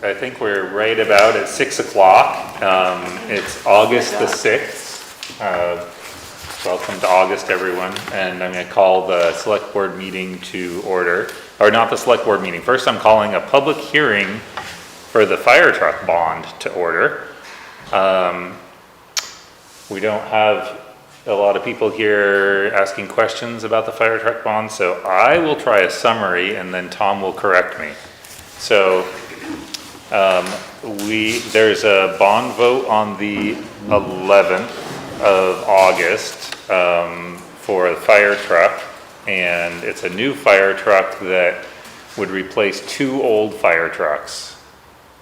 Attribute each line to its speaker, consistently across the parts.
Speaker 1: I think we're right about at 6 o'clock. It's August the 6th. Welcome to August, everyone. And I'm going to call the select board meeting to order. Or not the select board meeting. First, I'm calling a public hearing for the fire truck bond to order. We don't have a lot of people here asking questions about the fire truck bond, so I will try a summary and then Tom will correct me. So there's a bond vote on the 11th of August for a fire truck, and it's a new fire truck that would replace two old fire trucks.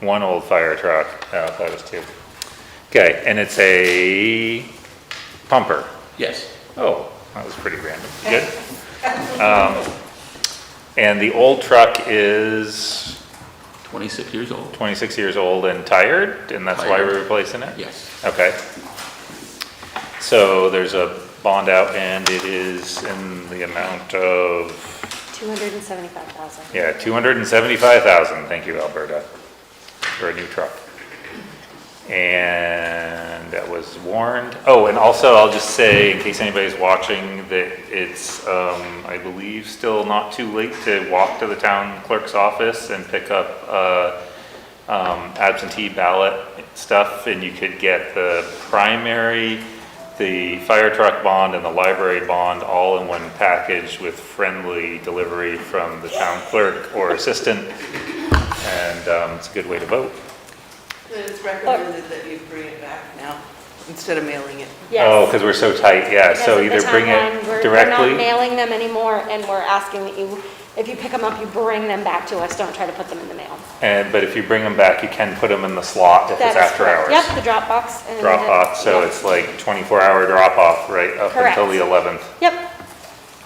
Speaker 1: One old fire truck, oh, that was two. Okay, and it's a pumper.
Speaker 2: Yes.
Speaker 1: Oh, that was pretty random. Good. And the old truck is
Speaker 2: 26 years old.
Speaker 1: 26 years old and tired, and that's why we're replacing it?
Speaker 2: Yes.
Speaker 1: Okay. So there's a bond out, and it is in the amount of
Speaker 3: $275,000.
Speaker 1: yeah, $275,000. Thank you, Alberta, for a new truck. And that was warned. Oh, and also I'll just say, in case anybody's watching, that it's, I believe, still not too late to walk to the town clerk's office and pick up absentee ballot stuff, and you could get the primary, the fire truck bond, and the library bond all in one package with friendly delivery from the town clerk or assistant, and it's a good way to vote.
Speaker 4: It's recommended that you bring it back now instead of mailing it.
Speaker 3: Yes.
Speaker 1: Oh, because we're so tight, yeah,
Speaker 3: Because
Speaker 1: so
Speaker 3: of the
Speaker 1: either bring
Speaker 3: timeline,
Speaker 1: it
Speaker 3: We're
Speaker 1: directly.
Speaker 3: not mailing them anymore, and we're asking that you, if you pick them up, you bring them back to us. Don't try to put them in the mail.
Speaker 1: But if you bring them back, you can put them in the slot if
Speaker 3: That
Speaker 1: it's
Speaker 3: is
Speaker 1: after
Speaker 3: correct.
Speaker 1: hours.
Speaker 3: Yep, the drop box. And
Speaker 1: Drop off, so
Speaker 3: yep.
Speaker 1: it's like 24-hour drop off, right, up
Speaker 3: Correct.
Speaker 1: until the 11th.
Speaker 3: Yep.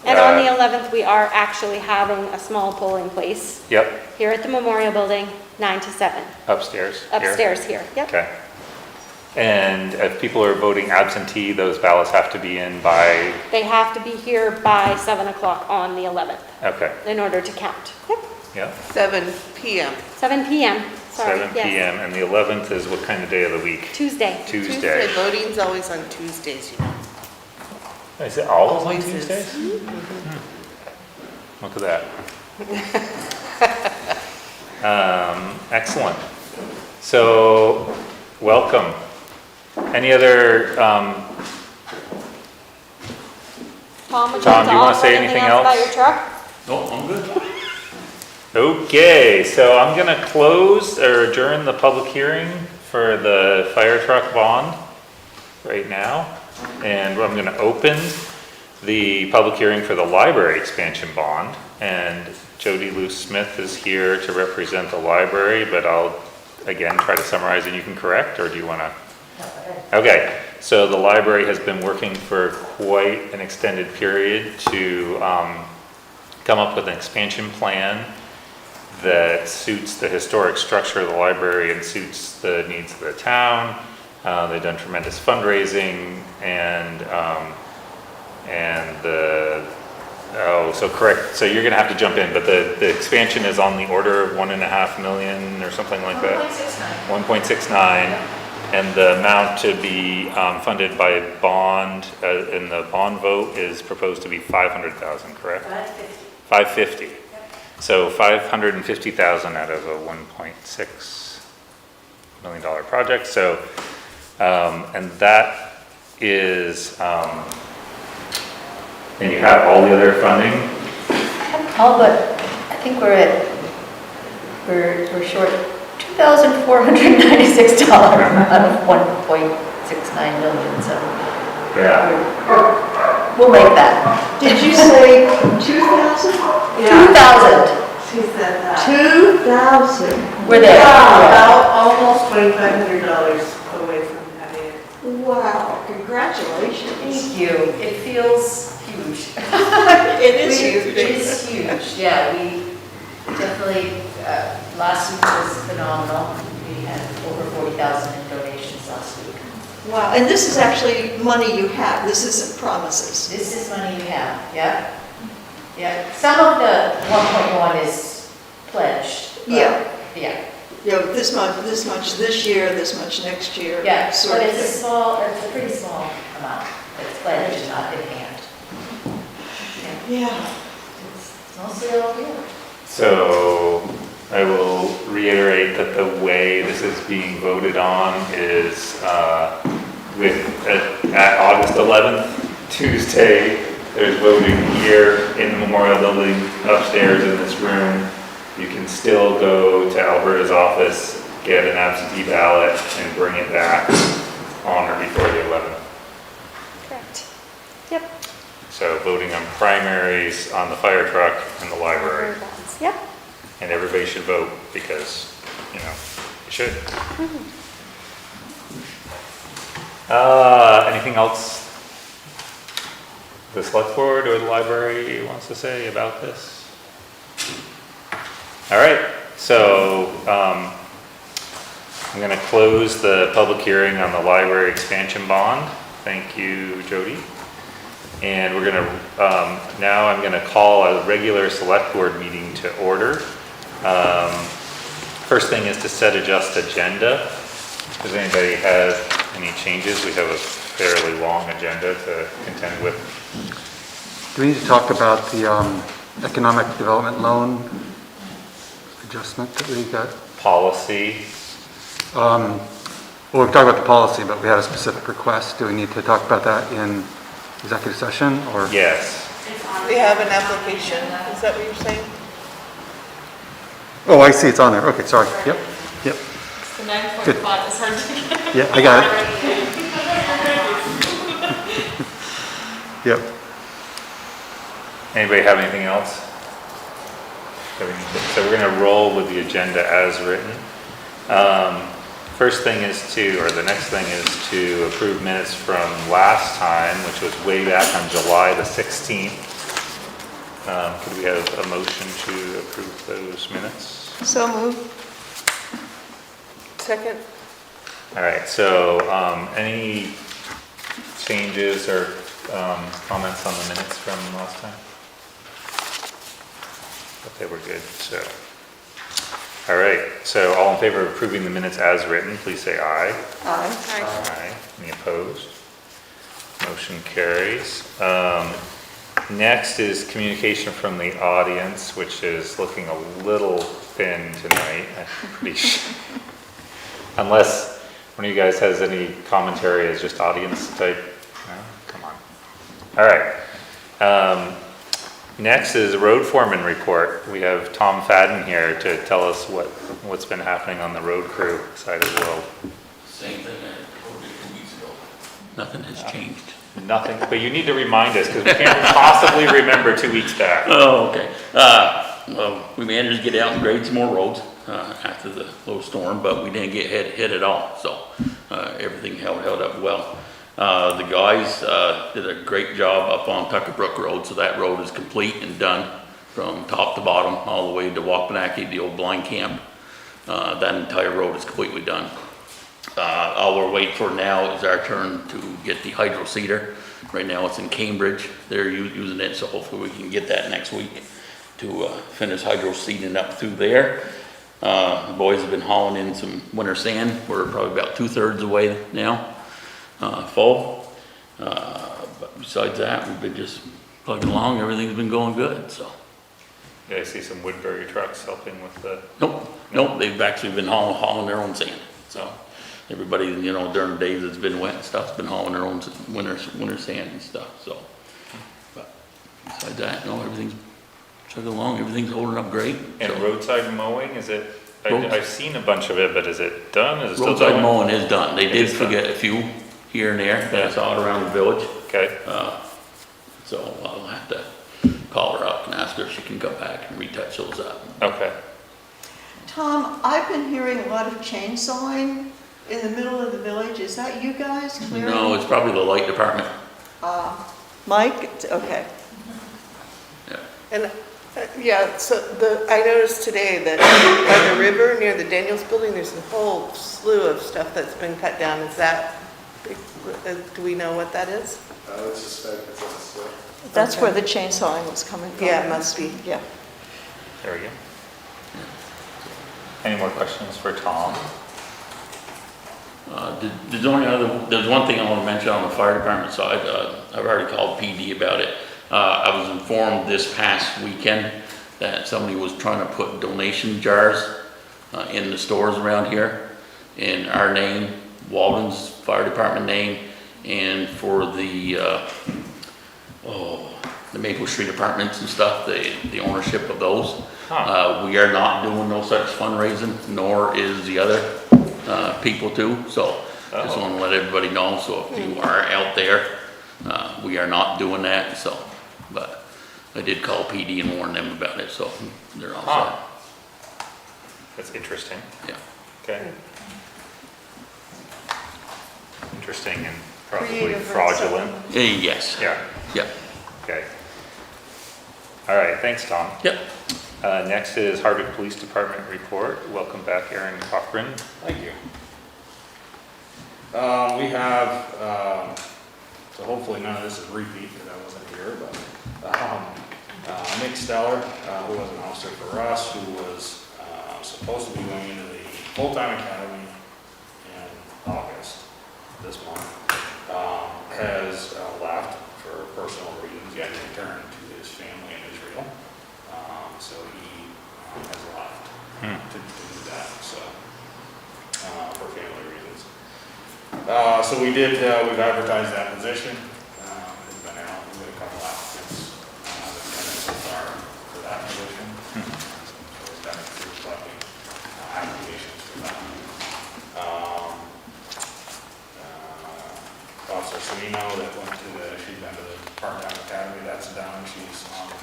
Speaker 3: And on the 11th, we are actually having a small polling place
Speaker 1: Yep,
Speaker 3: here at the Memorial Building, 9 to 7.
Speaker 1: upstairs. here.
Speaker 3: Upstairs here, yep.
Speaker 1: Okay. And if people are voting absentee, those ballots have to be in by,
Speaker 3: They have to be here by 7 o'clock on the 11th
Speaker 1: okay,
Speaker 3: in order to count. Yep,
Speaker 1: yeah,
Speaker 4: 7 p.m.
Speaker 3: 7 p.m. Sorry,
Speaker 1: 7
Speaker 3: yes.
Speaker 1: p.m. And the 11th is what kind of day of the week?
Speaker 3: Tuesday.
Speaker 1: Tuesday.
Speaker 4: Voting's always on Tuesdays, you know.
Speaker 1: Is it always on
Speaker 4: Always is.
Speaker 1: Tuesdays? Look at that. Excellent. So, welcome. Any other,
Speaker 3: Tom, would you
Speaker 1: Tom,
Speaker 3: like
Speaker 1: do you wanna
Speaker 3: offer
Speaker 1: say
Speaker 3: anything
Speaker 1: anything
Speaker 3: else about
Speaker 1: else?
Speaker 3: your truck?
Speaker 2: No, I'm good.
Speaker 1: okay, so I'm gonna close or adjourn the public hearing for the fire truck bond right now. And I'm gonna open the public hearing for the library expansion bond. And Jody Lou Smith is here to represent the library, but I'll again try to summarize and you can correct, or do you wanna? Okay, so the library has been working for quite an extended period to come up with an expansion plan that suits the historic structure of the library and suits the needs of the town. They've done tremendous fundraising and correct, so you're gonna have to jump in, but the expansion is on the order of 1.5 million or something like that. 1.69, and the amount to be funded by bond in the bond vote is proposed to be 500,000, correct? 550. So 550,000 out of a $1.6 million project. So, and that is, and you have all the other funding.
Speaker 5: Oh, but I think we're short $2,496 out of 1.69 million, so
Speaker 1: Yeah.
Speaker 5: we'll make that.
Speaker 6: Did you say 2,000?
Speaker 5: 2,000.
Speaker 4: She said that.
Speaker 6: 2,000.
Speaker 5: We're there.
Speaker 4: About almost $2,500 away from having it.
Speaker 6: Wow, congratulations.
Speaker 5: Thank you. It feels huge.
Speaker 4: It is huge.
Speaker 5: It is huge, yeah. We definitely, last week was phenomenal. We had over 40,000 in donations last week.
Speaker 6: Wow, and this is actually money you have, this isn't promises.
Speaker 5: This is money you have, yeah. Yeah, some of the 1.1 is pledged. but
Speaker 6: Yeah.
Speaker 5: Yeah.
Speaker 6: you know, this much this year, this much next year.
Speaker 5: Yeah,
Speaker 6: sort
Speaker 5: but
Speaker 6: of
Speaker 5: it's a
Speaker 6: thing.
Speaker 5: small, it's a pretty small amount. It's pledged, not in hand.
Speaker 6: Yeah.
Speaker 5: It's mostly all here.
Speaker 1: So I will reiterate that the way this is being voted on is at August 11th, Tuesday, there's voting here in the Memorial Building upstairs in this room. You can still go to Alberta's office, get an absentee ballot, and bring it back on or before the 11th.
Speaker 3: Correct. Yep.
Speaker 1: So voting on primaries on the fire truck and the library.
Speaker 3: Yep.
Speaker 1: And everybody should vote because, you know, you should. Anything else the select board or the library wants to say about this? All right, so I'm gonna close the public hearing on the library expansion bond. Thank you, Jody. And we're gonna, now I'm gonna call a regular select board meeting to order. First thing is to set adjust agenda. Does anybody have any changes? We have a fairly long agenda to contend with.
Speaker 7: Do we need to talk about the economic development loan adjustment that we got?
Speaker 1: Policy.
Speaker 7: Well, we've talked about the policy, but we had a specific request. Do we need to talk about that in executive session or?
Speaker 1: Yes.
Speaker 4: We have an application, is that what you're saying?
Speaker 7: Oh, I see, it's on there. Okay, sorry. Yep, yep.
Speaker 8: The 9:45 is hard to get.
Speaker 7: Yeah, I got it. Yep.
Speaker 1: Anybody have anything else? So we're gonna roll with the agenda as written. First thing is the next thing is to approve minutes from last time, which was way back on July the 16th. Could we have a motion to approve those minutes?
Speaker 6: So moved.
Speaker 4: Second?
Speaker 1: All right, so any changes or comments on the minutes from last time? But they were good, so. All right, so all in favor of approving the minutes as written, please say aye.
Speaker 6: Aye.
Speaker 1: Aye. Any opposed? Motion carries. Next is communication from the audience, which is looking a little thin tonight. I'm pretty sure. Unless one of you guys has any commentary as just audience type. No? Come on. All right. Next is road foreman report. We have Tom Fadden here to tell us what's been happening on the road crew side of the world.
Speaker 2: Same thing I told you 2 weeks ago. Nothing has changed.
Speaker 1: Nothing, but you need to remind us because we can't possibly remember 2 weeks back.
Speaker 2: Oh, okay. Well, we managed to get out and grade some more roads after the low storm, but we didn't get hit at all. So everything held up well. The guys did a great job up on Tucker Brook Road, so that road is complete and done from top to bottom, all the way to Wapanaki, the old blind camp. That entire road is completely done. All we're waiting for now is our turn to get the hydro seeder. Right now it's in Cambridge. They're using it, so hopefully we can get that next week to finish hydro seeding up through there. The boys have been hauling in some winter sand. We're probably about 2/3 away now, full. But besides that, we've been just plugging along. Everything's been going good, so.
Speaker 1: Yeah, I see some Woodbury trucks helping with the.
Speaker 2: Nope, they've actually been hauling their own sand, so. Everybody, you know, during the days it's been wet and stuff's been hauling their own winter sand and stuff, so. But besides that, no, everything's chugging along, everything's holding up great.
Speaker 1: And
Speaker 2: so.
Speaker 1: roadside mowing, is it, I've seen a bunch of it, but is it done? Is it still
Speaker 2: Roadside
Speaker 1: going?
Speaker 2: mowing is done. They
Speaker 1: It
Speaker 2: did
Speaker 1: is done.
Speaker 2: forget a few here and there that I saw around the village.
Speaker 1: Okay,
Speaker 2: So I'll have to call her up and ask her if she can come back and retouch those up.
Speaker 1: okay.
Speaker 6: Tom, I've been hearing a lot of chainsawing in the middle of the village. Is that you guys clearing?
Speaker 2: No, it's probably the light department.
Speaker 6: Mike? Okay.
Speaker 2: Yeah.
Speaker 4: And, yeah, so I noticed today that by the river near the Daniels building, there's a whole slew of stuff that's been cut down. Is that, do we know what that is?
Speaker 9: I would suspect it's us, yeah.
Speaker 6: That's
Speaker 4: Okay.
Speaker 6: where the chainsawing was coming from.
Speaker 4: Yeah, it must be.
Speaker 6: Yeah.
Speaker 1: There we go. Any more questions for Tom?
Speaker 2: There's one thing I want to mention on the fire department side. I've already called PD about it. I was informed this past weekend that somebody was trying to put donation jars in the stores around here in our name, Walden's fire department name, and for the Maple Street apartments and stuff, the ownership of those. We are not doing no such fundraising, nor is the other people too. So just want to let everybody know. So if you are out there, we are not doing that. So, but I did call PD and warn them about it. So they're all set.
Speaker 1: That's interesting.
Speaker 2: Yeah.
Speaker 1: Okay. Interesting and probably
Speaker 6: Creative
Speaker 1: fraudulent.
Speaker 2: Yes.
Speaker 1: Yeah,
Speaker 2: Yeah.
Speaker 1: okay. All right, thanks, Tom.
Speaker 2: Yep.
Speaker 1: Next is Hardwick Police Department report. Welcome back, Aaron Cochran.
Speaker 9: Thank you. We have, so hopefully none of this is repeat because I wasn't here, but Nick Steller, who was an officer for us, who was supposed to be going into the full-time academy in August, this month, has left for personal reasons. He had to return to his family in Israel. So he has left to do that, so, for family reasons. So we've advertised that position. It's been out, we had a couple applicants, that came in so far for that position. So we've got through collecting applications for that. Officer Savino that went to she's been to the part-time academy, that's done. She's on the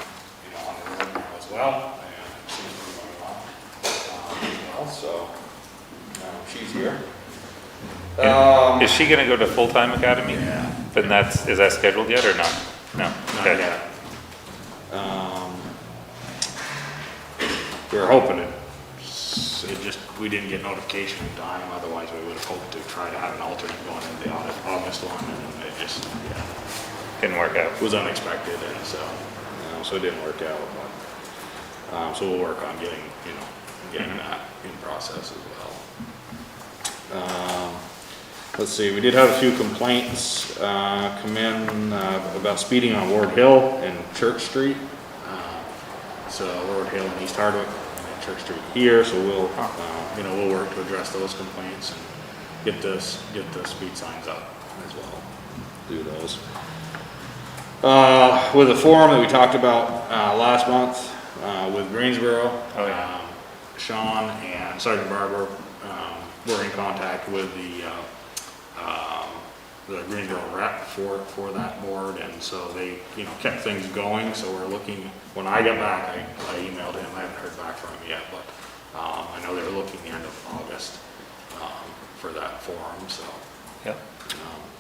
Speaker 9: road now as well, and it seems to be going well, as well, so, she's here.
Speaker 1: Is she gonna go to full-time academy?
Speaker 9: Yeah.
Speaker 1: Then is that scheduled yet or not? No,
Speaker 9: Not
Speaker 1: okay.
Speaker 9: yet. We were hoping we didn't get notification in time, otherwise we would have hoped to try to have an alternate going into the August one, and it just,
Speaker 1: Didn't work out.
Speaker 9: was unexpected, and so it didn't work out, but, so we'll work on getting that in process as well. Let's see, we did have a few complaints, come in, about speeding on Ward Hill and Church Street. So Ward Hill and East Hardwick, and then Church Street here, so we'll, we'll work to address those complaints and get the speed signs up as well, do those. With a forum that we talked about, last month, with Greensboro, Sean and Sergeant Barber, were in contact with the Greensboro rep for that board, and so they, kept things going. So we're looking, when I got back, I emailed him, I haven't heard back from him yet, but, I know they're looking the end of August, for that forum, so.
Speaker 1: Yep.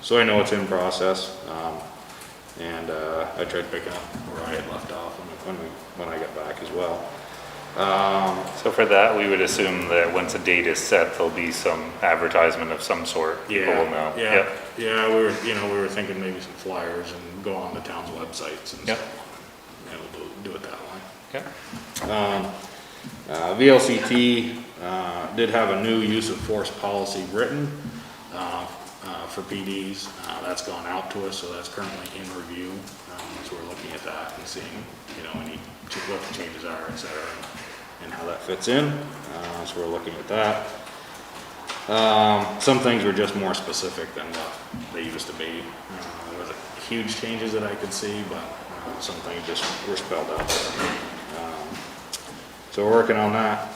Speaker 9: So I know it's in process, and, I tried picking up where I had left off when I got back as well.
Speaker 1: So for that, we would assume that once a date is set, there'll be some advertisement of some sort. People will know. Yep.
Speaker 9: Yeah, we were thinking maybe some flyers and go on the town's websites and stuff. And we'll do it that way.
Speaker 1: Okay.
Speaker 9: VLCT, did have a new use of force policy written, for PDs. That's gone out to us, so that's currently in review. So we're looking at that and seeing, what the changes are, et cetera, and how that fits in. So we're looking at that. Some things were just more specific than what they used to be. There wasn't huge changes that I could see, but some things just were spelled out there. So we're working on that.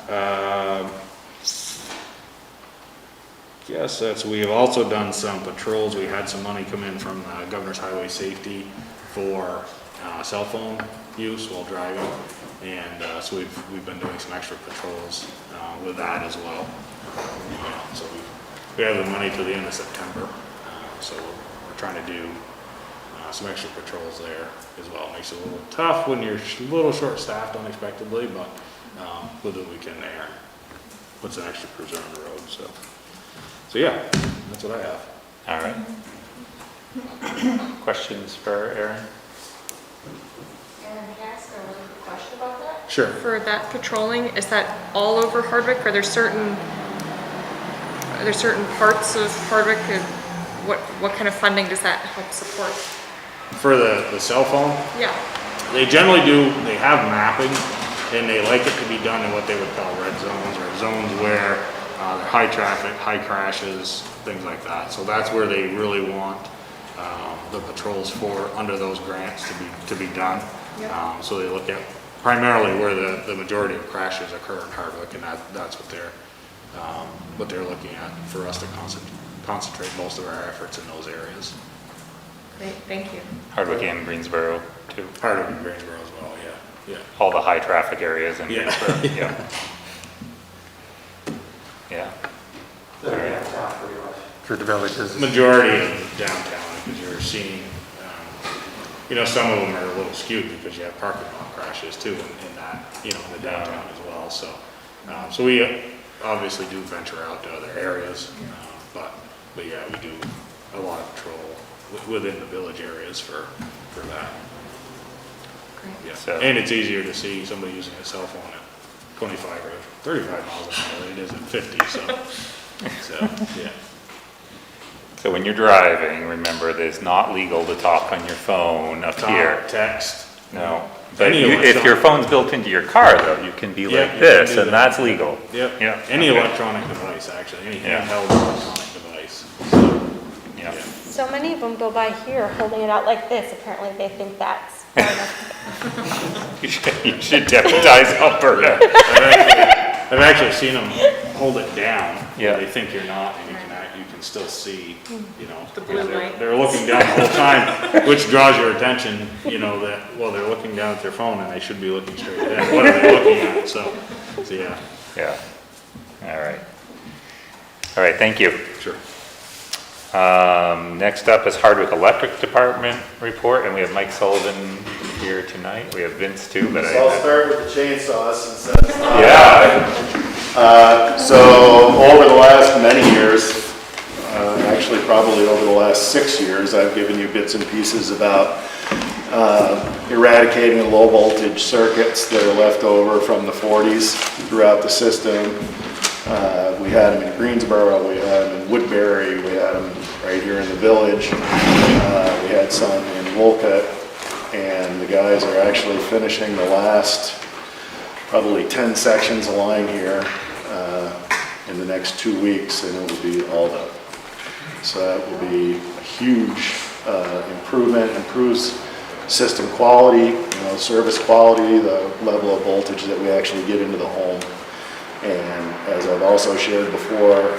Speaker 9: We have also done some patrols. We had some money come in from Governor's Highway Safety for cell phone use while driving, and so we've been doing some extra patrols with that as well. So we have the money till the end of September, so we're trying to do some extra patrols there as well. It makes it a little tough when you're a little short-staffed unexpectedly, but with what we can there, puts an extra cruiser on the road. So yeah, that's what I have.
Speaker 1: All right. Questions for Aaron?
Speaker 8: Aaron, can I ask a really quick question about that?
Speaker 9: Sure.
Speaker 8: For that patrolling, is that all over Hardwick? Are there certain parts of Hardwick? What kind of funding does that help support?
Speaker 9: For the cell phone,
Speaker 8: Yeah.
Speaker 9: they generally they have mapping, and they like it to be done in what they would call red zones, or zones where they're high traffic, high crashes, things like that. So that's where they really want the patrols for, under those grants, to be done. So they look at primarily where the majority of crashes occur in Hardwick, and that's what they're looking at for us to concentrate most of our efforts in those areas.
Speaker 8: Great, thank you.
Speaker 1: Hardwick and Greensboro too.
Speaker 9: Hardwick and Greensboro as well, yeah.
Speaker 1: All the high traffic areas in
Speaker 9: Yeah.
Speaker 1: Greensboro, yeah.
Speaker 7: For the villages.
Speaker 9: Majority of downtown, because you're seeing, some of them are a little skewed because you have parking lot crashes too in that, in the downtown as well. So, so we obviously do venture out to other areas, but yeah, we do a lot of patrol within the village areas for that.
Speaker 8: Great.
Speaker 9: Yeah.
Speaker 1: So-
Speaker 9: And it's easier to see somebody using a cell phone at 25 or 35 miles an hour than it is at 50, so, yeah.
Speaker 1: So when you're driving, remember, it's not legal to talk on your phone up here.
Speaker 9: Talk, text.
Speaker 1: No. But
Speaker 9: Any
Speaker 1: if your
Speaker 9: electronic-
Speaker 1: phone's built into your car though, you can be
Speaker 9: Yeah,
Speaker 1: like
Speaker 9: you can
Speaker 1: this,
Speaker 9: do
Speaker 1: and
Speaker 9: that.
Speaker 1: that's legal.
Speaker 9: Yep.
Speaker 1: Yeah.
Speaker 9: Any
Speaker 1: Okay.
Speaker 9: electronic device, actually, any
Speaker 1: Yeah.
Speaker 9: handheld electronic device. So,
Speaker 1: Yeah.
Speaker 3: So many of them go by here holding it out like this. Apparently they think that's far enough.
Speaker 1: You should deputize Alberta.
Speaker 9: I've actually seen them hold it down.
Speaker 1: Yeah.
Speaker 9: They think you're not, and you can still see,
Speaker 8: The blue
Speaker 9: because
Speaker 8: light.
Speaker 9: they're looking down the whole time, which draws your attention, that, well, they're looking down at their phone and they should be looking straight ahead. What are they looking at? So yeah.
Speaker 1: Yeah. All right. All right, thank you.
Speaker 9: Sure.
Speaker 1: Next up is Hardwick Electric Department report, and we have Mike Sullivan here tonight. We have Vince too, but
Speaker 10: So I'll
Speaker 1: I,
Speaker 10: start with the chainsaw since that's not.
Speaker 1: yeah,
Speaker 10: So over the last many years, actually probably over the last 6 years, I've given you bits and pieces about eradicating the low voltage circuits that are left over from the 40s throughout the system. We had them in Greensboro, we had them in Woodbury, we had them right here in the village. We had some in Wolcott, and the guys are actually finishing the last probably 10 sections of line here in the next 2 weeks, and it will be all done. So that will be a huge improvement, improves system quality, service quality, the level of voltage that we actually get into the home. And as I've also shared before,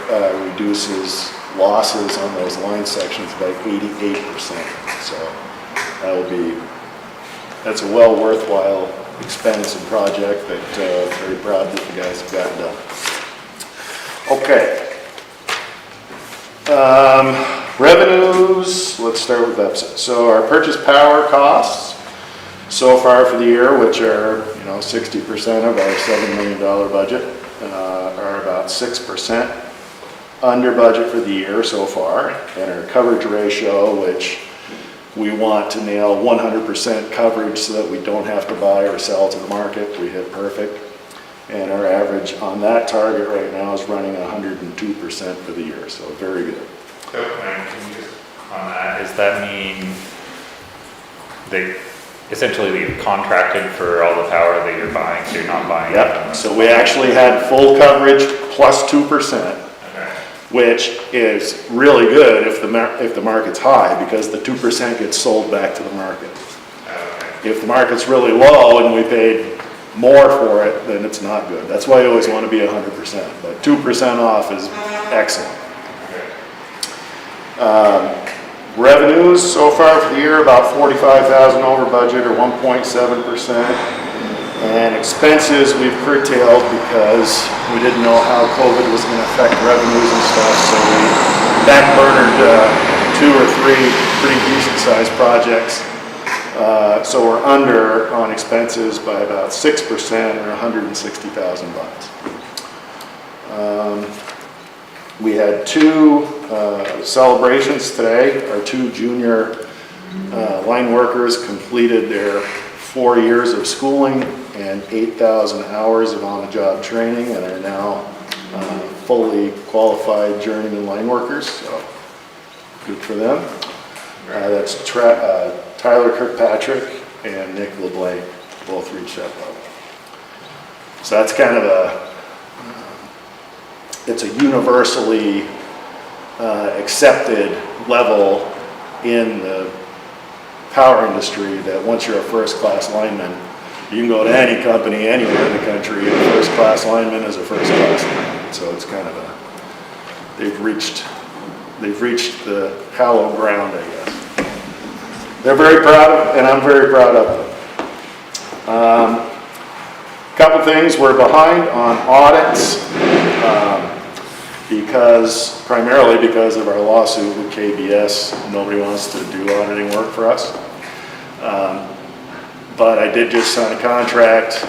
Speaker 10: reduces losses on those line sections by 88%. So that's a well worthwhile expense and project that very proud that the guys have gotten done. Okay. Revenues, let's start with that. So our purchase power costs so far for the year, which are 60% of our $7 million budget, are about 6% under budget for the year so far. And our coverage ratio, which we want to nail 100% coverage so that we don't have to buy or sell to the market, we hit perfect. And our average on that target right now is running 102% for the year, so very good.
Speaker 1: So, on that, does that mean they essentially you've contracted for all the power that you're buying, so you're not buying?
Speaker 10: Yep, so we actually had full coverage plus 2%, which is really good if the market's high, because the 2% gets sold back to the market. If the market's really low and we paid more for it, then it's not good. That's why you always want to be 100%, but 2% off is excellent. Revenues so far for the year, about $45,000 over budget, or 1.7%. And expenses we've curtailed because we didn't know how COVID was going to affect revenues and stuff, so we backburnered 2 or 3 pretty decent sized projects. So we're under on expenses by about 6%, or $160,000. We had 2 celebrations today. Our 2 junior line workers completed their 4 years of schooling and 8,000 hours of on-the-job training and are now fully qualified journeyman line workers, so good for them. That's Tyler Kirkpatrick and Nick LeBlanc, both reached that level. So that's kind of it's a universally accepted level in the power industry that once you're a first-class lineman, you can go to any company anywhere in the country, and a first-class lineman is a first-class lineman. So it's kind of they've reached the hallowed ground, I guess. They're very proud of, and I'm very proud of them. Couple things, we're behind on audits primarily because of our lawsuit with KBS. Nobody wants to do auditing work for us. But I did just sign a contract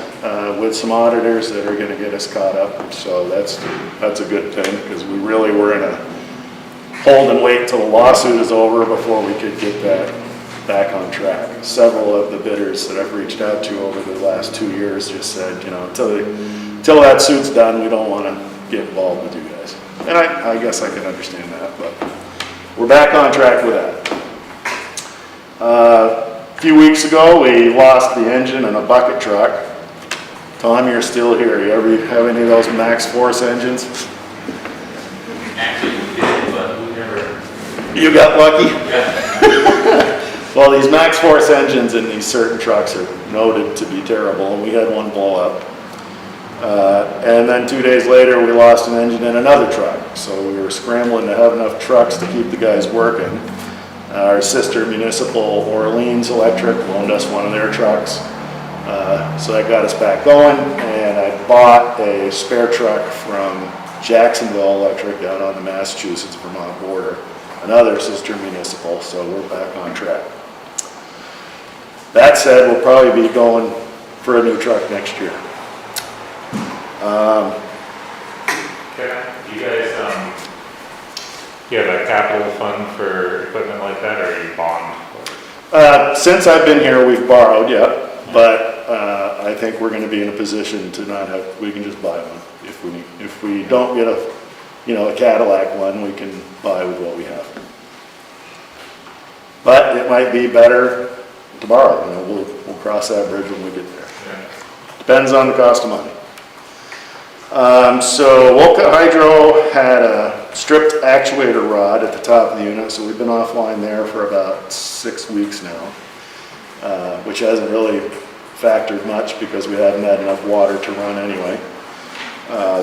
Speaker 10: with some auditors that are going to get us caught up. So that's a good thing, because we really were in a hold and wait until the lawsuit is over before we could get that back on track. Several of the bidders that I've reached out to over the last 2 years just said, you know, until that suit's done, we don't want to get involved with you guys. And I guess I can understand that, but we're back on track with that. A few weeks ago, we lost the engine in a bucket truck. Tom, you're still here. You ever have any of those Max Force engines?
Speaker 2: Actually, we did, but we never.
Speaker 10: You got lucky?
Speaker 2: Yeah.
Speaker 10: Well, these Max Force engines in these certain trucks are noted to be terrible, and we had one blow up. And then 2 days later, we lost an engine in another truck. So we were scrambling to have enough trucks to keep the guys working. Our sister municipal, Orleans Electric, loaned us one of their trucks. So that got us back going, and I bought a spare truck from Jacksonville Electric down on the Massachusetts-Vermont border, another sister municipal, so we're back on track. That said, we'll probably be going for a new truck next year.
Speaker 1: Do you guys, you have a capital fund for equipment like that, or are you bond?
Speaker 10: Since I've been here, we've borrowed, yeah, but I think we're going to be in a position to not have, we can just buy one if we need. If we don't get a Cadillac one, we can buy with what we have. But it might be better to borrow, we'll cross that bridge when we get there.
Speaker 1: Yeah.
Speaker 10: Depends on the cost of money. So Wolcott Hydro had a stripped actuator rod at the top of the unit, so we've been offline there for about 6 weeks now, which hasn't really factored much because we haven't had enough water to run anyway.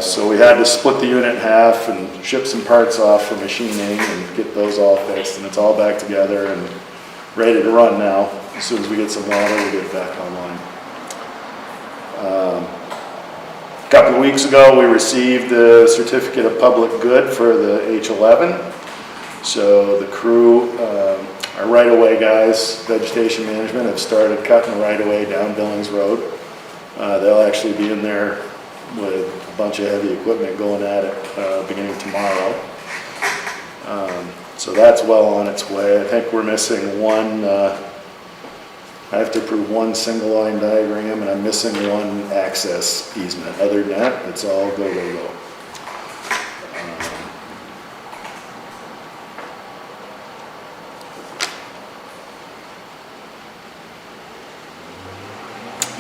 Speaker 10: So we had to split the unit in half and ship some parts off for machining and get those all fixed, and it's all back together and ready to run now. As soon as we get some water, we'll get it back online. A couple of weeks ago, we received the certificate of public good for the H11. So the crew, our right-of-way guys, vegetation management, have started cutting the right-of-way down Billings Road. They'll actually be in there with a bunch of heavy equipment going at it beginning tomorrow. So that's well on its way. I think we're missing one, I have to approve one single line diagram, and I'm missing one access easement. Other than that, it's all go, go, go.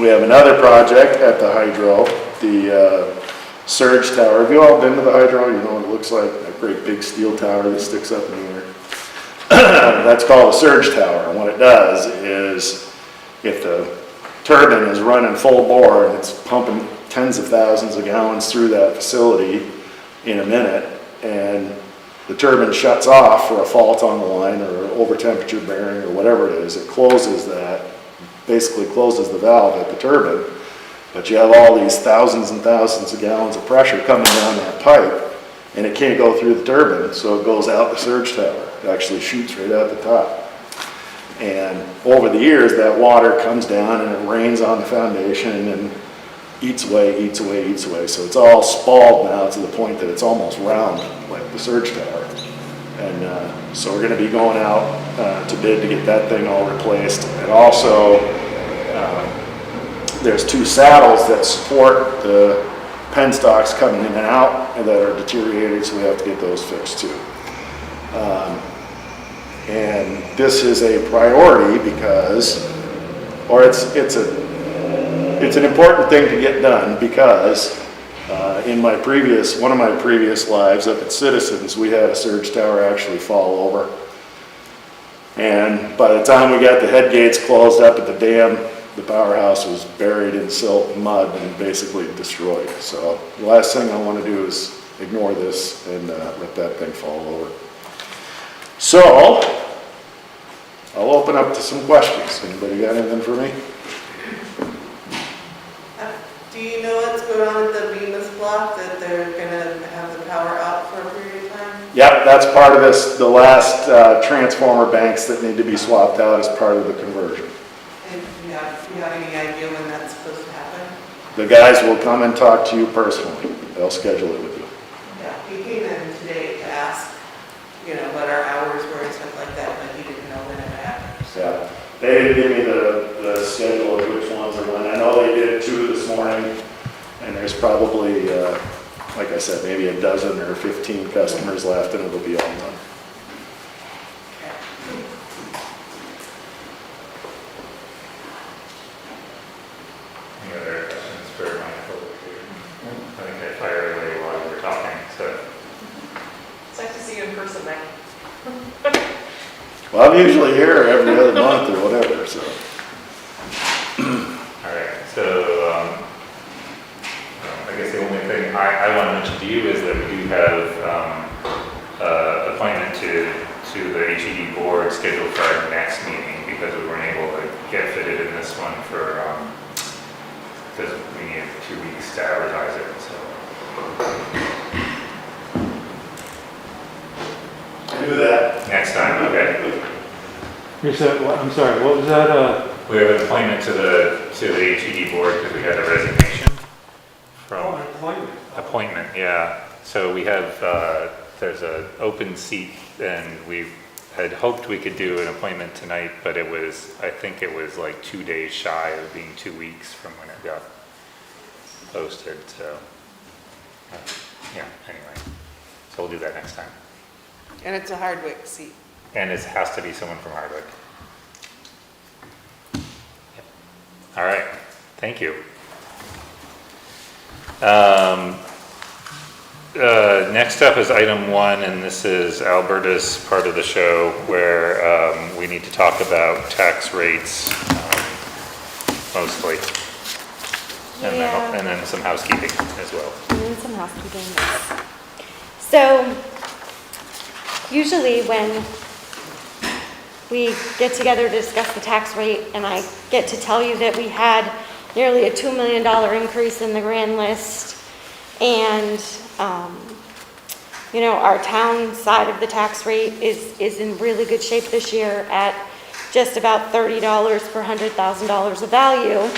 Speaker 10: We have another project at the hydro, the surge tower. Have you all been to the hydro? You know what it looks like, a great big steel tower that sticks up in the air. That's called a surge tower. And what it does is, if the turbine is running full bore and it's pumping tens of thousands of gallons through that facility in a minute, and the turbine shuts off for a fault on the line or over temperature bearing or whatever it is, it closes that, basically closes the valve at the turbine. But you have all these thousands and thousands of gallons of pressure coming down that pipe, and it can't go through the turbine, so it goes out the surge tower. It actually shoots right out the top. And over the years, that water comes down and it rains on the foundation and eats away, eats away, eats away. So it's all spalled now to the point that it's almost round, like the surge tower. And so we're going to be going out to bid to get that thing all replaced. And also, there's two saddles that support the penstocks coming in and out and that are deteriorated, so we have to get those fixed too. And this is a priority because, or it's an important thing to get done because in one of my previous lives up at Citizens, we had a surge tower actually fall over. And by the time we got the head gates closed up at the dam, the powerhouse was buried in silt and mud and basically destroyed. So the last thing I want to do is ignore this and let that thing fall over. So I'll open up to some questions. Anybody got anything for me?
Speaker 4: Do you know what's going on at the Venus block, that they're gonna have the power out for a period of time?
Speaker 10: Yep, that's part of this, the last transformer banks that need to be swapped out as part of the conversion.
Speaker 4: And do you have any idea when that's supposed to happen?
Speaker 10: The guys will come and talk to you personally. They'll schedule it with you.
Speaker 4: Yeah, he came in today to ask, what our hours were and stuff like that, but he didn't know when it would happen.
Speaker 10: Yeah, they didn't give me the schedule of which ones are when. I know they did 2 this morning, and there's probably, like I said, maybe a dozen or 15 customers left, and it'll be all done.
Speaker 1: Any other questions for my public hearing? I think I fired away while you were talking, so.
Speaker 8: It's nice to see you in person, Nick.
Speaker 10: Well, I'm usually here every other month or whatever, so.
Speaker 1: All right, so, I guess the only thing I want to mention to you is that we do have, appointment to the HED board scheduled for our next meeting because we weren't able to get fitted in this one for, because we needed 2 weeks to advertise it, so.
Speaker 10: Do that.
Speaker 1: Next time, okay.
Speaker 7: You said, I'm sorry, what was that?
Speaker 1: We have an appointment to the HED board because we had a resignation from. Appointment, yeah. So we have, there's an open seat and we had hoped we could do an appointment tonight, but I think it was like 2 days shy of being 2 weeks from when it got posted, so. Yeah, anyway, so we'll do that next time.
Speaker 4: And it's a Hardwick seat.
Speaker 1: And it has to be someone from Hardwick. Yep. All right, thank you. Next up is item 1, and this is Alberta's part of the show where we need to talk about tax rates mostly.
Speaker 3: Yeah.
Speaker 1: And then some housekeeping as well.
Speaker 3: And then some housekeeping. So, usually when we get together to discuss the tax rate, and I get to tell you that we had nearly a $2 million increase in the grand list, and our town side of the tax rate is in really good shape this year at just about $30 per $100,000 of value.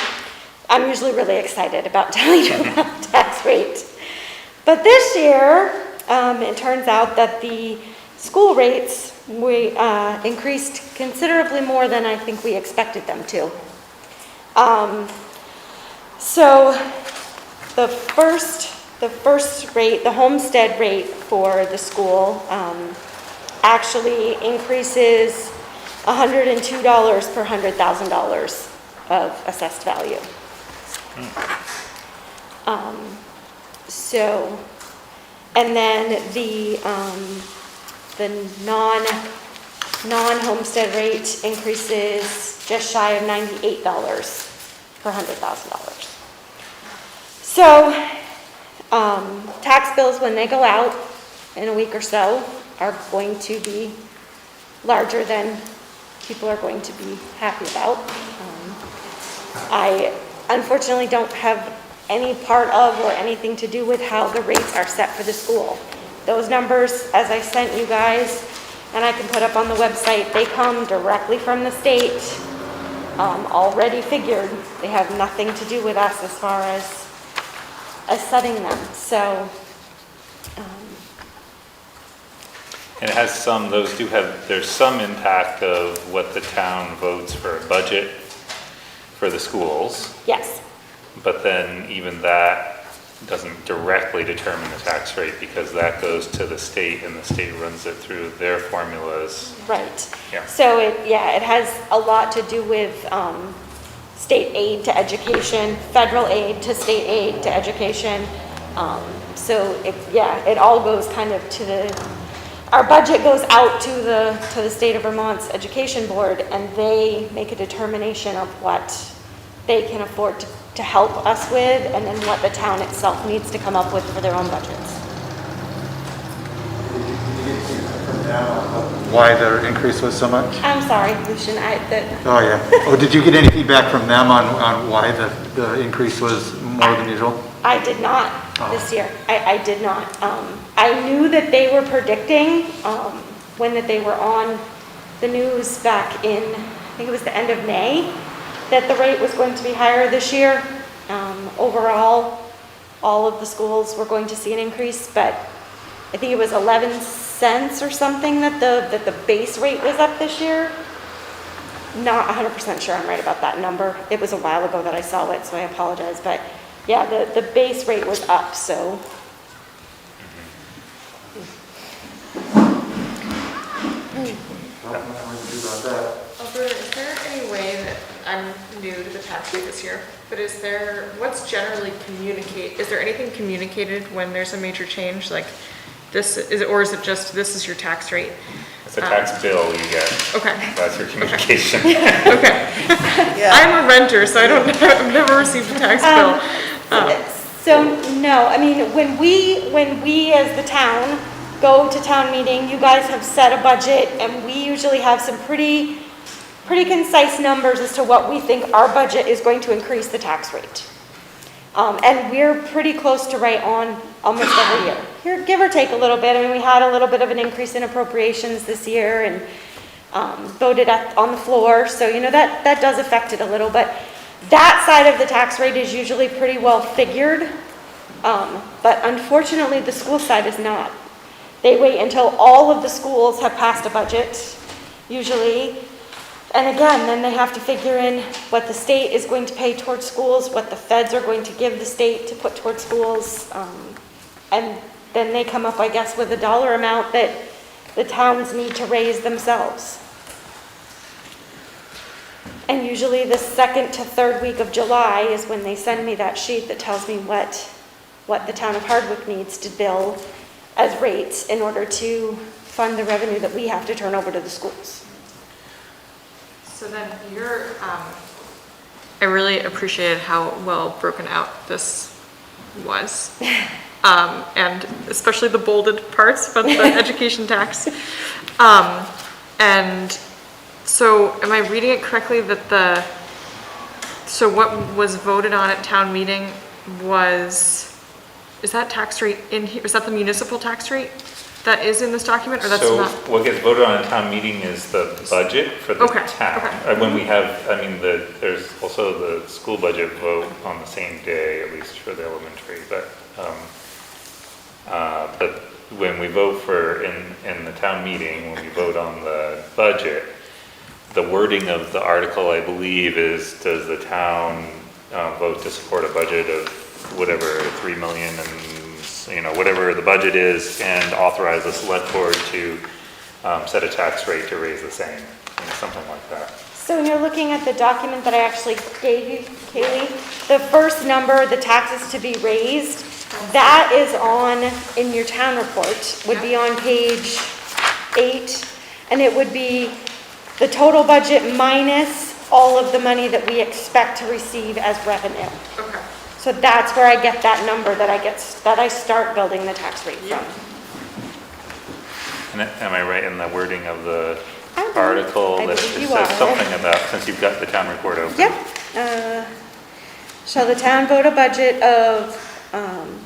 Speaker 3: I'm usually really excited about telling you about the tax rate. But this year, it turns out that the school rates increased considerably more than I think we expected them to. So the first rate, the homestead rate for the school, actually increases $102 per $100,000 of assessed value. And then the non-homestead rate increases just shy of $98 per $100,000. So, tax bills, when they go out in a week or so, are going to be larger than people are going to be happy about. I unfortunately don't have any part of or anything to do with how the rates are set for the school. Those numbers, as I sent you guys, and I can put up on the website, they come directly from the state, already figured. They have nothing to do with us as far as setting them. So,
Speaker 1: And it has some, there's some impact of what the town votes for a budget for the schools.
Speaker 3: yes.
Speaker 1: but then even that doesn't directly determine the tax rate because that goes to the state and the state runs it through their formulas.
Speaker 3: Right.
Speaker 1: Yeah.
Speaker 3: So it has a lot to do with state aid to education, federal aid to state aid to education. So it all goes kind of to our budget goes out to the state of Vermont's education board, and they make a determination of what they can afford to help us with, and then what the town itself needs to come up with for their own budgets.
Speaker 7: Why the increase was so much?
Speaker 3: I'm sorry, Lucian,
Speaker 7: Oh, yeah. Oh, did you get any feedback from them on why the increase was more than usual?
Speaker 3: I did not this year. I did not. I knew that they were predicting, when that they were on the news back in, I think it was the end of May, that the rate was going to be higher this year. Overall, all of the schools were going to see an increase, but I think it was 11 cents or something that the base rate was up this year. Not 100% sure I'm right about that number. It was a while ago that I saw it, so I apologize. But yeah, the base rate was up, so.
Speaker 8: Albert, is there any way that, I'm new to the tax rate this year, but is there, what's generally is there anything communicated when there's a major change? Like this, or is it just, this is your tax rate?
Speaker 1: It's a tax bill you get.
Speaker 8: Okay.
Speaker 1: That's your communication.
Speaker 8: Okay.
Speaker 4: Yeah.
Speaker 8: I'm a renter, so I've never received a tax bill.
Speaker 3: So no, I mean, when we as the town go to town meeting, you guys have set a budget, and we usually have some pretty concise numbers as to what we think our budget is going to increase the tax rate. And we're pretty close to right on almost every year. Here, give or take a little bit. I mean, we had a little bit of an increase in appropriations this year and voted on the floor. So, that does affect it a little, but that side of the tax rate is usually pretty well figured. But unfortunately, the school side is not. They wait until all of the schools have passed a budget, usually. And again, then they have to figure in what the state is going to pay towards schools, what the feds are going to give the state to put towards schools. And then they come up, I guess, with a dollar amount that the towns need to raise themselves. And usually the second to third week of July is when they send me that sheet that tells me what the town of Hardwick needs to bill as rates in order to fund the revenue that we have to turn over to the schools.
Speaker 8: So then I really appreciated how well broken out this was. And especially the bolded parts about the education tax. And so am I reading it correctly that so what was voted on at town meeting is that tax rate in here? Is that the municipal tax rate that is in this document, or that's
Speaker 1: So
Speaker 8: not?
Speaker 1: what gets voted on at town meeting is the budget for the
Speaker 8: Okay,
Speaker 1: town.
Speaker 8: okay.
Speaker 1: When we have, there's also the school budget vote on the same day, at least for the elementary, but when we vote in the town meeting, when we vote on the budget, the wording of the article, I believe, is, does the town vote to support a budget of whatever, 3 million and, whatever the budget is, and authorize the select board to set a tax rate to raise the same, something like that.
Speaker 3: So when you're looking at the document that I actually gave you, Kaylee, the first number, the taxes to be raised, that is in your town report, would be on page 8, and it would be the total budget minus all of the money that we expect to receive as revenue.
Speaker 8: Okay.
Speaker 3: So that's where I get that number that I start building the tax rate from.
Speaker 1: And am I right in the wording of the
Speaker 3: I believe-
Speaker 1: article
Speaker 3: I
Speaker 1: that
Speaker 3: believe
Speaker 1: it
Speaker 3: you
Speaker 1: says
Speaker 3: are.
Speaker 1: something about, since you've got the town report open?
Speaker 3: Yep. Shall the town vote a budget of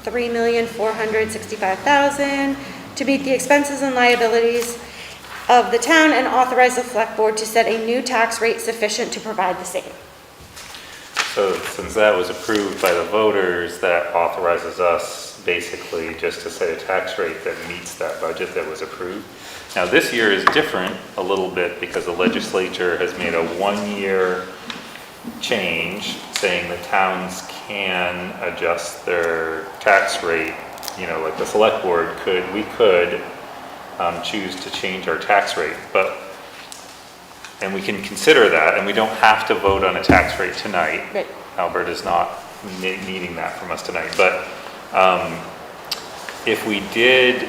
Speaker 3: $3,465,000 to meet the expenses and liabilities of the town and authorize the select board to set a new tax rate sufficient to provide the same?
Speaker 1: So since that was approved by the voters, that authorizes us basically just to set a tax rate that meets that budget that was approved. Now, this year is different a little bit because the legislature has made a 1-year change saying that towns can adjust their tax rate, you know, like the select board we could choose to change our tax rate, and we can consider that, and we don't have to vote on a tax rate tonight.
Speaker 3: Right.
Speaker 1: Albert is not needing that from us tonight, but if we did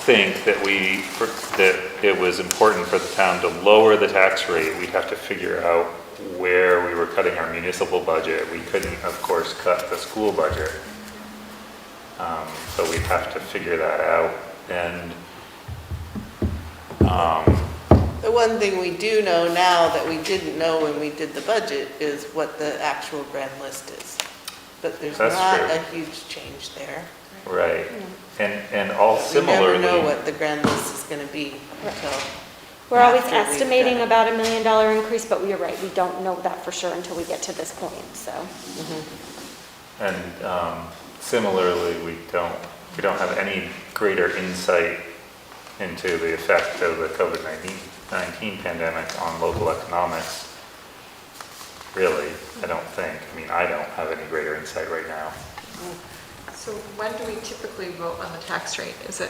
Speaker 1: think that it was important for the town to lower the tax rate, we'd have to figure out where we were cutting our municipal budget. We couldn't, of course, cut the school budget. So we'd have to figure that out. And
Speaker 4: The one thing we do know now that we didn't know when we did the budget is what the actual grand list is. But there's
Speaker 1: That's
Speaker 4: not
Speaker 1: true.
Speaker 4: a huge change there.
Speaker 1: right, and all
Speaker 4: We
Speaker 1: similarly.
Speaker 4: never know what the grand list is gonna be until.
Speaker 3: We're always
Speaker 4: after we've done
Speaker 3: estimating
Speaker 4: it.
Speaker 3: about $1 million increase, but you're right, we don't know that for sure until we get to this point, so.
Speaker 1: And similarly, we don't have any greater insight into the effect of the COVID-19 pandemic on local economics. Really, I don't think. I mean, I don't have any greater insight right now.
Speaker 8: So when do we typically vote on the tax rate? Is it,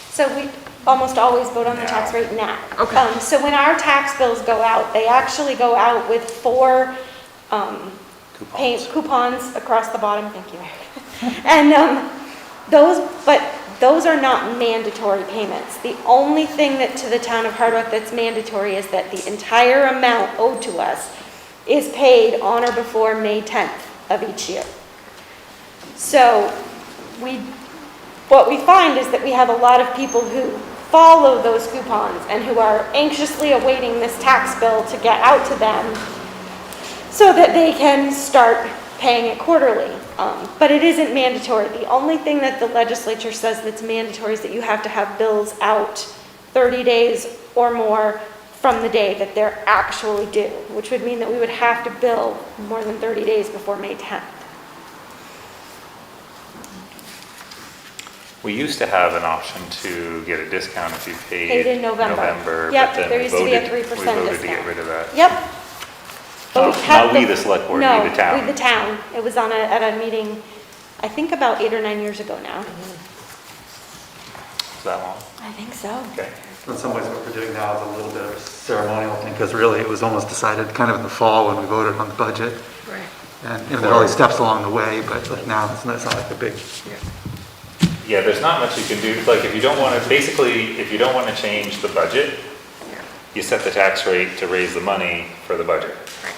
Speaker 3: So we almost always vote on the tax
Speaker 1: Now.
Speaker 3: rate now.
Speaker 8: Okay.
Speaker 3: So when our tax bills go out, they actually go out with 4 coupons across the bottom, thank you, Eric. And those are not mandatory payments. The only thing that to the town of Hardwick that's mandatory is that the entire amount owed to us is paid on or before May 10th of each year. So what we find is that we have a lot of people who follow those coupons and who are anxiously awaiting this tax bill to get out to them so that they can start paying it quarterly. But it isn't mandatory. The only thing that the legislature says that's mandatory is that you have to have bills out 30 days or more from the day that they're actually due, which would mean that we would have to bill more than 30 days before May 10th.
Speaker 1: We used to have an option to get a discount if you paid.
Speaker 3: Paid in November. Yep,
Speaker 1: but then
Speaker 3: there
Speaker 1: we
Speaker 3: used to be a
Speaker 1: voted-
Speaker 3: 3%
Speaker 1: We voted to get
Speaker 3: discount.
Speaker 1: rid of that.
Speaker 3: Yep. But we
Speaker 1: Not
Speaker 3: kept
Speaker 1: we, the select board, we, the town.
Speaker 3: No, we, the town. It was on at a meeting, I think about 8 or 9 years ago now.
Speaker 1: Is that long?
Speaker 3: I think so.
Speaker 1: Okay.
Speaker 7: In some ways, what we're doing now is a little bit of a ceremonial thing, because really it was almost decided kind of in the fall when we voted on the budget.
Speaker 8: right,
Speaker 7: And you know, there's always steps along the way, but like now it's not like a big,
Speaker 1: Yeah, there's not much you can do. Like, if you don't want to, basically, if you don't want to change the budget,
Speaker 8: yeah,
Speaker 1: you set the tax rate to raise the money for the budget.
Speaker 8: right,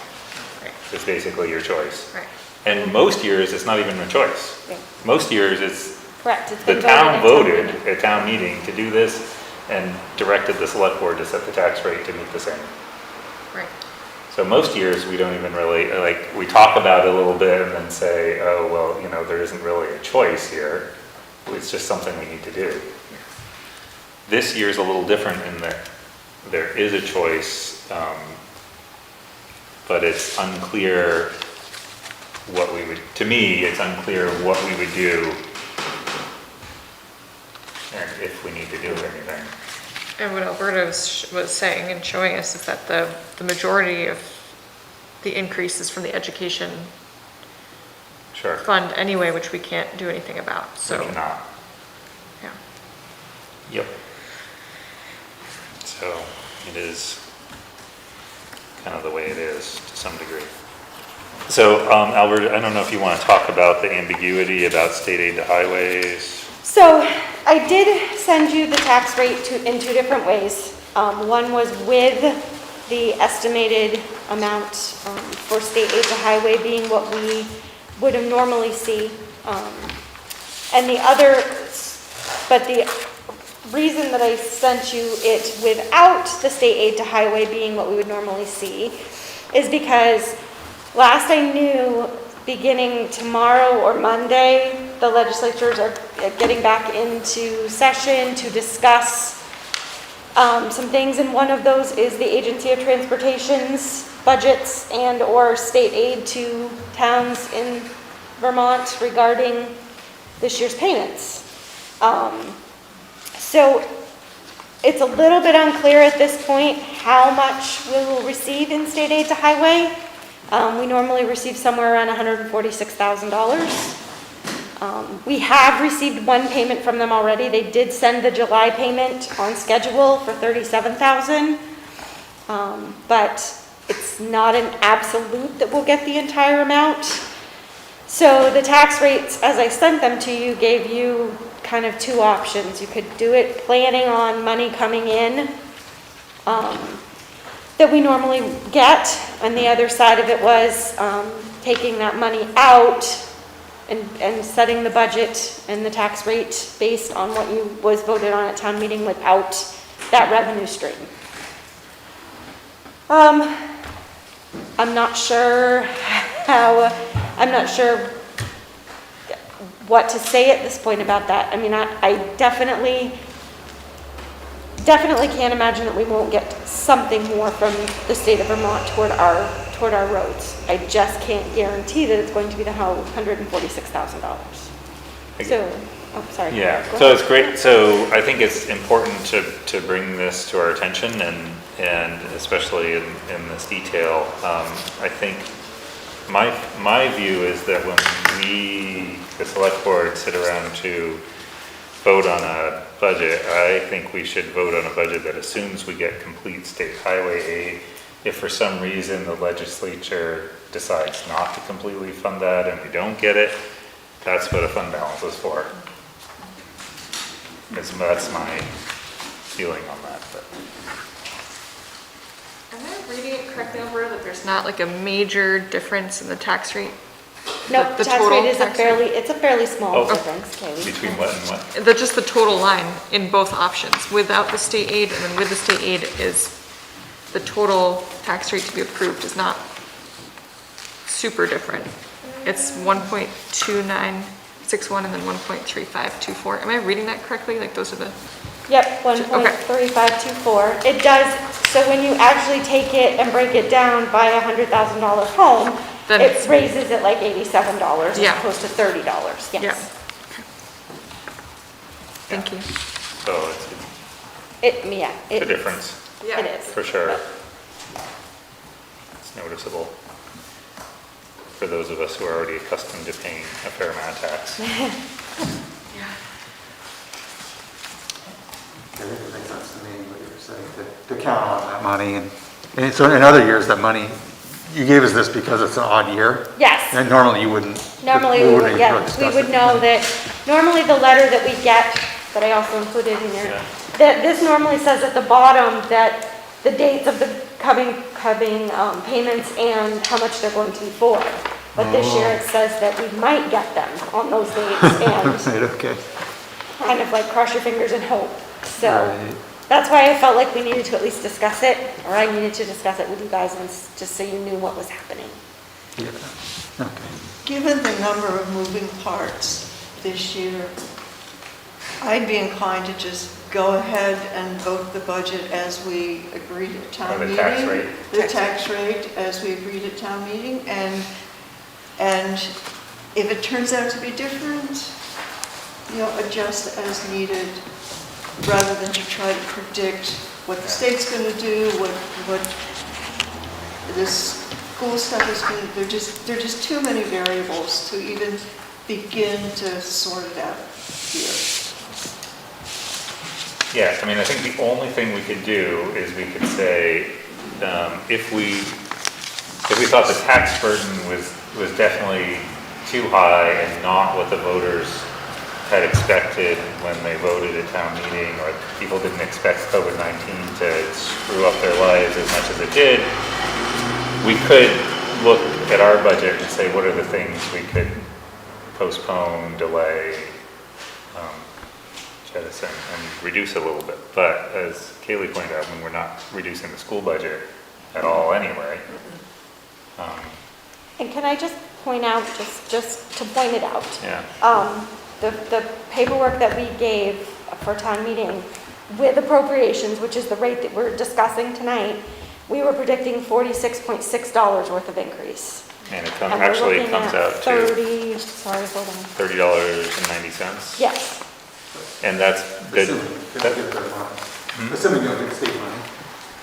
Speaker 8: right,
Speaker 1: It's basically your choice.
Speaker 8: right.
Speaker 1: And most years, it's not even a choice.
Speaker 3: Yeah.
Speaker 1: Most years, it's,
Speaker 3: Correct. It's
Speaker 1: the
Speaker 3: been
Speaker 1: town
Speaker 3: voted
Speaker 1: voted
Speaker 3: at town meeting.
Speaker 1: at town meeting to do this and directed the select board to set the tax rate to meet the same.
Speaker 8: Right.
Speaker 1: So most years, we don't even really, like, we talk about it a little bit and then say, oh, well, you know, there isn't really a choice here. It's just something we need to do. This year's a little different in that there is a choice, but it's unclear what we would, to me, it's unclear what we would do and if we need to do anything.
Speaker 8: And what Alberta was saying and showing us is that the majority of the increase is from the education
Speaker 1: Sure.
Speaker 8: fund anyway, which we can't do anything about,
Speaker 1: We
Speaker 8: so,
Speaker 1: cannot.
Speaker 8: yeah.
Speaker 1: Yep. So it is kind of the way it is to some degree. So, Albert, I don't know if you want to talk about the ambiguity about state aid to highways.
Speaker 3: So I did send you the tax rate in 2 different ways. One was with the estimated amount for state aid to highway being what we would have normally see. And the other, but the reason that I sent you it without the state aid to highway being what we would normally see is because last I knew, beginning tomorrow or Monday, the legislatures are getting back into session to discuss some things, and one of those is the Agency of Transportation's budgets and or state aid to towns in Vermont regarding this year's payments. So it's a little bit unclear at this point how much we will receive in state aid to highway. We normally receive somewhere around $146,000. We have received one payment from them already. They did send the July payment on schedule for $37,000. But it's not an absolute that we'll get the entire amount. So the tax rates, as I sent them to you, gave you kind of two options. You could do it planning on money coming in that we normally get, and the other side of it was taking that money out and setting the budget and the tax rate based on what was voted on at town meeting without that revenue stream. I'm not sure what to say at this point about that. I mean, I definitely can't imagine that we won't get something more from the state of Vermont toward our roads. I just can't guarantee that it's going to be the whole $146,000. So, oh, sorry.
Speaker 1: Yeah,
Speaker 3: Go
Speaker 1: so
Speaker 3: ahead.
Speaker 1: it's great, so I think it's important to bring this to our attention and especially in this detail. I think my view is that when the select board, sit around to vote on a budget, I think we should vote on a budget that assumes we get complete state highway aid. If for some reason the legislature decides not to completely fund that and we don't get it, that's what a fund balance is for. That's my feeling on that. But.
Speaker 8: Am I reading it correctly, Alberta, that there's not like a major difference in the tax rate?
Speaker 3: Nope,
Speaker 8: The
Speaker 3: tax
Speaker 8: total
Speaker 3: rate is
Speaker 8: tax rate?
Speaker 3: it's a fairly small
Speaker 1: Oh.
Speaker 3: difference, Kaylee.
Speaker 1: Between what and what?
Speaker 8: Just the total line in both options, without the state aid and then with the state aid, is the total tax rate to be approved is not super different. It's 1.2961 and then 1.3524. Am I reading that correctly? Like those are the,
Speaker 3: Yep, 1.3524. It does, so when you actually take it and break it down by a $100,000 home,
Speaker 8: Then
Speaker 3: it
Speaker 8: it's-
Speaker 3: raises it like $87 as
Speaker 8: Yeah.
Speaker 3: opposed to $30,
Speaker 8: yeah.
Speaker 3: yes.
Speaker 8: Thank you.
Speaker 1: So it's
Speaker 3: Yeah,
Speaker 1: a difference,
Speaker 3: it is.
Speaker 1: for sure. It's noticeable for those of us who are already accustomed to paying a fair amount of tax.
Speaker 7: It makes sense to me what you were saying, to count on that money. And so in other years, that money, you gave us this because it's an odd year?
Speaker 3: Yes.
Speaker 7: And normally you wouldn't.
Speaker 3: Normally, we would,
Speaker 7: really
Speaker 3: yeah, we
Speaker 7: discuss
Speaker 3: would
Speaker 7: it.
Speaker 3: know that, normally the letter that we get, that I also included in here,
Speaker 1: Yeah.
Speaker 3: that this normally says at the bottom that the dates of the coming payments and how much they're going to be for. But this year it says that we might get them on those dates and
Speaker 7: Right, okay.
Speaker 3: kind of like cross your fingers and hope. So
Speaker 7: Right.
Speaker 3: that's why I felt like we needed to at least discuss it, or I needed to discuss it with you guys, and just so you knew what was happening.
Speaker 7: Yeah. Okay.
Speaker 6: Given the number of moving parts this year, I'd be inclined to just go ahead and vote the budget as we agreed at town
Speaker 1: Or the
Speaker 6: meeting.
Speaker 1: tax rate.
Speaker 6: The tax rate as we agreed at town meeting, and if it turns out to be different, adjust as needed, rather than to try to predict what the state's gonna do, what this school stuff is gonna, there are just too many variables to even begin to sort it out here.
Speaker 1: Yeah, I mean, I think the only thing we could do is we could say, if we thought the tax burden was definitely too high and not what the voters had expected when they voted at town meeting, or people didn't expect COVID-19 to screw up their lives as much as it did, we could look at our budget and say, what are the things we could postpone, delay, jettison, and reduce a little bit. But as Kaylee pointed out, we're not reducing the school budget at all anyway.
Speaker 3: And can I just point out, just to point it out?
Speaker 1: Yeah.
Speaker 3: The paperwork that we gave for town meeting with appropriations, which is the rate that we're discussing tonight, we were predicting $46.6 worth of increase.
Speaker 1: And it
Speaker 3: And we're
Speaker 1: actually
Speaker 3: looking
Speaker 1: comes
Speaker 3: at
Speaker 1: out to $30.90.
Speaker 3: Yes,
Speaker 1: And that's good.
Speaker 7: Assuming you'll get state money.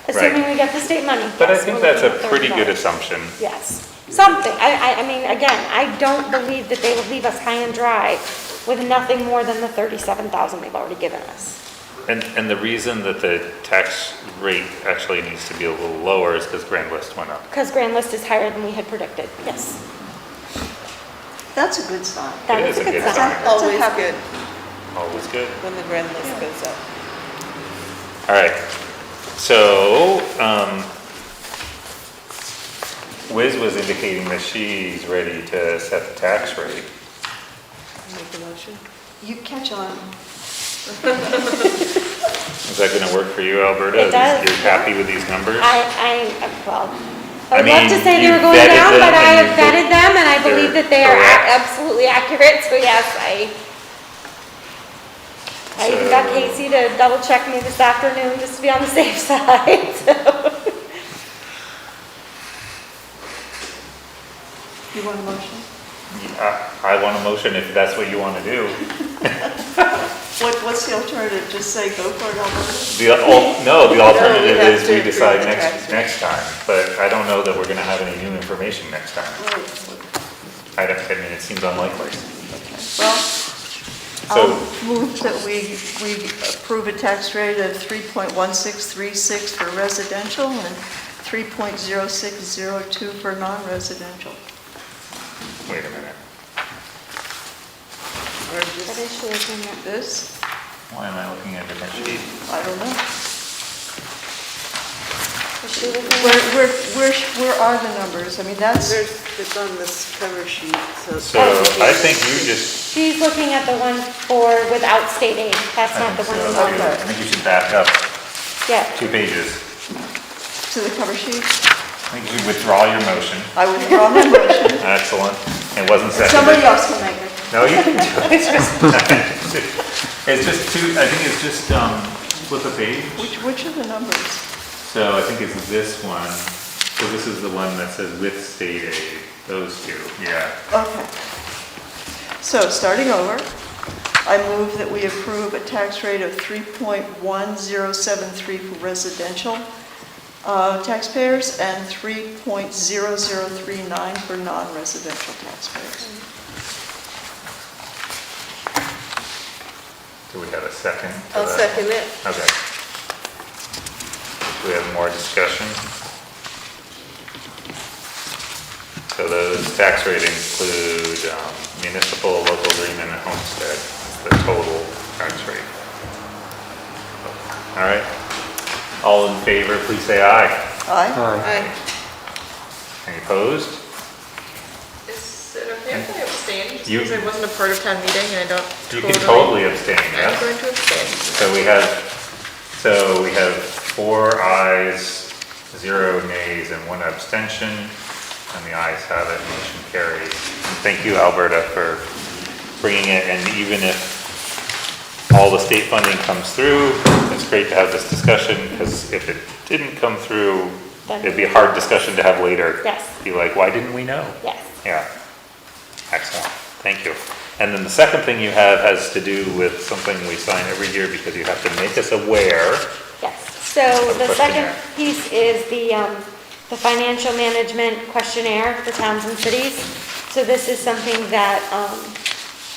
Speaker 3: assuming we get the state money.
Speaker 1: But I
Speaker 3: yes,
Speaker 1: think
Speaker 3: we're
Speaker 1: that's a
Speaker 3: looking at
Speaker 1: pretty good
Speaker 3: $30.
Speaker 1: assumption.
Speaker 3: Yes, Something, I mean, again, I don't believe that they would leave us high and dry with nothing more than the 37,000 they've already given us.
Speaker 1: And the reason that the tax rate actually needs to be a little lower is because grand list went up.
Speaker 3: Because grand list is higher than we had predicted, yes.
Speaker 6: That's a good sign.
Speaker 3: That
Speaker 1: It
Speaker 3: is
Speaker 1: is
Speaker 3: a good sign.
Speaker 1: sign.
Speaker 6: That's a
Speaker 4: Always
Speaker 6: happy-
Speaker 4: good
Speaker 1: Always good.
Speaker 4: when the grand list goes up.
Speaker 1: All right, so, Wiz was indicating that she's ready to set the tax rate.
Speaker 4: Make a motion.
Speaker 6: You catch on.
Speaker 1: Is that gonna work for you, Alberta?
Speaker 3: It does.
Speaker 1: You're happy with these numbers?
Speaker 3: Well,
Speaker 1: I
Speaker 3: I would love to
Speaker 1: mean,
Speaker 3: say they
Speaker 1: you
Speaker 3: were going
Speaker 1: vetted
Speaker 3: down,
Speaker 1: them
Speaker 3: but I
Speaker 1: and
Speaker 3: have
Speaker 1: you
Speaker 3: vetted them and I
Speaker 1: they're
Speaker 3: believe that they are
Speaker 1: correct.
Speaker 3: absolutely accurate, so yes, I even got
Speaker 1: So-
Speaker 3: Casey to double check me this afternoon just to be on the safe side, so.
Speaker 6: You want a motion?
Speaker 1: I want a motion if that's what you wanna do.
Speaker 6: What's the alternative? Just say go for it, Alberta?
Speaker 1: No, the alternative
Speaker 4: have
Speaker 1: is
Speaker 4: to
Speaker 1: we
Speaker 4: approve
Speaker 1: decide
Speaker 4: the tax rate.
Speaker 1: next time, but I don't know that we're gonna have any new information next time. I mean, it seems unlikely.
Speaker 6: Well,
Speaker 1: So,
Speaker 6: I'll move that we approve a tax rate of 3.1636 for residential and 3.0602 for non-residential.
Speaker 1: wait a minute,
Speaker 4: Or
Speaker 3: What
Speaker 4: just,
Speaker 3: is she looking at?
Speaker 6: This,
Speaker 1: why am I looking at a different sheet?
Speaker 6: I don't know.
Speaker 3: Is she looking at?
Speaker 6: Where are the numbers? I mean, that's,
Speaker 4: it's on this cover sheet, so.
Speaker 1: So, I think you just,
Speaker 3: She's looking at the one for without state aid, that's not the one we want.
Speaker 1: I think you should back up
Speaker 3: Yeah,
Speaker 1: 2 pages.
Speaker 6: to the cover sheet.
Speaker 1: I think you should withdraw your motion.
Speaker 6: I withdraw my motion.
Speaker 1: Excellent. It wasn't seconded.
Speaker 6: Somebody else can make it.
Speaker 1: No, you can do it. It's just two, I think it's just, flip a page.
Speaker 6: Which are the numbers?
Speaker 1: So I think it's this one. So this is the one that says with state aid, those two, yeah.
Speaker 6: Okay. So, starting over, I move that we approve a tax rate of 3.1073 for residential taxpayers and 3.0039 for non-residential taxpayers.
Speaker 1: Do we have a second? to
Speaker 4: I'll
Speaker 1: that?
Speaker 4: second it.
Speaker 1: Okay. Do we have more discussion? So those tax rates include municipal, local green, and homestead. That's the total tax rate. All right. All in favor, please say aye.
Speaker 6: Aye?
Speaker 4: Aye.
Speaker 1: Any opposed?
Speaker 8: Is it okay if I abstain, just
Speaker 1: You-
Speaker 8: because I wasn't a part of town meeting and I don't
Speaker 1: You can totally abstain,
Speaker 8: I'm
Speaker 1: yes?
Speaker 8: going to abstain.
Speaker 1: So we have 4 ayes, 0 nays, and 1 abstention, and the ayes have it, motion carries. And thank you, Alberta, for bringing it, and even if all the state funding comes through, it's great to have this discussion, because if it didn't come through, it'd be a hard discussion to have later.
Speaker 3: Yes.
Speaker 1: Be like, why didn't we know?
Speaker 3: yes.
Speaker 1: Yeah, excellent, thank you. And then the second thing you have has to do with something we sign every year because you have to make us aware.
Speaker 3: Yes, so the second
Speaker 1: Questionnaire.
Speaker 3: piece is the financial management questionnaire for towns and cities. So this is something that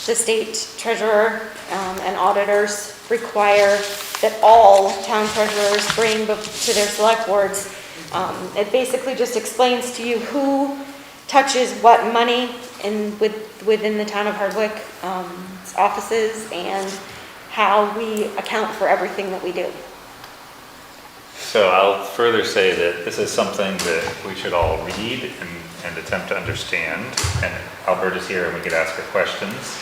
Speaker 3: the state treasurer and auditors require that all town treasurers bring to their select boards. It basically just explains to you who touches what money within the town of Hardwick offices and how we account for everything that we do.
Speaker 1: So I'll further say that this is something that we should all read and attempt to understand. And Alberta's here and we could ask her questions.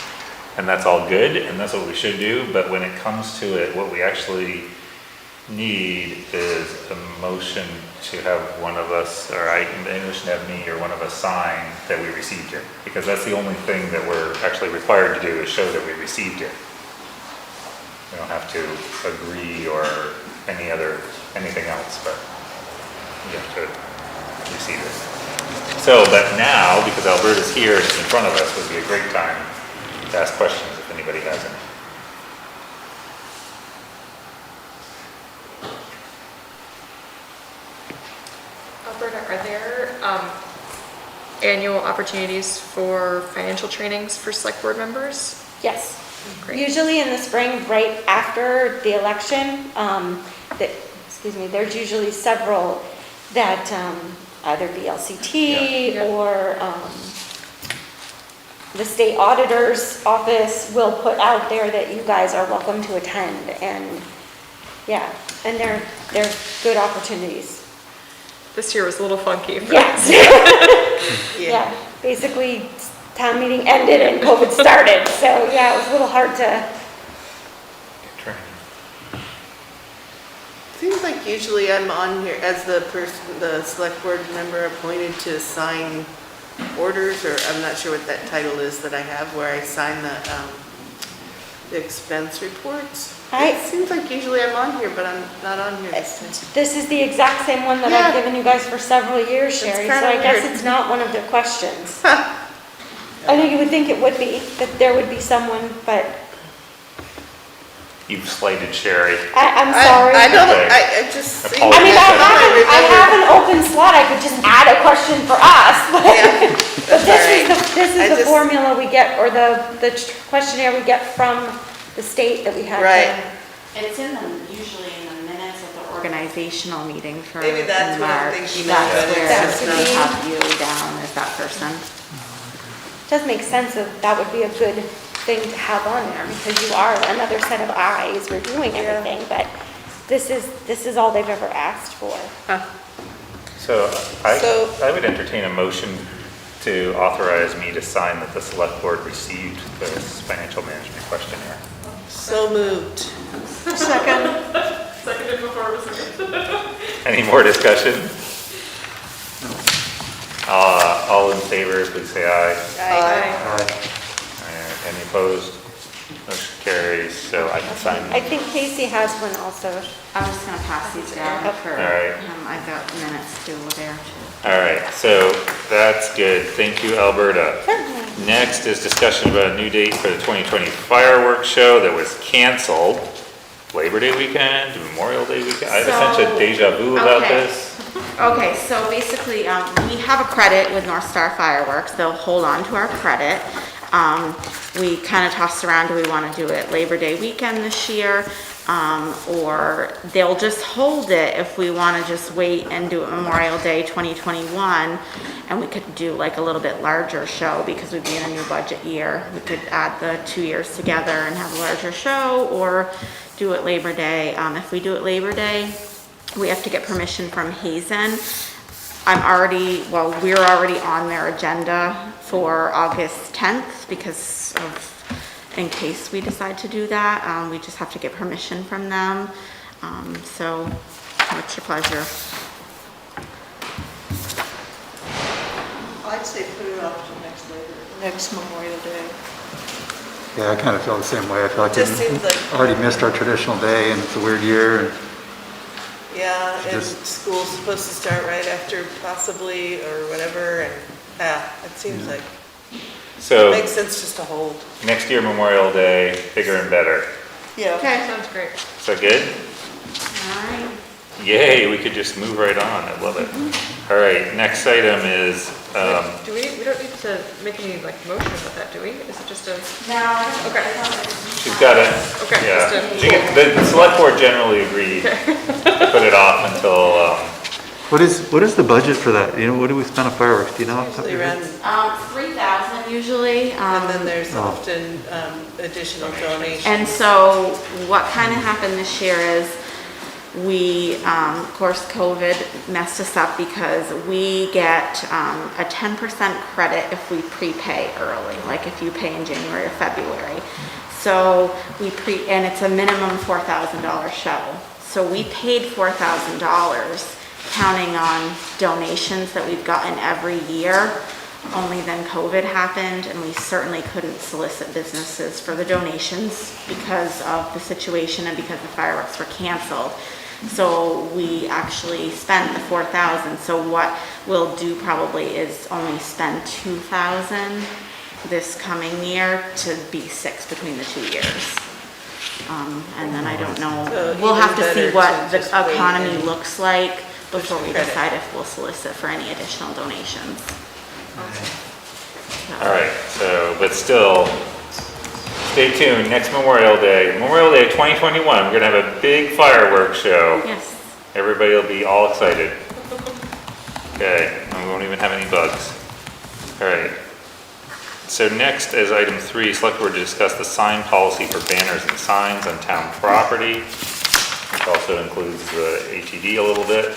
Speaker 1: And that's all good and that's what we should do. But when it comes to it, what we actually need is a motion to have one of us, or maybe we should have me or one of us sign that we received it. Because that's the only thing that we're actually required to do is show that we received it. We don't have to agree or anything else, but you have to receive it. So, but now, because Alberta's here and it's in front of us, would be a great time to ask questions if anybody has any.
Speaker 8: Alberta, are there, annual opportunities for financial trainings for select board members?
Speaker 3: Yes.
Speaker 8: Great.
Speaker 3: Usually in the spring, right after the election, there's usually several that either BLCT
Speaker 8: Yeah.
Speaker 3: or the state auditor's office will put out there that you guys are welcome to attend, and yeah, and they're good opportunities.
Speaker 8: This year was a little funky.
Speaker 3: Yes. Yeah, basically town meeting ended and COVID started, so yeah, it was a little hard to.
Speaker 4: Seems like usually I'm on here as the select board member appointed to sign orders, or I'm not sure what that title is that I have, where I sign the expense reports. It seems like usually I'm on here, but I'm not on here this time.
Speaker 3: This is the exact same one that I've given you guys for several years, Sherry, so
Speaker 4: kinda
Speaker 3: I guess
Speaker 4: weird.
Speaker 3: it's not one of the questions. I know you would think it would be, that there would be someone, but
Speaker 1: You've slighted Sherry.
Speaker 3: I'm sorry.
Speaker 4: I don't,
Speaker 1: Okay.
Speaker 4: I just. see-
Speaker 3: I mean, I
Speaker 4: remember.
Speaker 3: have an open slot, I could just add a question for us, but,
Speaker 4: Yeah,
Speaker 3: but
Speaker 4: that's all right.
Speaker 3: this
Speaker 4: I
Speaker 3: is the
Speaker 4: just-
Speaker 3: formula we get, or the questionnaire we get from the state that we had.
Speaker 4: Right.
Speaker 11: It's usually in the minutes of the organizational meeting for
Speaker 4: Maybe that's
Speaker 11: in
Speaker 4: what I'm
Speaker 11: March.
Speaker 4: thinking of,
Speaker 11: That's
Speaker 4: but
Speaker 11: where
Speaker 3: That's
Speaker 11: we
Speaker 3: the name.
Speaker 11: have you down as that person.
Speaker 3: Does make sense that would be a good thing to have on there, because you are another set of eyes reviewing everything, but this is all they've ever asked for.
Speaker 1: So
Speaker 4: So-
Speaker 1: I would entertain a motion to authorize me to sign that the select board received this financial management questionnaire.
Speaker 4: So moved.
Speaker 6: Second,
Speaker 8: Seconded before it was seconded.
Speaker 1: Any more discussion? All in favor, please say aye. Any opposed? Motion carries, so I can sign.
Speaker 3: I think Casey has one also.
Speaker 11: I was gonna pass these down for
Speaker 1: All right.
Speaker 11: him. I've got minutes too there too.
Speaker 1: All right, so that's good. Thank you, Alberta. Next is discussion about a new date for the 2020 fireworks show that was canceled. Labor Day weekend, Memorial Day weekend. I have such a deja vu about
Speaker 11: Okay.
Speaker 1: this.
Speaker 11: Okay, so basically, we have a credit with North Star Fireworks. They'll hold on to our credit. We kind of tossed around, do we want to do it Labor Day weekend this year? Or they'll just hold it if we want to just wait and do it Memorial Day 2021. And we could do like a little bit larger show because we'd be in a new budget year. We could add the 2 years together and have a larger show, or do it Labor Day. If we do it Labor Day, we have to get permission from Hazen. We're already on their agenda for August 10th because in case we decide to do that, we just have to get permission from them. So what's your pleasure?
Speaker 6: I'd say put it off to next Memorial Day.
Speaker 7: Yeah, I kind of feel the same way. I feel like
Speaker 4: Just
Speaker 7: we
Speaker 4: seems like,
Speaker 7: already missed our traditional day and it's a weird year. And
Speaker 4: yeah, and
Speaker 7: Just-
Speaker 4: school's supposed to start right after possibly, or whatever, and, it seems like,
Speaker 1: So
Speaker 4: makes sense just to hold.
Speaker 1: next year Memorial Day, bigger and better.
Speaker 6: Yeah.
Speaker 11: Okay.
Speaker 8: Sounds great.
Speaker 1: Is that good?
Speaker 11: All right.
Speaker 1: Yay, we could just move right on. I love it. All right, next item is,
Speaker 8: Do we don't need to make any like motion about that, do we? Is it just a,
Speaker 11: Now,
Speaker 8: Okay.
Speaker 1: she's got it.
Speaker 8: Okay,
Speaker 1: Yeah.
Speaker 8: just
Speaker 1: The select board generally agreed to put it off until,
Speaker 7: what is the budget for that? You know, what do we spend on fireworks? Do you know? off the top of
Speaker 4: Usually
Speaker 7: your head?
Speaker 4: around,
Speaker 11: 3,000 usually.
Speaker 4: and then there's
Speaker 7: Oh.
Speaker 4: often additional donations.
Speaker 11: And so what kind of happened this year is we, of course, COVID messed us up because we get a 10% credit if we prepay early, like if you pay in January or February. So and it's a minimum $4,000 show. So we paid $4,000 counting on donations that we've gotten every year. Only then COVID happened and we certainly couldn't solicit businesses for the donations because of the situation and because the fireworks were canceled. So we actually spent the $4,000. So what we'll do probably is only spend $2,000 this coming year to be $6,000 between the 2 years. And then I don't know,
Speaker 4: So
Speaker 11: we'll have
Speaker 4: even
Speaker 11: to see
Speaker 4: better
Speaker 11: what
Speaker 4: to
Speaker 11: the
Speaker 4: just wait
Speaker 11: economy
Speaker 4: and
Speaker 11: looks like
Speaker 4: push
Speaker 11: before
Speaker 4: the
Speaker 11: we
Speaker 4: credit.
Speaker 11: decide if we'll solicit for any additional donations.
Speaker 1: All right, so, but still, stay tuned, next Memorial Day 2021, we're gonna have a big fireworks show.
Speaker 11: Yes.
Speaker 1: Everybody will be all excited. Okay, and we won't even have any bugs. All right. So next is item 3, select board to discuss the sign policy for banners and signs on town property. Which also includes the ATD a little bit,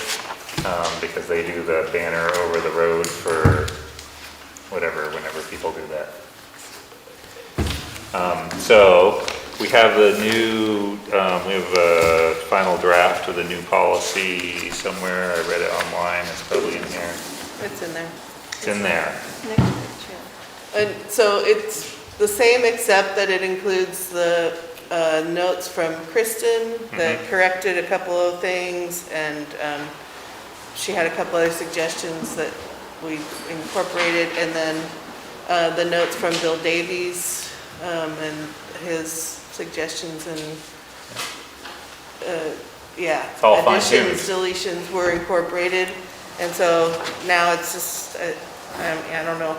Speaker 1: because they do the banner over the road for whenever people do that. So we have the new, we have a final draft of the new policy somewhere. I read it online, it's probably in here.
Speaker 4: It's in there.
Speaker 1: It's in there.
Speaker 4: And so it's the same except that it includes the notes from Kristen that corrected a couple of things, and she had a couple other suggestions that we incorporated, and then the notes from Bill Davies and his suggestions and
Speaker 1: It's all fine-tuned.
Speaker 4: additions, deletions were incorporated, and so now it's just I don't know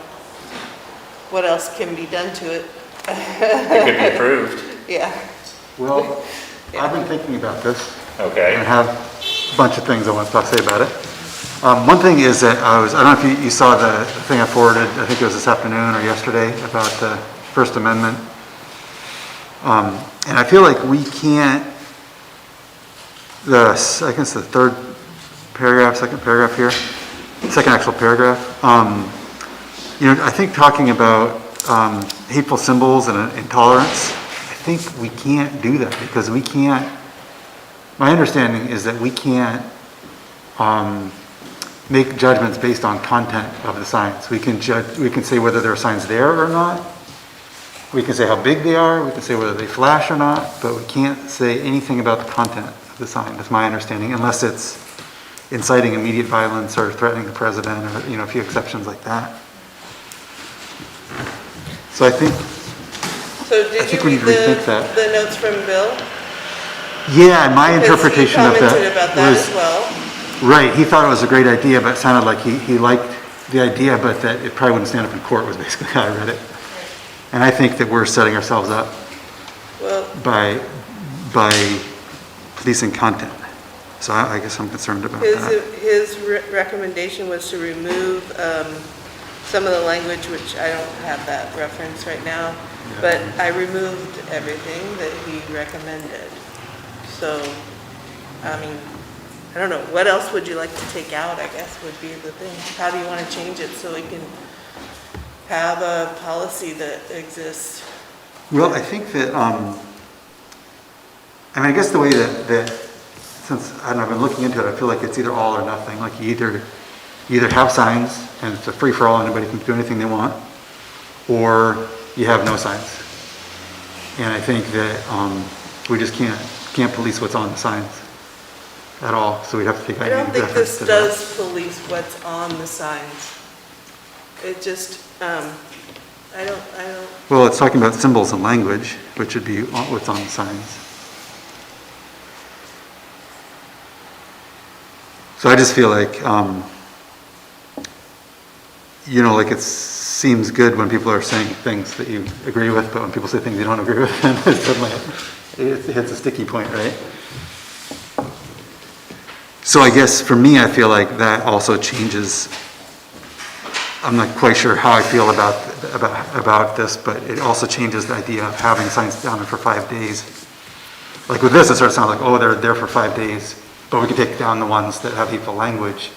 Speaker 4: what else can be done to it.
Speaker 1: It could be approved.
Speaker 4: Yeah.
Speaker 7: Well, I've been thinking about this.
Speaker 1: Okay.
Speaker 7: And have a bunch of things I want to say about it. One thing is that I don't know if you saw the thing I forwarded, I think it was this afternoon or yesterday, about the First Amendment. And I feel like we can't, I think it's the second paragraph here, second actual paragraph. I think talking about hateful symbols and intolerance, I think we can't do that because we can't, my understanding is that we can't make judgments based on content of the signs. We can say whether there are signs there or not. We can say how big they are. We can say whether they flash or not, but we can't say anything about the content of the sign, that's my understanding, unless it's inciting immediate violence or threatening the president or, a few exceptions like that. So I think
Speaker 4: Did you
Speaker 7: we
Speaker 4: read
Speaker 7: need to rethink that.
Speaker 4: the notes from Bill?
Speaker 7: Yeah, and my
Speaker 4: Because
Speaker 7: interpretation of
Speaker 4: he commented
Speaker 7: that
Speaker 4: about that
Speaker 7: was,
Speaker 4: as well.
Speaker 7: right, he thought it was a great idea, but it sounded like he liked the idea, but that it probably wouldn't stand up in court was basically how I read it. And I think that we're setting ourselves up
Speaker 4: Well,
Speaker 7: by policing content. So I guess I'm concerned about that.
Speaker 4: his recommendation was to remove some of the language, which I don't have that reference right now, but I removed everything that he recommended. So, I mean, I don't know, what else would you like to take out, I guess, would be the thing. How do you want to change it so we can have a policy that exists?
Speaker 7: Well, I think that, I guess the way that since I've been looking into it, I feel like it's either all or nothing. Like you either have signs and it's a free for all, anybody can do anything they want, or you have no signs. And I think that we just can't police what's on the signs at all. So we'd have to take.
Speaker 4: I don't think
Speaker 7: reference
Speaker 4: this
Speaker 7: to
Speaker 4: does police what's on the signs. It just, I don't.
Speaker 7: Well, it's talking about symbols and language, which would be what's on the signs. So I just feel like, like it seems good when people are saying things that you agree with, but when people say things you don't agree with, then suddenly it hits a sticky point, right? So I guess for me, I feel like that also changes. I'm not quite sure how I feel about this, but it also changes the idea of having signs down there for 5 days. Like with this, it sort of sounds like, oh, they're there for 5 days, but we can take down the ones that have hateful language.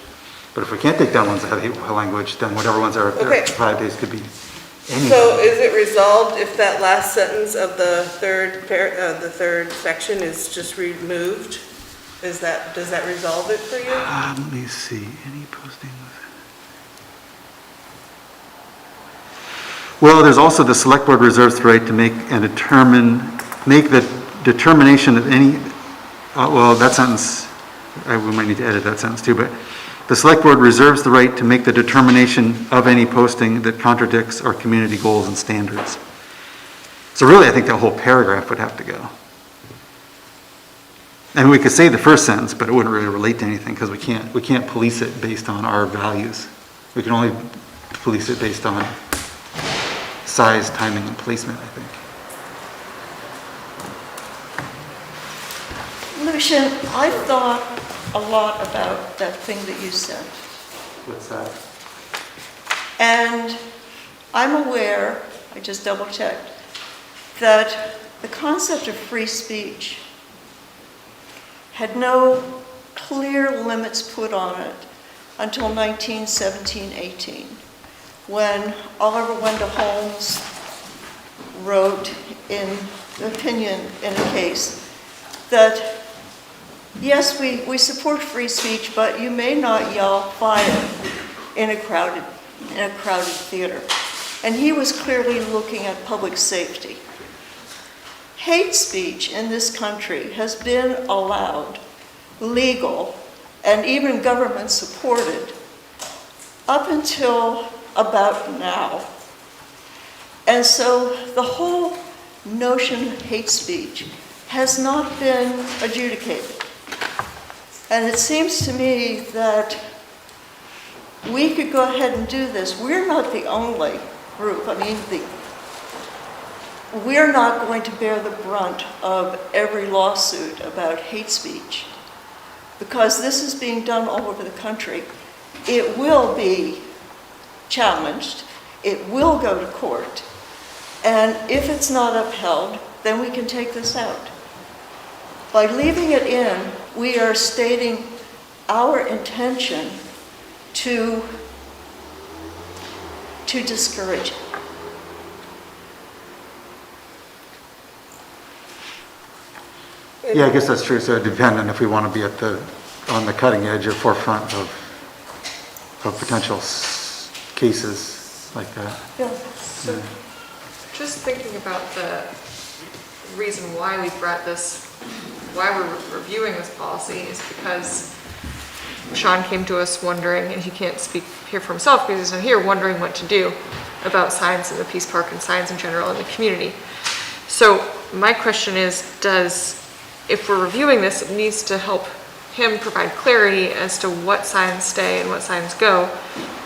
Speaker 7: But if we can't take down ones that have hateful language, then whatever ones are there for 5 days could be anything.
Speaker 4: So is it resolved if that last sentence of the third section is just removed? Does that resolve it for you?
Speaker 7: Let me see, any posting of... Well, there's also the select board reserves the right to make the determination of any, well, that sentence, we might need to edit that sentence too, but the select board reserves the right to make the determination of any posting that contradicts our community goals and standards. So really, I think that whole paragraph would have to go. And we could say the first sentence, but it wouldn't really relate to anything because we can't police it based on our values. We can only police it based on size, timing, and placement, I think.
Speaker 6: Lucian, I thought a lot about that thing that you said.
Speaker 7: What's that?
Speaker 6: And I'm aware, I just double checked, that the concept of free speech had no clear limits put on it until 1917-18, when Oliver Wendell Holmes wrote in opinion in a case that, yes, we support free speech, but you may not yell fire in a crowded theater. And he was clearly looking at public safety. Hate speech in this country has been allowed, legal, and even government supported up until about now. And so the whole notion of hate speech has not been adjudicated. And it seems to me that we could go ahead and do this. We're not the only group. I mean, we're not going to bear the brunt of every lawsuit about hate speech, because this is being done all over the country. It will be challenged. It will go to court. And if it's not upheld, then we can take this out. By leaving it in, we are stating our intention to discourage it.
Speaker 7: Yeah, I guess that's true. So dependent if we want to be on the cutting edge or forefront of potential cases like that.
Speaker 6: Yeah.
Speaker 8: So, just thinking about the reason why we brought this, why we're reviewing this policy is because Sean came to us wondering, and he can't speak here for himself because he's not here, wondering what to do about signs in the Peace Park and signs in general in the community. So my question is, if we're reviewing this, it needs to help him provide clarity as to what signs stay and what signs go.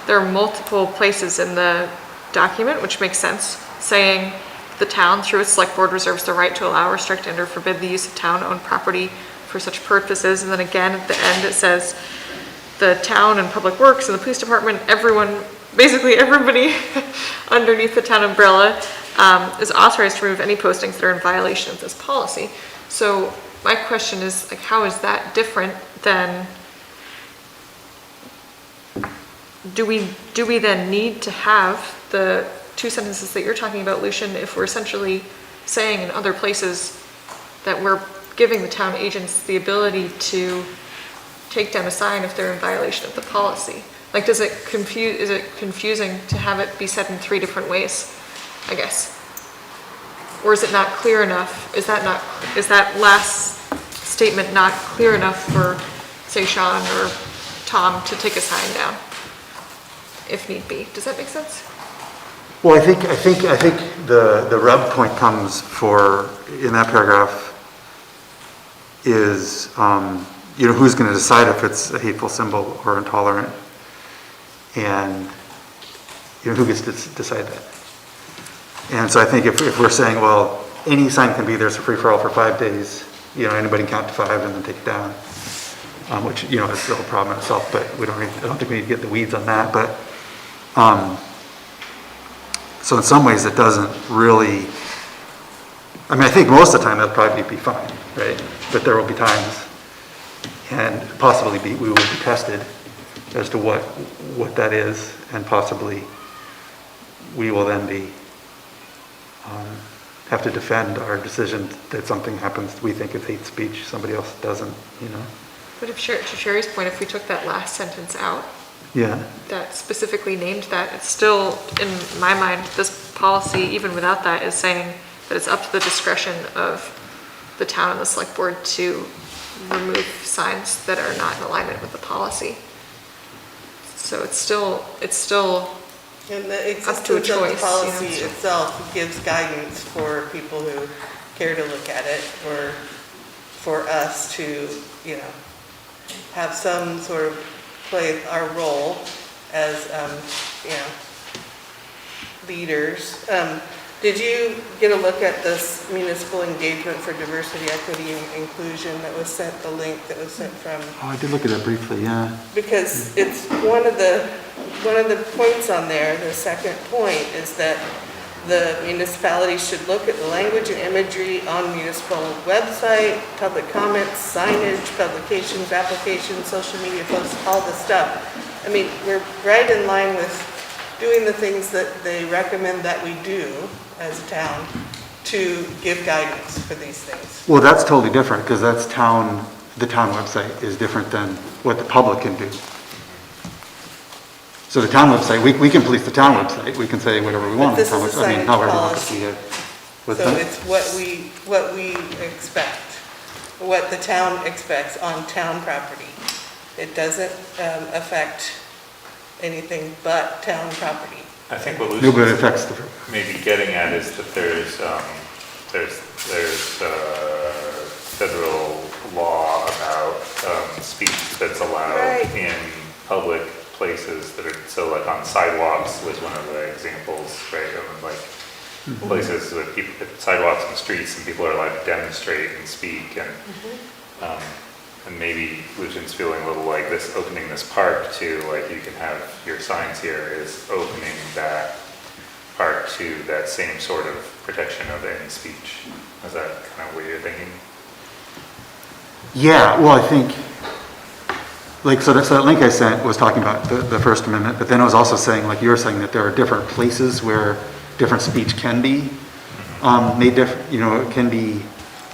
Speaker 8: There are multiple places in the document, which makes sense, saying the town through its select board reserves the right to allow, restrict, and or forbid the use of town-owned property for such purposes. And then again, at the end, it says the town and public works and the police department, everyone, basically everybody underneath the town umbrella is authorized to remove any postings that are in violation of this policy. So my question is, like, how is that different than, do we then need to have the two sentences that you're talking about, Lucian, if we're essentially saying in other places that we're giving the town agents the ability to take down a sign if they're in violation of the policy? Like, is it confusing to have it be said in 3 different ways, I guess? Or is it not clear enough? Is that last statement not clear enough for, say, Sean or Tom to take a sign down, if need be? Does that make sense?
Speaker 7: Well, I think the rub point comes in that paragraph is, who's going to decide if it's a hateful symbol or intolerant, and who gets to decide that. And so I think if we're saying, well, any sign can be there, it's a free-for-all for 5 days, anybody can count to 5 and then take it down, which, is still a problem in itself, but I don't think we need to get the weeds on that. But, so in some ways it doesn't really, I think most of the time that'll probably be fine, right? But there will be times, and possibly we will be tested as to what that is, and possibly we will then be have to defend our decision that something happens, we think it's hate speech, somebody else doesn't,
Speaker 8: But to Sherry's point, if we took that last sentence out,
Speaker 7: Yeah.
Speaker 8: that specifically named that, it's still, in my mind, this policy, even without that, is saying that it's up to the discretion of the town and the select board to remove signs that are not in alignment with the policy. So it's still
Speaker 4: And the
Speaker 8: up to a
Speaker 4: existence of the
Speaker 8: choice.
Speaker 4: policy
Speaker 8: you know,
Speaker 4: itself gives guidance for people who care to look at it, or for us to, have some sort of play our role as, leaders. Did you get a look at this municipal engagement for diversity, equity, and inclusion that was sent, the link that was sent from?
Speaker 7: Oh, I did look at that briefly, yeah.
Speaker 4: Because it's one of the points on there, the second point, is that the municipality should look at the language and imagery on municipal website, public comments, signage, publications, applications, social media posts, all this stuff. I mean, we're right in line with doing the things that they recommend that we do as a town to give guidance for these things.
Speaker 7: Well, that's totally different, because that's the town website is different than what the public can do. So the town website, we can police the town website, we can say whatever we want.
Speaker 4: But this is a signage policy.
Speaker 7: What's
Speaker 4: So
Speaker 7: that?
Speaker 4: it's what we expect, what the town expects on town property. It doesn't affect anything but town property.
Speaker 1: I think what
Speaker 7: No, but it
Speaker 1: Lucian's
Speaker 7: affects the,
Speaker 1: maybe getting at is that there's federal law about speech that's allowed
Speaker 4: Right.
Speaker 1: in public places that are, so like on sidewalks was one of the examples, right, of like places with people, sidewalks and streets, and people are allowed to demonstrate and speak, and maybe Lucian's feeling a little like this, opening this park to, like, you can have your signs here, is opening that park to that same sort of protection of any speech. Is that kind of what you're thinking?
Speaker 7: yeah, well, I think, like, so that link I sent was talking about the First Amendment, but then it was also saying, like you were saying, that there are different places where different speech can be made different, you know, it can be,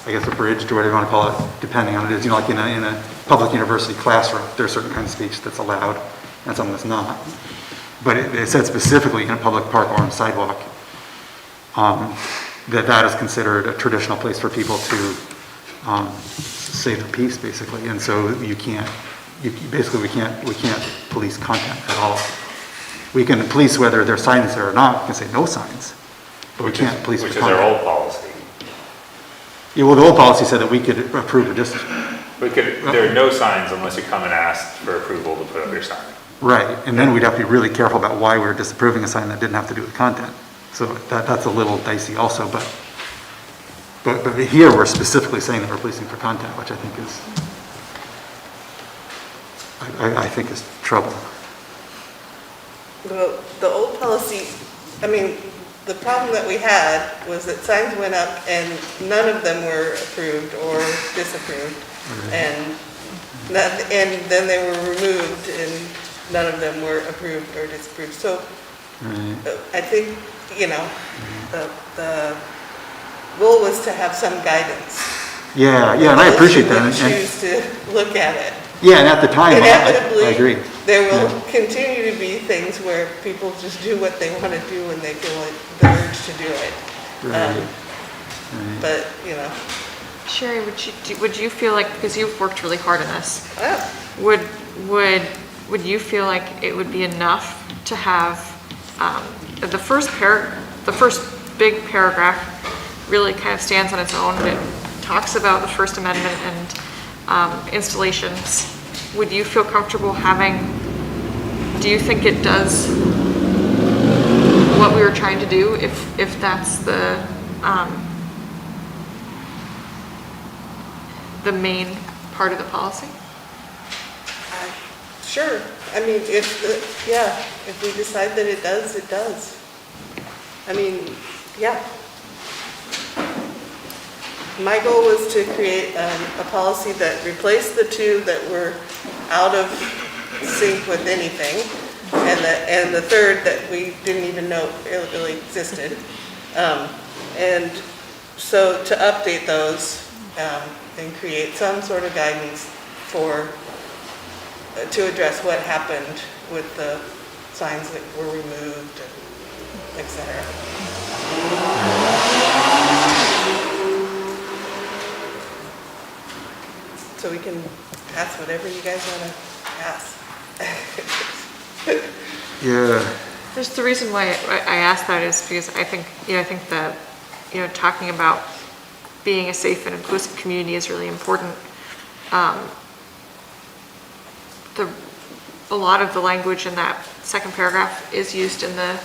Speaker 7: I guess, abridged or whatever you want to call it, depending on it is, you know, like in a public university classroom, there's certain kinds of speech that's allowed and some that's not. But it said specifically in a public park or on a sidewalk, that is considered a traditional place for people to say their piece, basically. And so we can't police content at all. We can police whether there's signs there or not, we can say no signs, but we can't police the
Speaker 1: Which is
Speaker 7: content.
Speaker 1: our old policy.
Speaker 7: Yeah, well, the old policy said that we could approve a distance.
Speaker 1: There are no signs unless you come and ask for approval to put up your sign.
Speaker 7: Right, and then we'd have to be really careful about why we're disapproving a sign that didn't have to do with content. So that's a little dicey also, but here we're specifically saying that we're policing for content, which I think is trouble.
Speaker 4: The old policy, I mean, the problem that we had was that signs went up and none of them were approved or disapproved. And then they were removed and none of them were approved or disapproved. So I think, you know, the goal was to have some guidance.
Speaker 7: Yeah, and I appreciate that.
Speaker 4: Those who would choose to look at it.
Speaker 7: Yeah, and at the time,
Speaker 4: Inevitably,
Speaker 7: I agree.
Speaker 4: there will continue to be things where people just do what they want to do when they feel like the urge to do it.
Speaker 7: Right.
Speaker 4: But, you know.
Speaker 8: Sherry, would you feel like, because you've worked really hard on this,
Speaker 4: Oh.
Speaker 8: would you feel like it would be enough to have the first big paragraph really kind of stands on its own. It talks about the First Amendment and installations. Would you feel comfortable do you think it does what we were trying to do if that's the main part of the policy?
Speaker 4: Sure. I mean, if we decide that it does, it does. I mean, yeah. My goal was to create a policy that replaced the two that were out of sync with anything, and the third that we didn't even know really existed. And so to update those and create some sort of guidance to address what happened with the signs that were removed, et cetera. So we can pass whatever you guys want to pass.
Speaker 7: Yeah.
Speaker 8: There's the reason why I asked that is because I think that, talking about being a safe and inclusive community is really important. A lot of the language in that second paragraph is used in the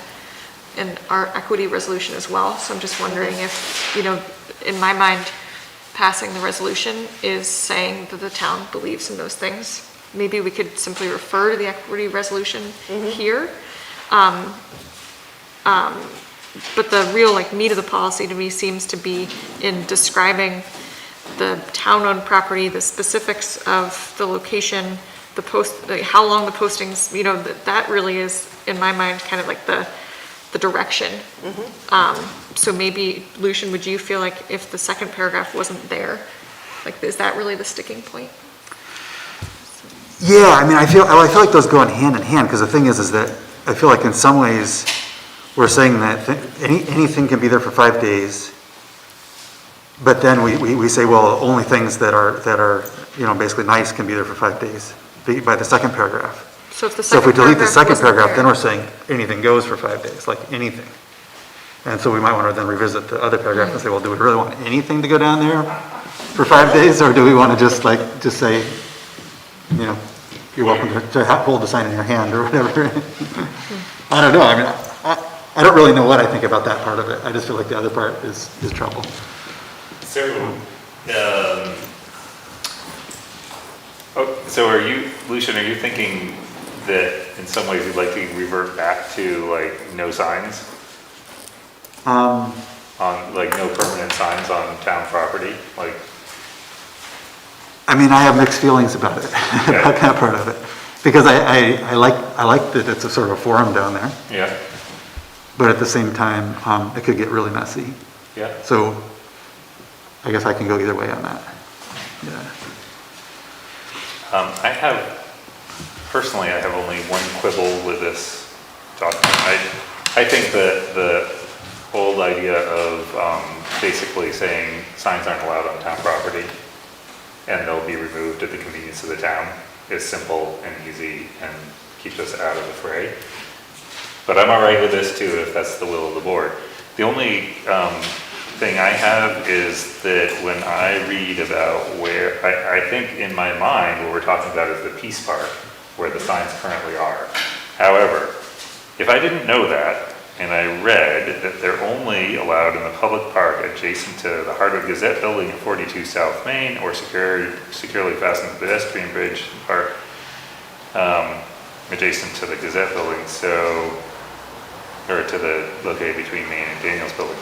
Speaker 8: an art equity resolution as well. So I'm just wondering if, you know, in my mind, passing the resolution is saying that the town believes in those things. Maybe we could simply refer to the equity resolution here. But the real like meat of the policy to me seems to be in describing the town-owned property, the specifics of the location, the post, like how long the postings, you know, that really is, in my mind, kind of like the direction. So maybe, Lucian, would you feel like if the second paragraph wasn't there, like, is that really the sticking point?
Speaker 7: Yeah, I mean, I feel like those go in hand, because the thing is that I feel like in some ways, we're saying that anything can be there for 5 days, but then we say, well, only things that are, you know, basically nice can be there for 5 days, by the second paragraph.
Speaker 8: So if the
Speaker 7: So if
Speaker 8: second
Speaker 7: we delete the second
Speaker 8: wasn't
Speaker 7: paragraph,
Speaker 8: there-
Speaker 7: then we're saying anything goes for 5 days, like anything. And so we might want to then revisit the other paragraph and say, well, do we really want anything to go down there for 5 days? Or do we want to just say, you know, you're welcome to hold the sign in your hand or whatever. I don't know. I mean, I don't really know what I think about that part of it. I just feel like the other part is trouble.
Speaker 1: So are you, Lucian, are you thinking that in some ways you'd like to revert back to like no signs? On, like no permanent signs on town property, like?
Speaker 7: I mean, I have mixed feelings about it, about that part of it. Because I like that it's a sort of a forum down there,
Speaker 1: Yeah,
Speaker 7: but at the same time, it could get really messy.
Speaker 1: yeah.
Speaker 7: So I guess I can go either way on that. Yeah.
Speaker 1: Personally, I have only one quibble with this document. I think that the old idea of basically saying signs aren't allowed on town property and they'll be removed at the convenience of the town is simple and easy and keeps us out of the fray. But I'm all right with this too, if that's the will of the board. The only thing I have is that when I read about where, I think in my mind, what we're talking about is the Peace Park, where the signs currently are. However, if I didn't know that, and I read that they're only allowed in the public park adjacent to the Hardwood Gazette building at 42 South Main, or securely fastened pedestrian bridge park adjacent to the Gazette building, or to the, located between Main and Daniels building.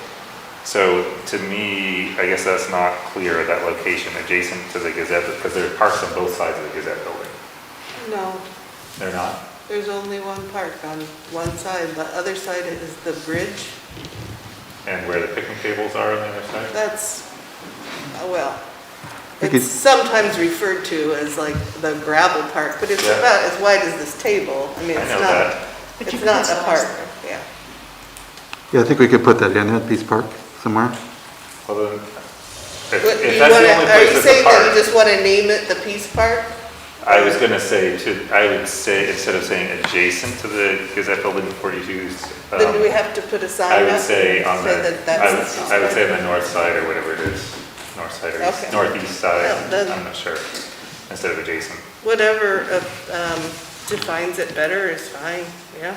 Speaker 1: So to me, I guess that's not clear, that location adjacent to the Gazette, because there are parks on both sides of the Gazette building.
Speaker 4: No,
Speaker 1: They're not?
Speaker 4: there's only one park on one side. The other side is the bridge.
Speaker 1: And where the picnic tables are on the other side?
Speaker 4: That's, well,
Speaker 7: You
Speaker 4: it's
Speaker 7: could-
Speaker 4: sometimes referred to as like the gravel park, but it's
Speaker 1: Yeah.
Speaker 4: about as wide as this table. I mean,
Speaker 1: I
Speaker 4: it's
Speaker 1: know
Speaker 4: not,
Speaker 1: that.
Speaker 4: it's not a park, yeah.
Speaker 7: Yeah, I think we could put that in there, Peace Park, somewhere.
Speaker 1: Well, then,
Speaker 4: What,
Speaker 1: if
Speaker 4: do you
Speaker 1: that's the
Speaker 4: wanna,
Speaker 1: only
Speaker 4: are
Speaker 1: place
Speaker 4: you
Speaker 1: that's
Speaker 4: saying
Speaker 1: a
Speaker 4: that you
Speaker 1: park,
Speaker 4: just wanna name it the Peace Park?
Speaker 1: I was gonna say, I would say, instead of saying adjacent to the Gazette building 42's,
Speaker 4: Then do we have to put a sign
Speaker 1: I
Speaker 4: up?
Speaker 1: would say
Speaker 4: and
Speaker 1: on the,
Speaker 4: that that's the Peace
Speaker 1: I would say on
Speaker 4: Park?
Speaker 1: the north side or whatever it is, north side or
Speaker 4: Okay.
Speaker 1: northeast side,
Speaker 4: Well, then-
Speaker 1: I'm not sure, instead of adjacent.
Speaker 4: Whatever defines it better is fine, yeah.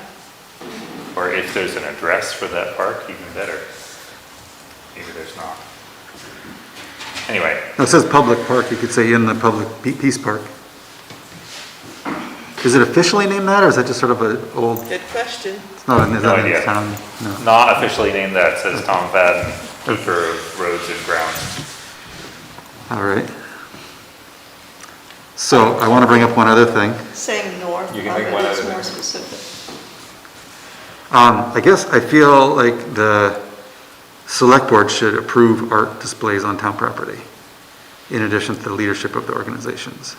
Speaker 1: Or if there's an address for that park, even better. Maybe there's not. Anyway,
Speaker 7: No, it says public park, you could say in the public Peace Park. Is it officially named that, or is that just sort of an old,
Speaker 4: Good question.
Speaker 7: it's not in, is
Speaker 1: No
Speaker 7: that in
Speaker 1: idea.
Speaker 7: town? No.
Speaker 1: not officially named that, says Tom Fadden, keeper of roads and grounds.
Speaker 7: All right. So I want to bring up one other thing.
Speaker 6: Saying north,
Speaker 9: You can
Speaker 6: of
Speaker 9: make
Speaker 6: it
Speaker 9: one
Speaker 6: is
Speaker 9: other
Speaker 6: more
Speaker 9: thing.
Speaker 6: specific.
Speaker 7: I guess I feel like the select board should approve art displays on town property, in addition to the leadership of the organizations.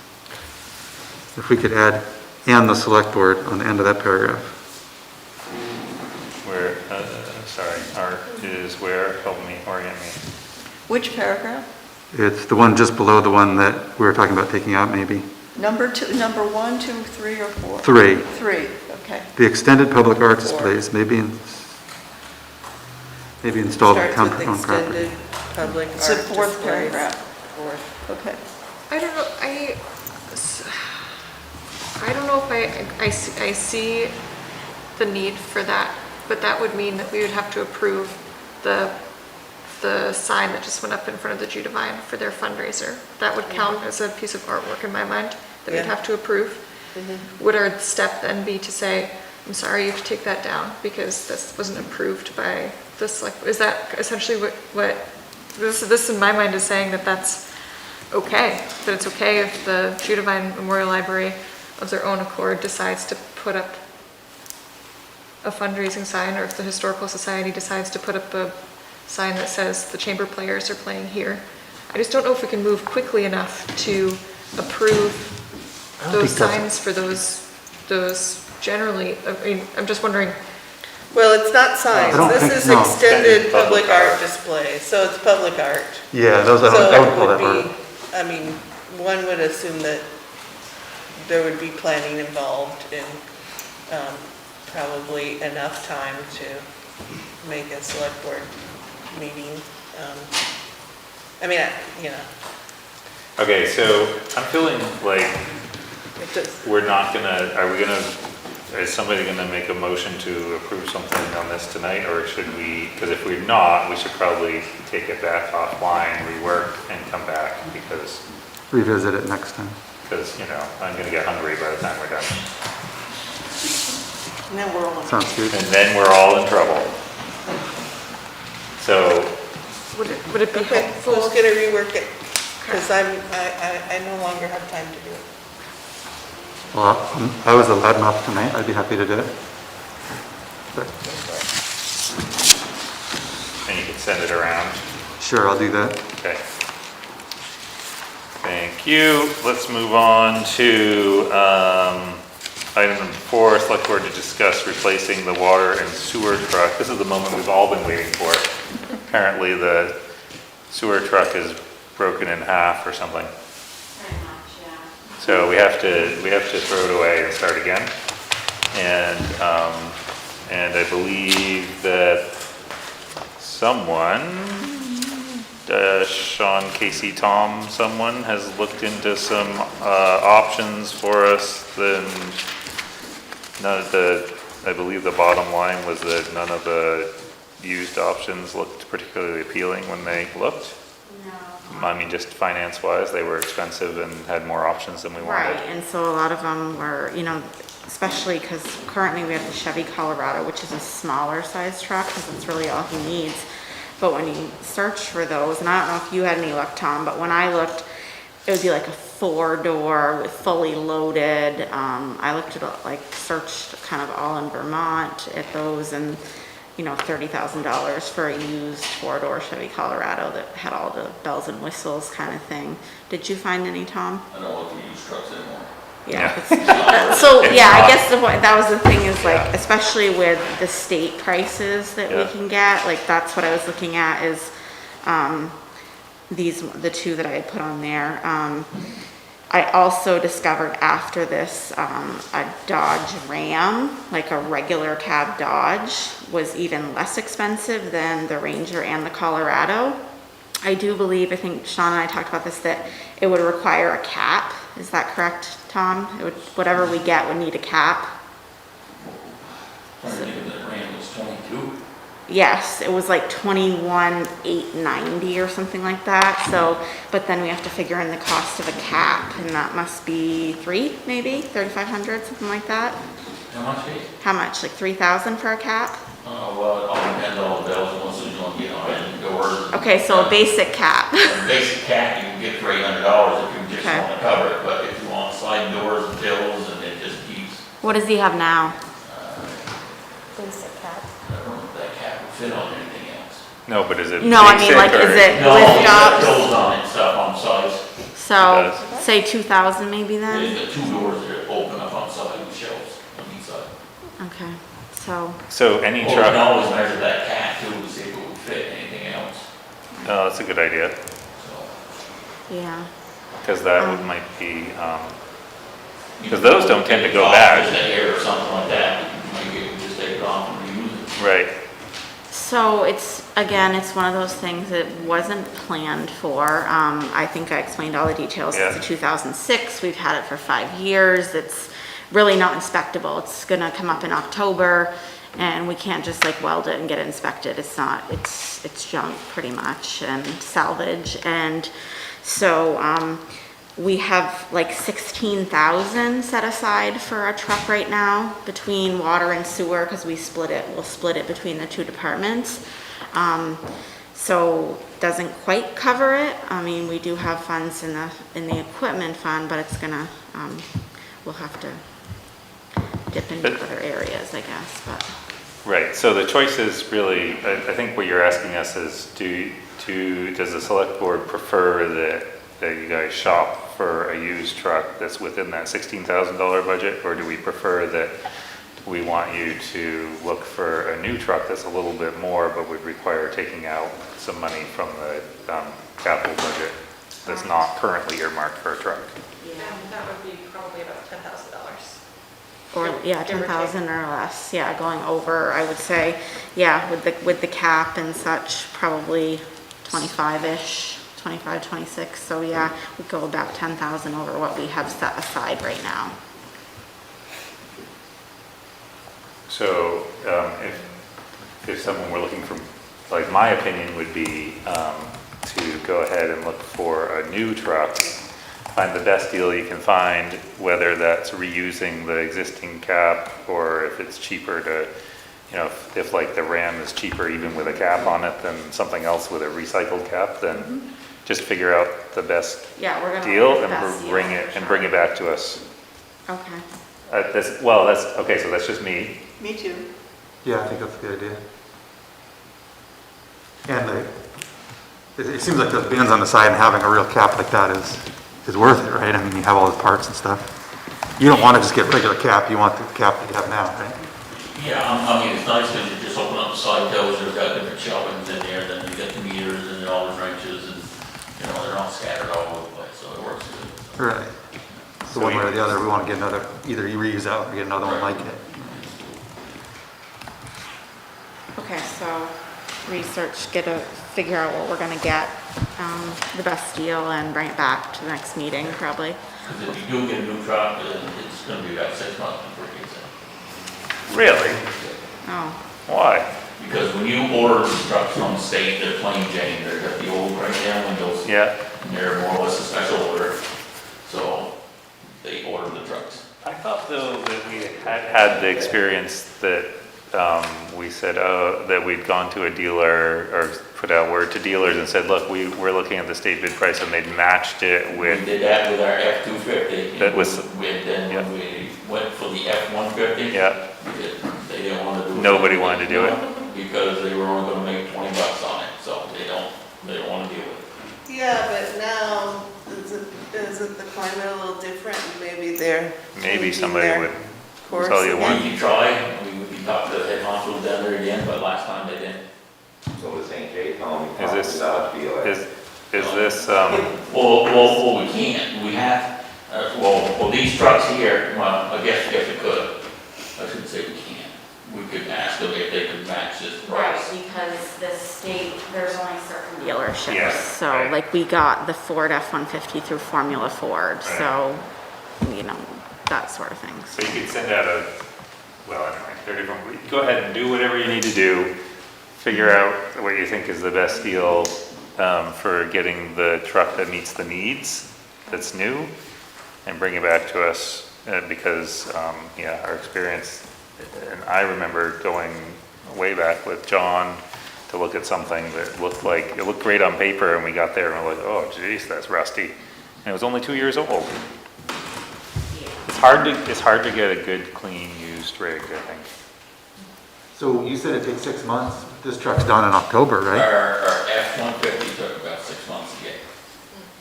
Speaker 7: If we could add, and the select board on the end of that paragraph.
Speaker 1: Where, sorry, art is where, help me, orient me.
Speaker 6: Which paragraph?
Speaker 7: It's the one just below the one that we were talking about taking out, maybe.
Speaker 6: Number 1, 2, 3, or 4?
Speaker 7: 3.
Speaker 6: 3, okay.
Speaker 7: The extended public art displays may be installed on
Speaker 4: Starts
Speaker 7: town
Speaker 4: with
Speaker 7: owned property.
Speaker 4: extended public art
Speaker 6: It's the fourth
Speaker 4: displays.
Speaker 6: paragraph.
Speaker 4: Fourth.
Speaker 6: Okay.
Speaker 8: I don't know, I don't know if I see the need for that but that would mean that we would have to approve the sign that just went up in front of the Judavine for their fundraiser. That would count as a piece of artwork in my mind that we'd
Speaker 4: Yeah.
Speaker 8: have to approve. Would our step then be to say, I'm sorry, you have to take that down because this wasn't approved by this, like, is that essentially what this in my mind is saying, that that's okay, that it's okay if the Judavine Memorial Library of their own accord decides to put up a fundraising sign, or if the Historical Society decides to put up a sign that says the chamber players are playing here. I just don't know if we can move quickly enough to approve those signs for those generally. I mean, I'm just wondering,
Speaker 4: Well, it's not signs,
Speaker 7: I don't
Speaker 4: this
Speaker 7: think-
Speaker 4: is
Speaker 7: no.
Speaker 4: extended
Speaker 1: Extended
Speaker 4: public
Speaker 1: public
Speaker 4: art
Speaker 1: art.
Speaker 4: display, so it's public art.
Speaker 7: Yeah, those, I
Speaker 4: So
Speaker 7: would
Speaker 4: it
Speaker 7: pull that
Speaker 4: would
Speaker 7: part.
Speaker 4: be, I mean, one would assume that there would be planning involved in, probably enough time to make a select board meeting. I mean, you know,
Speaker 1: Okay, so I'm feeling like
Speaker 4: it just,
Speaker 1: we're not gonna, is somebody gonna make a motion to approve something on this tonight, or should we, because if we're not, we should probably take it back offline, rework, and come back, because,
Speaker 7: Revisit it next time.
Speaker 1: I'm gonna get hungry by the time we're done.
Speaker 4: now we're all.
Speaker 7: Sounds good.
Speaker 1: And then we're all in trouble. So,
Speaker 8: would it be
Speaker 4: Okay,
Speaker 8: helpful?
Speaker 4: who's gonna rework it? Because I no longer have time to do it.
Speaker 7: Well, I was a loudmouth tonight, I'd be happy to do it. But,
Speaker 1: and you can send it around.
Speaker 7: sure, I'll do that.
Speaker 1: Okay. Thank you. Let's move on to item number 4, select board to discuss replacing the water and sewer truck. This is the moment we've all been waiting for. Apparently the sewer truck is broken in half or something.
Speaker 11: Pretty much, yeah.
Speaker 1: So we have to throw it away and start again. And I believe that someone, Sean, Casey, Tom, someone has looked into some options for us. Then none of I believe the bottom line was that none of the used options looked particularly appealing when they looked.
Speaker 11: No.
Speaker 1: I mean, just finance-wise, they were expensive and had more options than we wanted.
Speaker 11: Right, and so a lot of them were, especially because currently we have the Chevy Colorado, which is a smaller size truck, because that's really all he needs. But when you search for those, and I don't know if you had any luck, Tom, but when I looked, it would be like a 4-door with fully loaded. I looked at searched kind of all in Vermont at those, and $30,000 for a used 4-door Chevy Colorado that had all the bells and whistles kind of thing. Did you find any, Tom?
Speaker 2: I don't look at used trucks anymore.
Speaker 11: Yeah.
Speaker 1: Yeah.
Speaker 11: So,
Speaker 1: It's
Speaker 11: yeah, I
Speaker 1: not-
Speaker 11: guess that was the thing is
Speaker 1: Yeah.
Speaker 11: especially with the state prices that we
Speaker 1: Yeah.
Speaker 11: can get, that's what I was looking at is, the two that I had put on there. I also discovered after this, a Dodge Ram, like a regular cab Dodge, was even less expensive than the Ranger and the Colorado. I do believe, I think Sean and I talked about this, that it would require a cap. Is that correct, Tom? Whatever we get would need a cap.
Speaker 2: I think that Ram was 22.
Speaker 11: Yes, it was like 21,890 or something like that. So, but then we have to figure in the cost of a cap, and that must be maybe 3,500, something like that.
Speaker 2: How much is it?
Speaker 11: How much? Like 3,000 for a cap?
Speaker 2: Well, it all depends on the bells and whistles you want to get on it and doors.
Speaker 11: Okay, so a basic cap.
Speaker 2: A basic cat you can get for $800 if you just
Speaker 11: Okay.
Speaker 2: want to cover it, but if you want sliding doors and tills and it just keeps,
Speaker 11: What does he have now?
Speaker 3: Basic cap.
Speaker 2: I don't know if that cat would fit on anything else.
Speaker 1: No, but is it
Speaker 11: No, I mean,
Speaker 1: basic
Speaker 11: like,
Speaker 1: or-
Speaker 11: is it
Speaker 2: No,
Speaker 11: lift
Speaker 2: it's got
Speaker 11: ups?
Speaker 2: tills on it and stuff on the sides.
Speaker 11: So,
Speaker 1: It
Speaker 11: say 2,000 maybe then?
Speaker 2: There's the 2 doors that open up on the side with shelves on each side.
Speaker 11: Okay, so,
Speaker 1: So any
Speaker 2: Or you can
Speaker 1: truck,
Speaker 2: always measure that cat too to see if it would fit anything else,
Speaker 1: oh, that's a good idea,
Speaker 2: so.
Speaker 11: yeah.
Speaker 1: because that would might be,
Speaker 2: You
Speaker 1: 'Cause
Speaker 2: know,
Speaker 1: those don't tend to
Speaker 2: take
Speaker 1: go
Speaker 2: it off,
Speaker 1: bad.
Speaker 2: Just a hair or something like that, you might be able to just take it off and reuse it.
Speaker 1: right,
Speaker 11: So it's one of those things that wasn't planned for. I think I explained all the details. It's a
Speaker 1: Yeah.
Speaker 11: 2006, we've had it for 5 years. It's really not inspectable. It's gonna come up in October. And we can't just like weld it and get it inspected. It's not, it's junk pretty much and salvage. And so, we have like 16,000 set aside for a truck right now between water and sewer, because we'll split it between the two departments. So doesn't quite cover it. I mean, we do have funds in the equipment fund, but it's gonna, we'll have to dip into other areas, I guess, but.
Speaker 1: Right, so the choice is really, I think what you're asking us is, does the select board prefer that you guys shop for a used truck that's within that $16,000 budget, or do we prefer that we want you to look for a new truck that's a little bit more, but would require taking out some money from the capital budget that's not currently earmarked for a truck?
Speaker 8: Yeah, that would be probably about $10,000.
Speaker 11: Or, yeah,
Speaker 8: Give or take.
Speaker 11: 10,000 or less, yeah, going over, I would say, yeah, with the cap and such, probably 25-ish, 25, 26, so yeah, we go about 10,000 over what we have set aside right now.
Speaker 1: So, if someone were looking for, like, my opinion would be, to go ahead and look for a new truck, find the best deal you can find, whether that's reusing the existing cap, or if it's cheaper to, you know, if like the Ram is cheaper even with a cap on it than something else with a recycled cap, then just figure out the best
Speaker 11: Yeah, we're gonna.
Speaker 1: deal
Speaker 11: look at
Speaker 1: and
Speaker 11: the best deal,
Speaker 1: bring it,
Speaker 11: for
Speaker 1: and
Speaker 11: sure.
Speaker 1: bring it back to us.
Speaker 11: Okay.
Speaker 1: That's, okay, so that's just me.
Speaker 6: Me too.
Speaker 7: Yeah, I think that's a good idea. And it seems like those bins on the side and having a real cap like that is worth it, right? I mean, you have all the parts and stuff. You don't want to just get regular cap, you want the cap that you have now, right?
Speaker 2: Yeah, I mean, it's nice because you just open up the side doors, they've got different shelvings in there, then you get the meters and all the wrenches, and, you know, they're not scattered all over the place, so it works good.
Speaker 7: Right. So one way or the other, we want to get another, either you reuse that or get another one like it.
Speaker 11: Okay, so research, figure out what we're gonna get, the best deal, and bring it back to the next meeting, probably.
Speaker 2: Because if you do get a new truck, it's gonna be about 6 months before it gets in.
Speaker 1: Really?
Speaker 11: Oh,
Speaker 1: Why?
Speaker 2: Because when you order these trucks from the state, they're plain Jane, they've got the old right down windows.
Speaker 1: Yeah.
Speaker 2: And they're more or less a special order, so they order the trucks.
Speaker 1: I thought though that we had the experience that we said, that we'd gone to a dealer or put out word to dealers and said, look, we're looking at the state bid price, and they'd matched it
Speaker 2: We
Speaker 1: with,
Speaker 2: did that with our F-250.
Speaker 1: That was-
Speaker 2: Then
Speaker 1: yeah.
Speaker 2: when we went for the F-150.
Speaker 1: yeah,
Speaker 2: They didn't want to do it.
Speaker 1: Nobody wanted to do it.
Speaker 2: Because they were only gonna make $20 on it, so they don't want to deal with it.
Speaker 4: Yeah, but now, isn't the climate a little different? Maybe they're.
Speaker 1: maybe
Speaker 4: changing
Speaker 1: somebody
Speaker 4: their
Speaker 1: would
Speaker 4: course
Speaker 1: tell you
Speaker 4: again.
Speaker 1: one.
Speaker 2: We could try, we could talk to the head honcho down there again, but last time they didn't.
Speaker 12: So is St. J telling me
Speaker 1: Is this-
Speaker 12: that deal?
Speaker 1: Is this,
Speaker 2: Well, we can't, we have, well, these trucks here, well, I guess we could. I shouldn't say we can't. We could ask them if they could match this
Speaker 11: right,
Speaker 2: price.
Speaker 11: because the state, there's only certain dealerships.
Speaker 1: Yeah,
Speaker 11: So,
Speaker 1: right.
Speaker 11: like, we got the Ford F-150 through Formula Ford, so, you know, that sort of thing.
Speaker 1: so you could send out well, anyway, they're different. Go ahead and do whatever you need to do. Figure out what you think is the best deal for getting the truck that meets the needs, that's new, and bring it back to us, because, yeah, our experience, and I remember going way back with John to look at something that looked like, it looked great on paper, and we got there and we're like, oh geez, that's rusty. And it was only 2 years old. It's hard to get a good, clean, used rig, I think.
Speaker 7: So you said it takes 6 months. This truck's done in October, right?
Speaker 2: Our F-150 took about 6 months to get.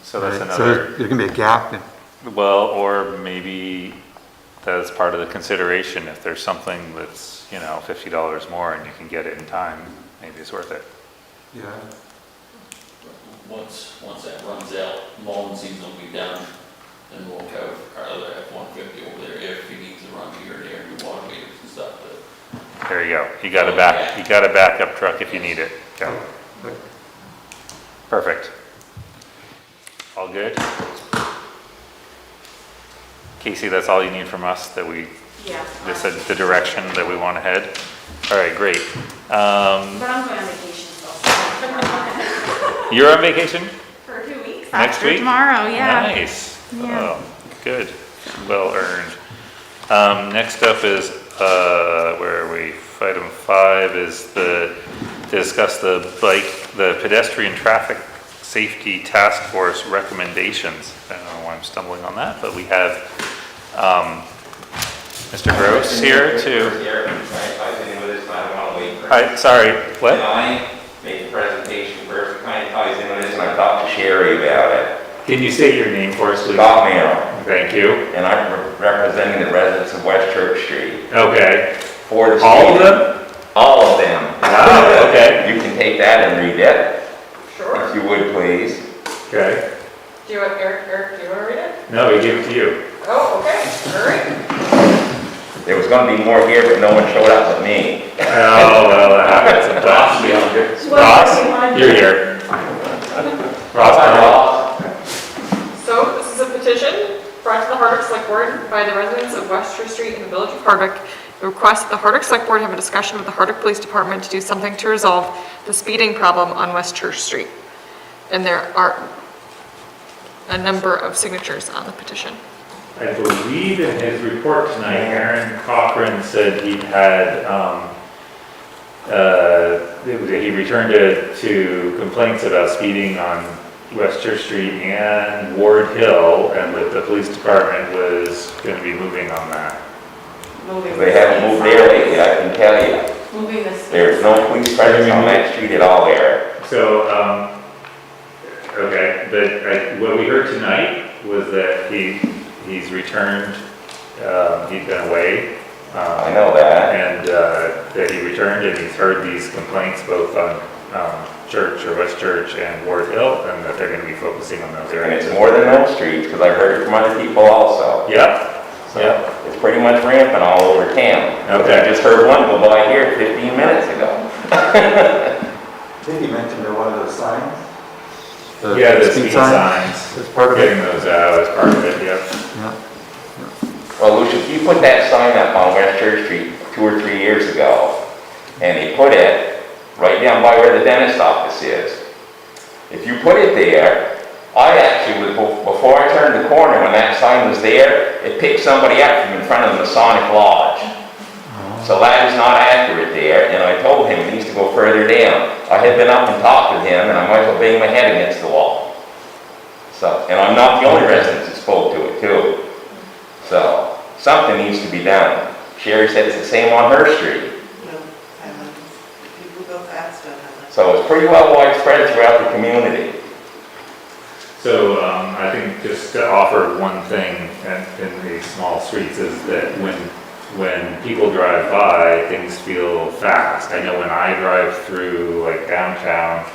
Speaker 1: So that's
Speaker 7: Right, so
Speaker 1: another,
Speaker 7: there's gonna be a gap.
Speaker 1: well, or maybe that's part of the consideration. If there's something that's, you know, $50 more and you can get it in time, maybe it's worth it.
Speaker 7: Yeah.
Speaker 2: Once that runs out, mowing season will be done, and we'll have our other F-150 over there if he needs to run here and there, and do water meters and stuff, but
Speaker 1: There you go. You got a backup truck if you need it. Okay. Perfect. All good? Casey, that's all you need from us, that we
Speaker 11: Yeah.
Speaker 1: Just the direction that we want to head? All right, great.
Speaker 11: But I'm going on vacation still.
Speaker 1: You're on vacation?
Speaker 11: For 2 weeks.
Speaker 1: Next
Speaker 11: After
Speaker 1: week?
Speaker 11: tomorrow, yeah.
Speaker 1: Nice.
Speaker 11: Yeah.
Speaker 1: Oh, good. Well earned. Next up is, where are we? Item 5 is discuss the pedestrian traffic safety task force recommendations. I don't know why I'm stumbling on that, but we have, Mr. Gross here sorry, what?
Speaker 12: Can I make the presentation first? It kind of ties in with this, and I talked to Sherry about it.
Speaker 1: Can you say your name for us, please?
Speaker 12: Scott Merrill,
Speaker 1: Thank you.
Speaker 12: and I'm representing the residents of West Church Street.
Speaker 1: Okay.
Speaker 12: For the
Speaker 1: All of
Speaker 12: speeding.
Speaker 1: them?
Speaker 12: All of them.
Speaker 1: Wow, okay.
Speaker 12: You can take that and read it,
Speaker 8: Sure.
Speaker 12: if you would, please.
Speaker 1: Okay.
Speaker 8: Do you want, Eric, do you want to read it?
Speaker 1: No, we give it to you.
Speaker 8: Oh, okay, all right.
Speaker 12: There was gonna be more here, but no one showed up but me.
Speaker 1: Oh, well, that happens sometimes. Ross, you're here. Ross,
Speaker 8: So this is a petition brought to the Hardwick Select Board by the residents of West Church Street in the village of Hardwick. They request that the Hardwick Select Board have a discussion with the Hardwick Police Department to do something to resolve the speeding problem on West Church Street. And there are a number of signatures on the petition.
Speaker 1: I believe in his report tonight, Aaron Cochran said he had, he returned to complaints about speeding on West Church Street and Ward Hill, and that the police department was going to be moving on that.
Speaker 12: They haven't moved there lately, I can tell you.
Speaker 11: Moving the speed.
Speaker 12: There's no police presence on that street at all there.
Speaker 1: So, okay, but what we heard tonight was that he's returned, he'd been away.
Speaker 12: I know that.
Speaker 1: And that he returned, and he's heard these complaints both on Church or West Church and Ward Hill, and that they're going to be focusing on those
Speaker 12: And
Speaker 1: areas.
Speaker 12: it's more than those streets, because I've heard it from other people also.
Speaker 1: Yep.
Speaker 12: So it's pretty much rampant all over town.
Speaker 1: Okay.
Speaker 12: I just heard one go by here 15 minutes ago.
Speaker 7: I think you mentioned one of those signs.
Speaker 1: Yeah, the speed signs.
Speaker 7: As part of it.
Speaker 1: Getting those out as part of it, yep.
Speaker 7: Yeah.
Speaker 12: Well, Lucia, you put that sign up on West Church Street 2 or 3 years ago, and he put it right down by where the dentist office is. If you put it there, I actually, before I turned the corner, when that sign was there, it picked somebody up from in front of the Masonic Lodge. So that is not accurate there, and I told him he needs to go further down. I had been up and talked with him, and I might as well bang my head against the wall. So, and I'm not the only resident that spoke to it too. So, something needs to be done. Sherry said it's the same on her street.
Speaker 4: No, people go fast on that.
Speaker 12: So it's pretty well widespread throughout the community.
Speaker 1: So I think just to offer one thing in these small streets is that when people drive by, things feel fast. I know when I drive through like downtown,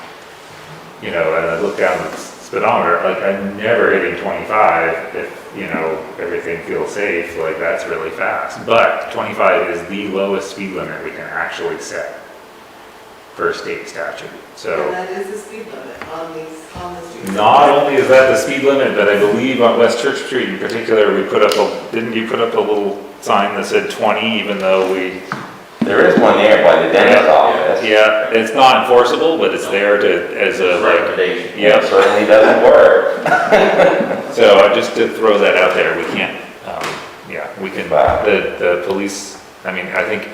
Speaker 1: you know, and I look down the speedometer, like I'm never hitting 25 if, you know, everything feels safe, like that's really fast. But 25 is the lowest speed limit we can actually set per state statute, so.
Speaker 4: And that is the speed limit on the street.
Speaker 1: Not only is that the speed limit, but I believe on West Church Street in particular, we put up didn't you put up a little sign that said 20, even though we.
Speaker 12: There is one there by the dentist office.
Speaker 1: Yeah, it's not enforceable, but it's there as a
Speaker 12: Recommendation.
Speaker 1: Yeah.
Speaker 12: It certainly doesn't work.
Speaker 1: So just to throw that out there, we can't, yeah, we can, the police, I mean, I think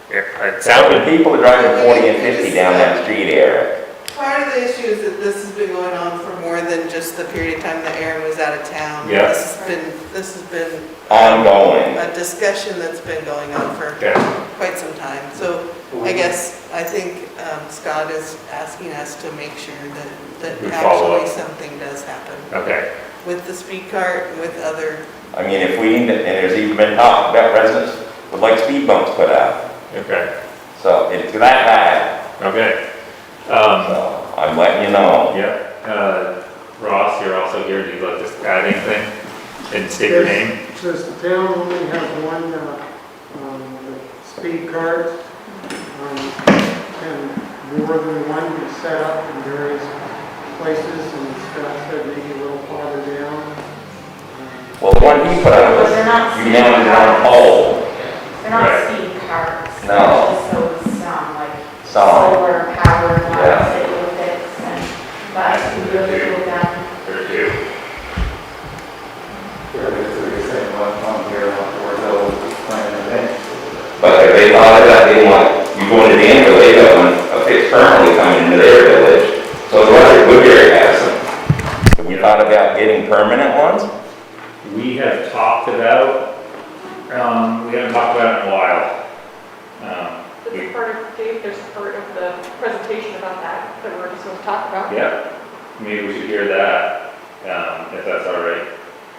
Speaker 1: it
Speaker 12: So when
Speaker 1: sounded,
Speaker 12: people are driving 40 and 50 down that street area,
Speaker 4: Part of the issue is that this has been going on for more than just the period of time that Aaron was out of town.
Speaker 1: Yeah.
Speaker 4: This has been
Speaker 12: ongoing.
Speaker 4: a discussion that's been going on for
Speaker 1: okay,
Speaker 4: quite some time. So I guess, I think Scott is asking us to make sure that
Speaker 1: We follow
Speaker 4: actually
Speaker 1: up.
Speaker 4: something does happen
Speaker 1: okay.
Speaker 4: with the speed cart, and with other,
Speaker 12: I mean, if we need to, and there's even been talk about residents would like speed bumps put up.
Speaker 1: Okay,
Speaker 12: So it's that bad.
Speaker 1: okay.
Speaker 12: So I'm letting you know.
Speaker 1: Yeah, Ross, you're also here, do you like to add anything? And state your name?
Speaker 13: Does the town only have one speed cart? Can more than one be set up in various places, and Scott said maybe a little farther down?
Speaker 12: Well, the one he put up was, you mounted it on a pole.
Speaker 11: They're not
Speaker 1: Right.
Speaker 11: speed carts.
Speaker 12: No.
Speaker 11: They're just those, like,
Speaker 12: Solid.
Speaker 11: solar powered ones
Speaker 12: Yeah.
Speaker 11: that you'll fix and, but we really cool them.
Speaker 1: Or two.
Speaker 12: But if they thought of that, they want, you go into Danville, they got one, it's currently coming into their village. So the Roger Woodbury has them. Have we thought about getting permanent ones?
Speaker 1: We have talked about, we haven't talked about it in a while.
Speaker 8: It's part of, Dave, there's part of the presentation about that we're just going to talk about.
Speaker 1: Yeah, maybe we should hear that, if that's all right.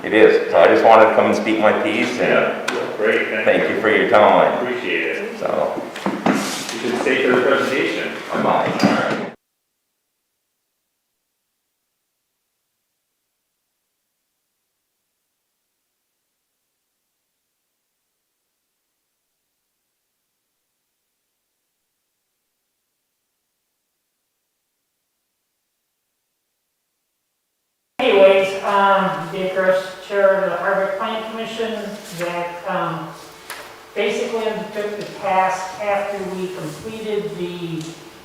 Speaker 12: It is, so I just wanted to come and speak my piece and
Speaker 1: Yeah, great,
Speaker 12: thank you for your time.
Speaker 1: Appreciate it.
Speaker 12: So,
Speaker 1: You should stay for the presentation.
Speaker 12: I might. All right.
Speaker 14: Anyways, Dave Gross, Chair of the Hardwick Planning Commission, that basically undertook the task after we completed the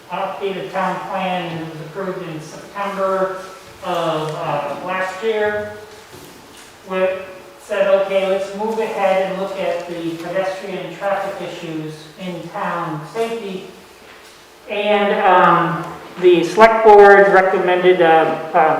Speaker 14: updated town plan, and it was approved in September of last year. We said, okay, let's move ahead and look at the pedestrian traffic issues in town safety. And the select board recommended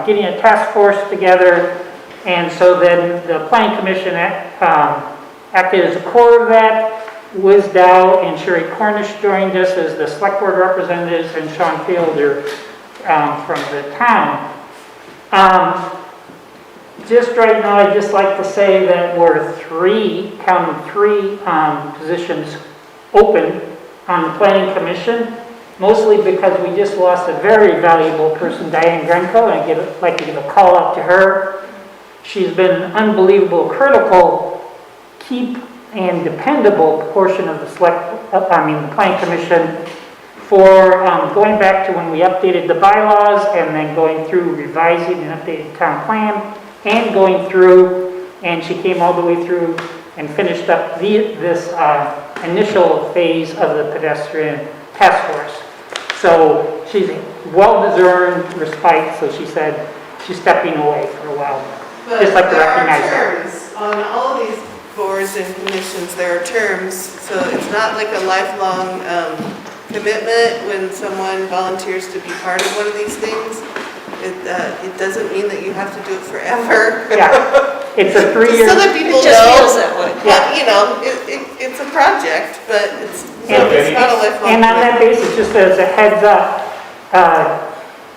Speaker 14: getting a task force together, and so then the planning commission acted as a core of that. Wiz Dow and Sherry Cornish joined us as the select board representatives, and Sean Fielder from the town. Just right now, I'd just like to say that we're counting three positions open on the planning commission. Mostly because we just lost a very valuable person, Diane Grenko, and I'd like to give a call out to her. She's been an unbelievable, critical, key and dependable portion of the the planning commission for going back to when we updated the bylaws and then going through revising and updating town plan and going through, and she came all the way through and finished up this initial phase of the pedestrian task force. So she's well-deserved respite, so she said she's stepping away for a while. Just like to recognize
Speaker 4: There are
Speaker 14: her.
Speaker 4: terms on all of these boards and commissions, there are terms, so it's not like a lifelong commitment when someone volunteers to be part of one of these things. It doesn't mean that you have to do it forever.
Speaker 14: Yeah, it's a 3-year.
Speaker 4: So that people
Speaker 6: It just
Speaker 4: know.
Speaker 6: feels that way.
Speaker 4: Well, you know, it's a project, but it's not a lifelong
Speaker 14: And on that
Speaker 4: commitment.
Speaker 14: basis, just as a heads up,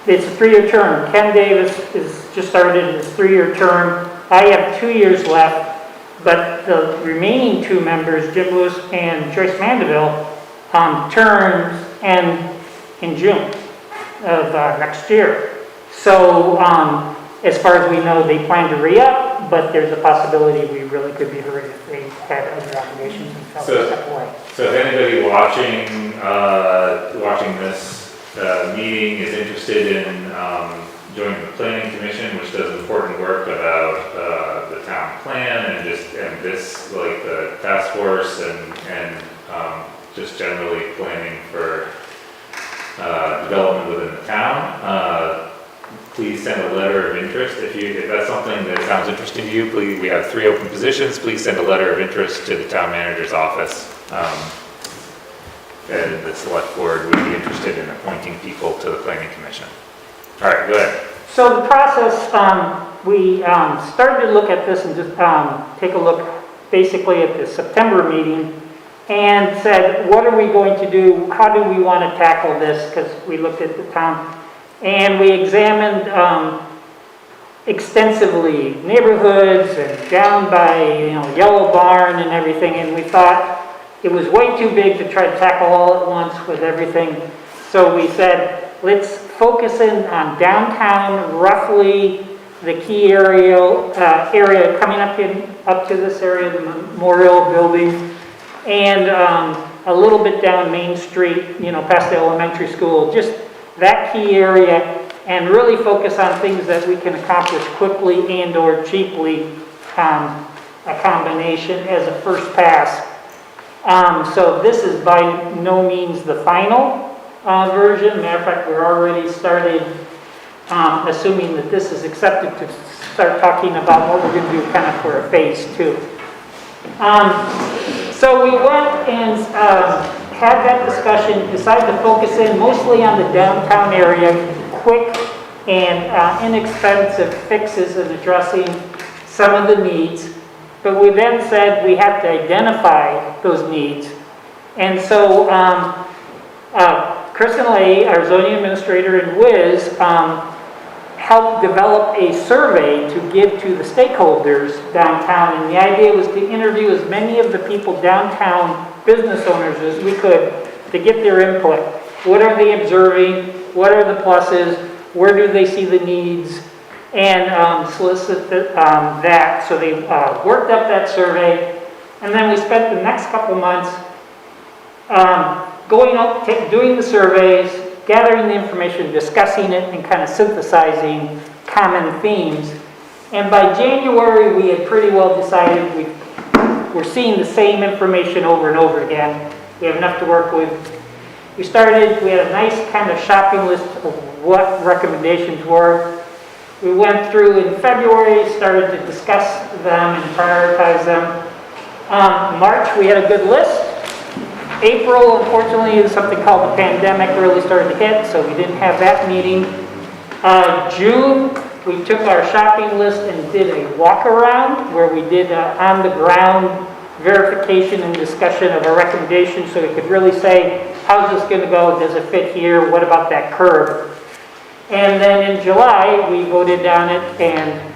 Speaker 14: it's a 3-year term. Ken Davis is just started his 3-year term. I have 2 years left, but the remaining 2 members, Jim Lewis and Joyce Mandeville, terms end in June of next year. So as far as we know, they plan to re-up, but there's a possibility we really could be hurt if they had other obligations and felt to step away.
Speaker 1: So if anybody watching this meeting is interested in joining the planning commission, which does important work about the town plan and this like the task force and just generally planning for development within the town, please send a letter of interest. If that's something that sounds interesting to you, please, we have 3 open positions. Please send a letter of interest to the town manager's office. And the select board would be interested in appointing people to the planning commission. All right, go ahead.
Speaker 14: So the process, we started to look at this and just take a look basically at the September meeting and said, what are we going to do? How do we want to tackle this? Because we looked at the town and we examined extensively neighborhoods and down by Yellow Barn and everything, and we thought it was way too big to try to tackle all at once with everything. So we said, let's focus in on downtown, roughly the key area coming up to this area, the Memorial Building, and a little bit down Main Street, past the elementary school, just that key area, and really focus on things that we can accomplish quickly and or cheaply, a combination as a first pass. So this is by no means the final version. Matter of fact, we're already started, assuming that this is accepted, to start talking about what we're going to do kind of for a phase 2. So we went and had that discussion, decided to focus in mostly on the downtown area, quick and inexpensive fixes in addressing some of the needs. But we then said we have to identify those needs. And so Chris and Lay, our zoning administrator, and Wiz helped develop a survey to give to the stakeholders downtown. And the idea was to interview as many of the people downtown, business owners, as we could, to get their input. What are they observing? What are the pluses? Where do they see the needs? And solicit that. So they worked up that survey. And then we spent the next couple months going out, doing the surveys, gathering the information, discussing it, and kind of synthesizing common themes. And by January, we had pretty well decided we're seeing the same information over and over again. We have enough to work with. We had a nice kind of shopping list of what recommendations were. We went through in February, started to discuss them and prioritize them. March, we had a good list. April, unfortunately, something called the pandemic really started to hit, so we didn't have that meeting. June, we took our shopping list and did a walk around where we did on the ground verification and discussion of our recommendations, so we could really say, how's this going to go? Does it fit here? What about that curb? And then in July, we voted on it and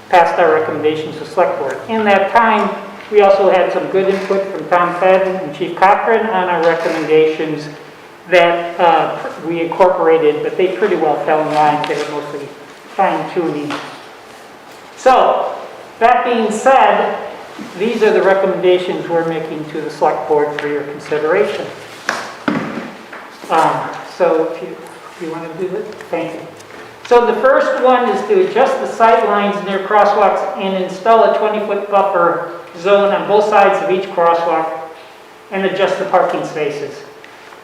Speaker 14: passed our recommendations to Select Board. In that time, we also had some good input from Tom Fedden and Chief Cochran on our recommendations that we incorporated, but they pretty well fell in line. They were mostly fine-tuning. So, that being said, these are the recommendations we're making to the Select Board for your consideration. So if you want to do this, thank you. So the first one is to adjust the sight lines near crosswalks and install a 20-foot buffer zone on both sides of each crosswalk and adjust the parking spaces.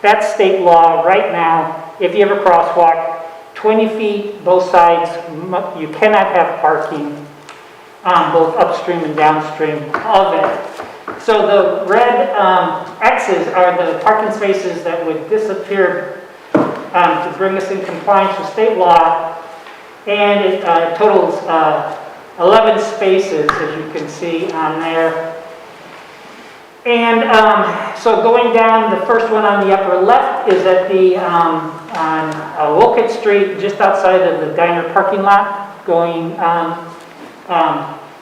Speaker 14: That's state law right now. If you have a crosswalk, 20 feet both sides, you cannot have parking both upstream and downstream of it. So the red X's are the parking spaces that would disappear to bring us in compliance with state law, and it totals 11 spaces, as you can see on there. And so going down, the first one on the upper left is at the on Wolcott Street, just outside of the diner parking lot, going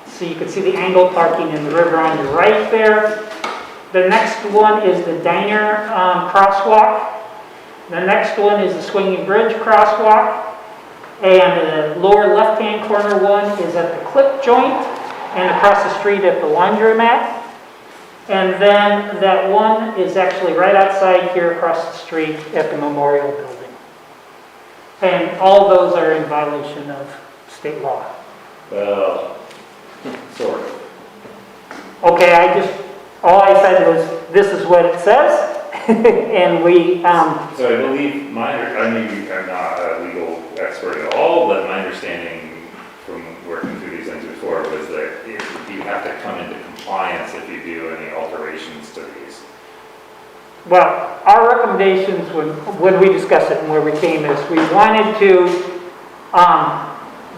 Speaker 14: so you can see the angle parking in the river on your right there. The next one is the diner crosswalk. The next one is the Swinging Bridge crosswalk. And the lower left-hand corner one is at the clip joint and across the street at the laundromat. And then that one is actually right outside here across the street at the Memorial Building. And all those are in violation of state law.
Speaker 1: Well, sort of.
Speaker 14: Okay, all I said was, this is what it says. And we,
Speaker 1: So I believe I mean, I'm not a legal expert at all, but my understanding from working through these things before was that you have to come into compliance if you do any alterations to these.
Speaker 14: well, our recommendations when we discussed it and where we came is we wanted to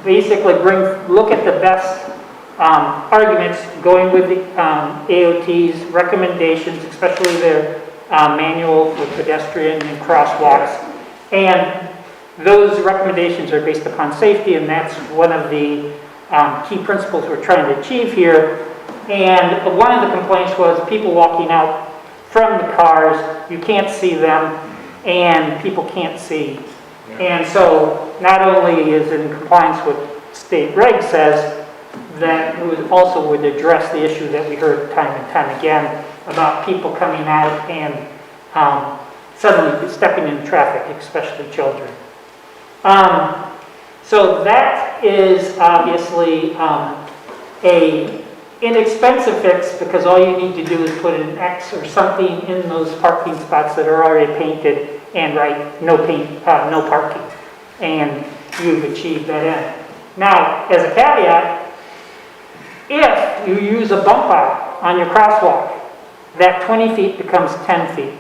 Speaker 14: basically look at the best arguments going with the AOT's recommendations, especially their manual with pedestrian and crosswalks. And those recommendations are based upon safety, and that's one of the key principles we're trying to achieve here. And one of the complaints was people walking out from the cars, you can't see them, and people can't see. And so not only is it in compliance with state reg says, that also would address the issue that we heard time and time again about people coming out and suddenly stepping into traffic, especially children. So that is obviously a inexpensive fix because all you need to do is put an X or something in those parking spots that are already painted and write no parking. And you've achieved that end. Now, as a caveat, if you use a bump out on your crosswalk, that 20 feet becomes 10 feet.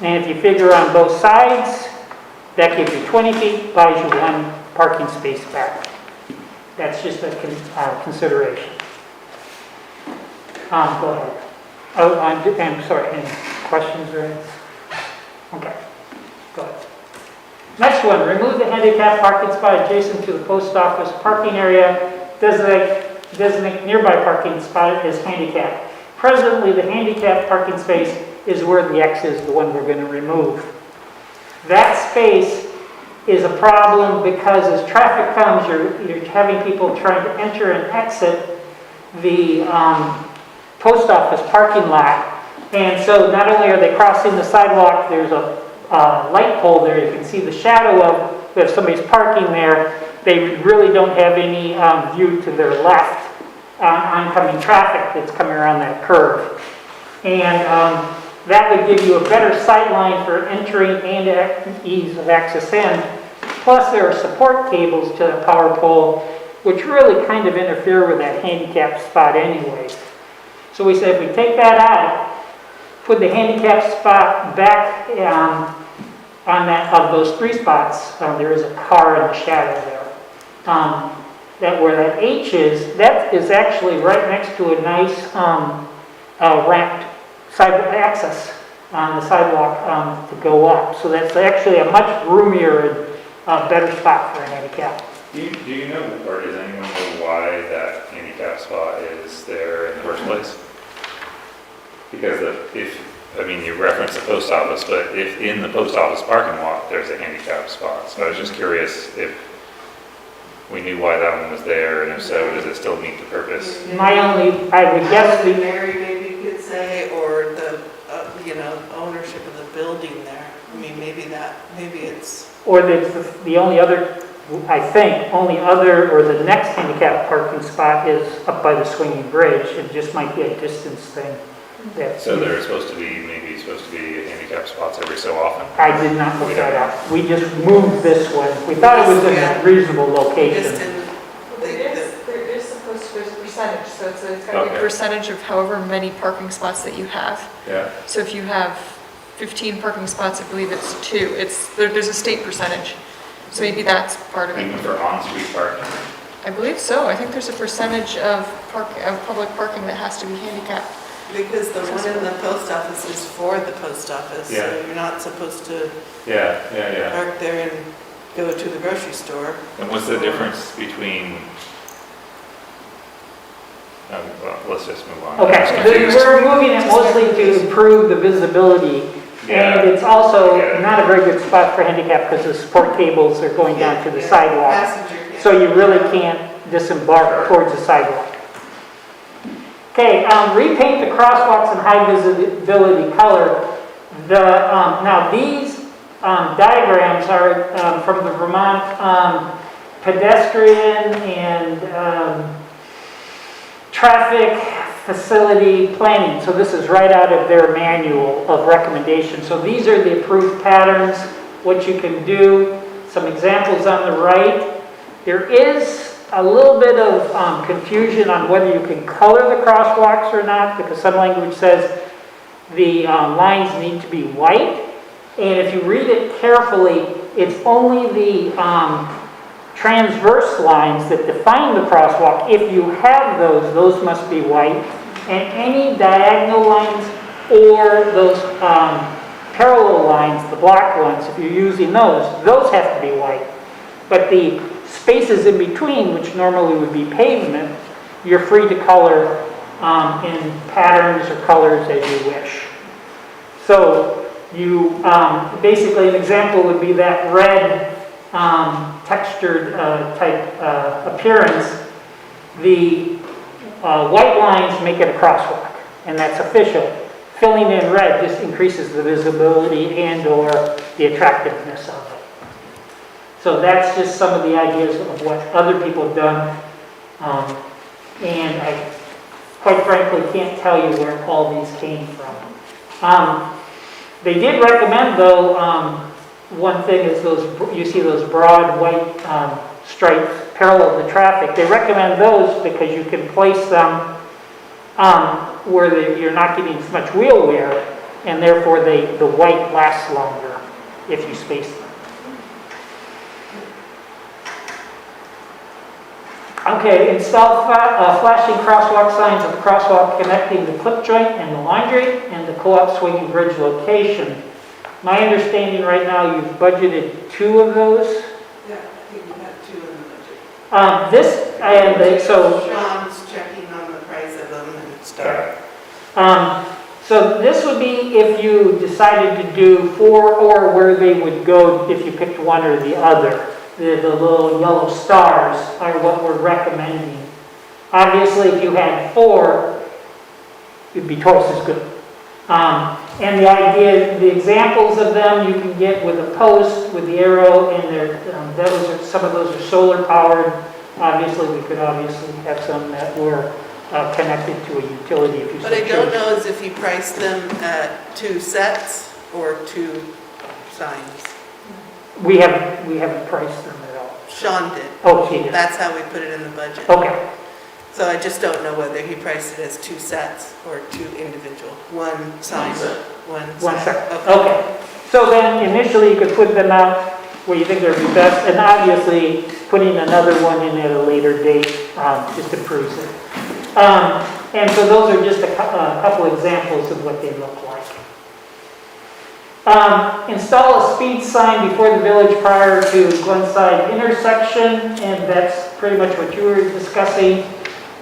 Speaker 14: And if you figure on both sides, that gives you 20 feet, buys you 1 parking space back. That's just a consideration. Go ahead. Oh, I'm sorry, any questions or anything? Okay, go ahead. Next one, remove the handicap parking spot adjacent to the post office parking area. Designate nearby parking spot as handicap. Presently, the handicap parking space is where the X is, the one we're going to remove. That space is a problem because as traffic comes, you're having people trying to enter and exit the post office parking lot. And so not only are they crossing the sidewalk, there's a light pole there you can see the shadow of if somebody's parking there. They really don't have any view to their left on oncoming traffic that's coming around that curve. And that would give you a better sight line for entering and ease of access in. Plus there are support cables to the power pole which really kind of interfere with that handicap spot anyways. So we said if we take that out, put the handicap spot back on that of those 3 spots, there is a car in the shadow there. That where that H is, that is actually right next to a nice ramped sidewalk access on the sidewalk to go up. So that's actually a much roomier and better spot for a handicap.
Speaker 1: Do you know, or does anyone know why that handicap spot is there in the first place? Because you referenced the post office, but if in the post office parking lot, there's a handicap spot. So I was just curious if we knew why that one was there, and if so, does it still meet the purpose?
Speaker 14: I would guess
Speaker 4: Mary maybe could say, or the, ownership of the building there. I mean, maybe it's...
Speaker 14: Or the only other, I think, or the next handicap parking spot is up by the swinging bridge. It just might be a distance thing.
Speaker 1: So there's supposed to be handicap spots every so often?
Speaker 14: I did not look that up. We just moved this one. We thought it was in a reasonable location.
Speaker 8: There is supposed to be a percentage, so it's got to be a percentage of however many parking spots that you have.
Speaker 1: Yeah.
Speaker 8: So if you have 15 parking spots, I believe it's 2. There's a state percentage. So maybe that's part of it.
Speaker 1: Even for on-street parking?
Speaker 8: I believe so. I think there's a percentage of public parking that has to be handicapped.
Speaker 4: Because the one in the post office is for the post office,
Speaker 1: Yeah.
Speaker 4: so you're not supposed to
Speaker 1: Yeah.
Speaker 4: park there and go to the grocery store.
Speaker 1: And what's the difference between, well, let's just move on.
Speaker 14: Okay, we're removing it mostly to improve the visibility.
Speaker 1: Yeah.
Speaker 14: And it's also not a very good spot for handicap because the support cables are going down to the sidewalk.
Speaker 4: Passenger.
Speaker 14: So you really can't disembark towards the sidewalk. Okay, repaint the crosswalks in high visibility color. Now these diagrams are from the Vermont Pedestrian and Traffic Facility Planning. So this is right out of their manual of recommendations. So these are the approved patterns, what you can do, some examples on the right. There is a little bit of confusion on whether you can color the crosswalks or not, because some language says the lines need to be white. And if you read it carefully, it's only the transverse lines that define the crosswalk. If you have those must be white. And any diagonal lines or those parallel lines, the black ones, if you're using those have to be white. But the spaces in between, which normally would be pavement, you're free to color in patterns or colors as you wish. So you basically an example would be that red textured type appearance. The white lines make it a crosswalk, and that's official. Filling in red just increases the visibility and or the attractiveness of it. So that's just some of the ideas of what other people have done. And I quite frankly, can't tell you where all these came from. They did recommend though, one thing is you see those broad white stripes parallel to traffic. They recommend those because you can place them where you're not getting as much wheel wear, and therefore the white lasts longer if you space them. Okay, install flashing crosswalk signs at the crosswalk connecting the clip joint and the laundry and the co-op swinging bridge location. My understanding right now, you've budgeted 2 of those.
Speaker 4: Yeah, I think we have 2 in the budget.
Speaker 14: So
Speaker 4: Sean's checking on the price of them and stuff.
Speaker 14: So this would be if you decided to do 4, or where they would go if you picked one or the other. The little yellow stars are what we're recommending. Obviously, if you had 4, it'd be twice as good. And the idea, the examples of them you can get with a post, with the arrow, and some of those are solar powered. Obviously, we could have some that were connected to a utility if you so
Speaker 4: What I don't
Speaker 14: chose.
Speaker 4: know is if you price them at 2 sets or 2 signs.
Speaker 14: We haven't priced them at all.
Speaker 4: Sean did.
Speaker 14: Oh, he did.
Speaker 4: That's how we put it in the budget.
Speaker 14: Okay.
Speaker 4: So I just don't know whether he priced it as 2 sets or 2 individual. 1 sign, 1 set.
Speaker 14: Okay. So then initially you could put them out where you think they'd be best, and obviously putting another one in at a later date just improves it. And so those are just a couple examples of what they look like. Install a speed sign before the village prior to Glenside intersection, and that's pretty much what you were discussing.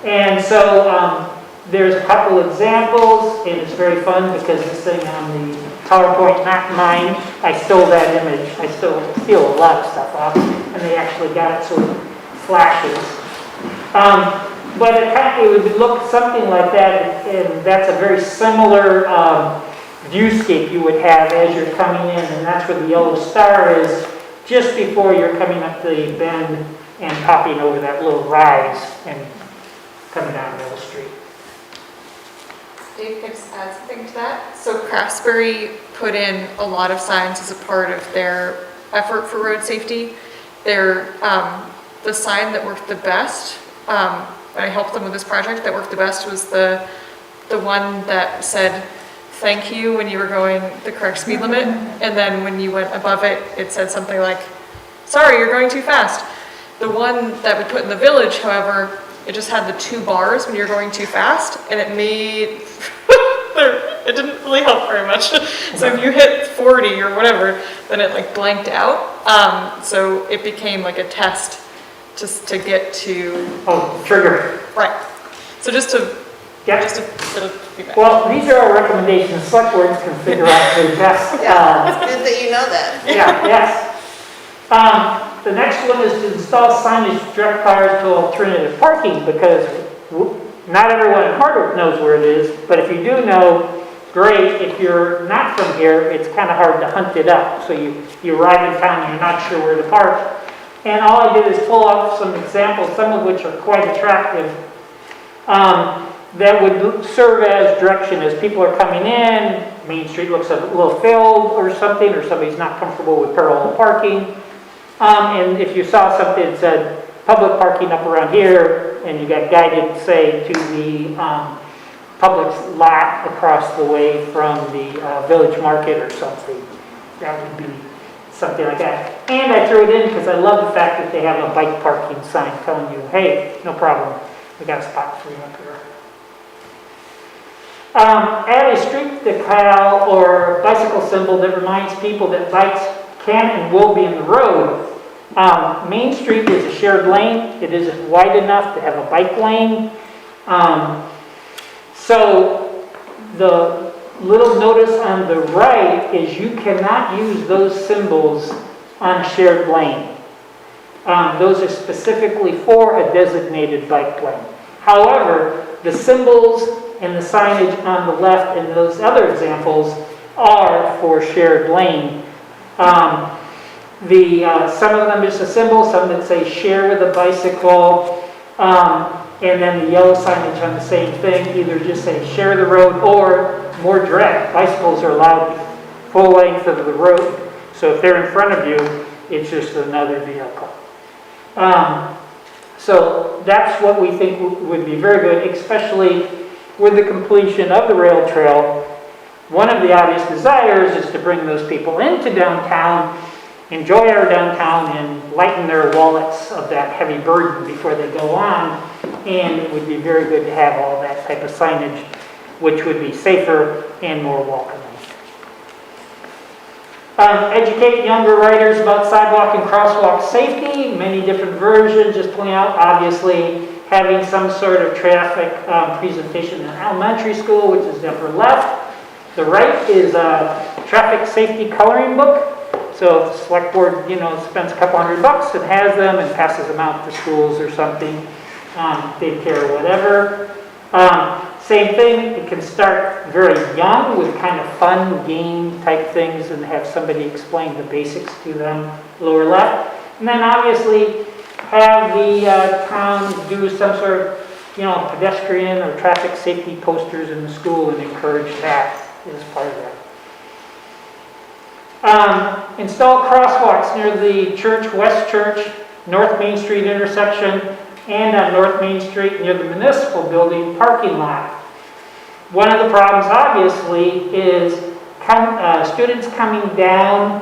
Speaker 14: And so there's a couple examples, and it's very fun because this thing on the PowerPoint, not mine, I stole that image. I steal a lot of stuff off, and they actually got it so it flashes. But it would look something like that, and that's a very similar viewscape you would have as you're coming in, and that's where the yellow star is, just before you're coming up the bend and popping over that little rise and coming down Middle Street.
Speaker 8: Dave, can I just add something to that? So Craftsbury put in a lot of signs as a part of their effort for road safety. Their, the sign that worked the best, when I helped them with this project, that worked the best was the one that said, "Thank you," when you were going the correct speed limit, and then when you went above it, it said something like, "Sorry, you're going too fast." The one that we put in the village, however, it just had the 2 bars when you're going too fast, and it made, it didn't really help very much. So if you hit 40 or whatever, then it like blanked out. So it became like a test just to get to.
Speaker 14: Oh, trigger.
Speaker 8: Right. So just to,
Speaker 14: Yeah.
Speaker 8: just a bit of feedback.
Speaker 14: Well, these are our recommendations. Select boards can figure out the best.
Speaker 4: Yeah, it's good that you know that.
Speaker 14: Yeah, yes. The next one is to install signage to direct cars to alternative parking, because not everyone in Hardwick knows where it is, but if you do know, great. If you're not from here, it's kind of hard to hunt it up. So you arrive in town and you're not sure where to park. And all I did is pull off some examples, some of which are quite attractive, that would serve as direction as people are coming in. Main Street looks a little filled or something, or somebody's not comfortable with parallel parking. And if you saw something that said public parking up around here, and you got guided, say, to the public lot across the way from the village market or something, that would be something like that. And I threw it in because I love the fact that they have a bike parking sign telling you, hey, no problem, we got a spot for you up here. Add a street decal or bicycle symbol that reminds people that bikes can and will be in the road. Main Street is a shared lane. It isn't wide enough to have a bike lane. So the little notice on the right is you cannot use those symbols on a shared lane. Those are specifically for a designated bike lane. However, the symbols and the signage on the left and those other examples are for shared lane. Some of them just a symbol, some that say share with a bicycle, And then the yellow signage on the same thing, either just say share the road or more direct. Bicycles are allowed full length of the road. So if they're in front of you, it's just another vehicle. So that's what we think would be very good, especially with the completion of the rail trail. One of the obvious desires is to bring those people into downtown, enjoy our downtown, and lighten their wallets of that heavy burden before they go on. And it would be very good to have all that type of signage, which would be safer and more welcoming. Educate younger riders about sidewalk and crosswalk safety, many different versions, just point out, obviously, having some sort of traffic presentation in elementary school, which is the upper left. The right is a traffic safety coloring book. So if the select board, spends a couple $100 and has them and passes them out to schools or something, daycare or whatever. Same thing, it can start very young with kind of fun game type things and have somebody explain the basics to them, lower left. And then obviously have the town do some sort of, pedestrian or traffic safety posters in the school and encourage that as part of that. Install crosswalks near the church, West Church, North Main Street intersection, and on North Main Street near the municipal building parking lot. One of the problems, obviously, is students coming down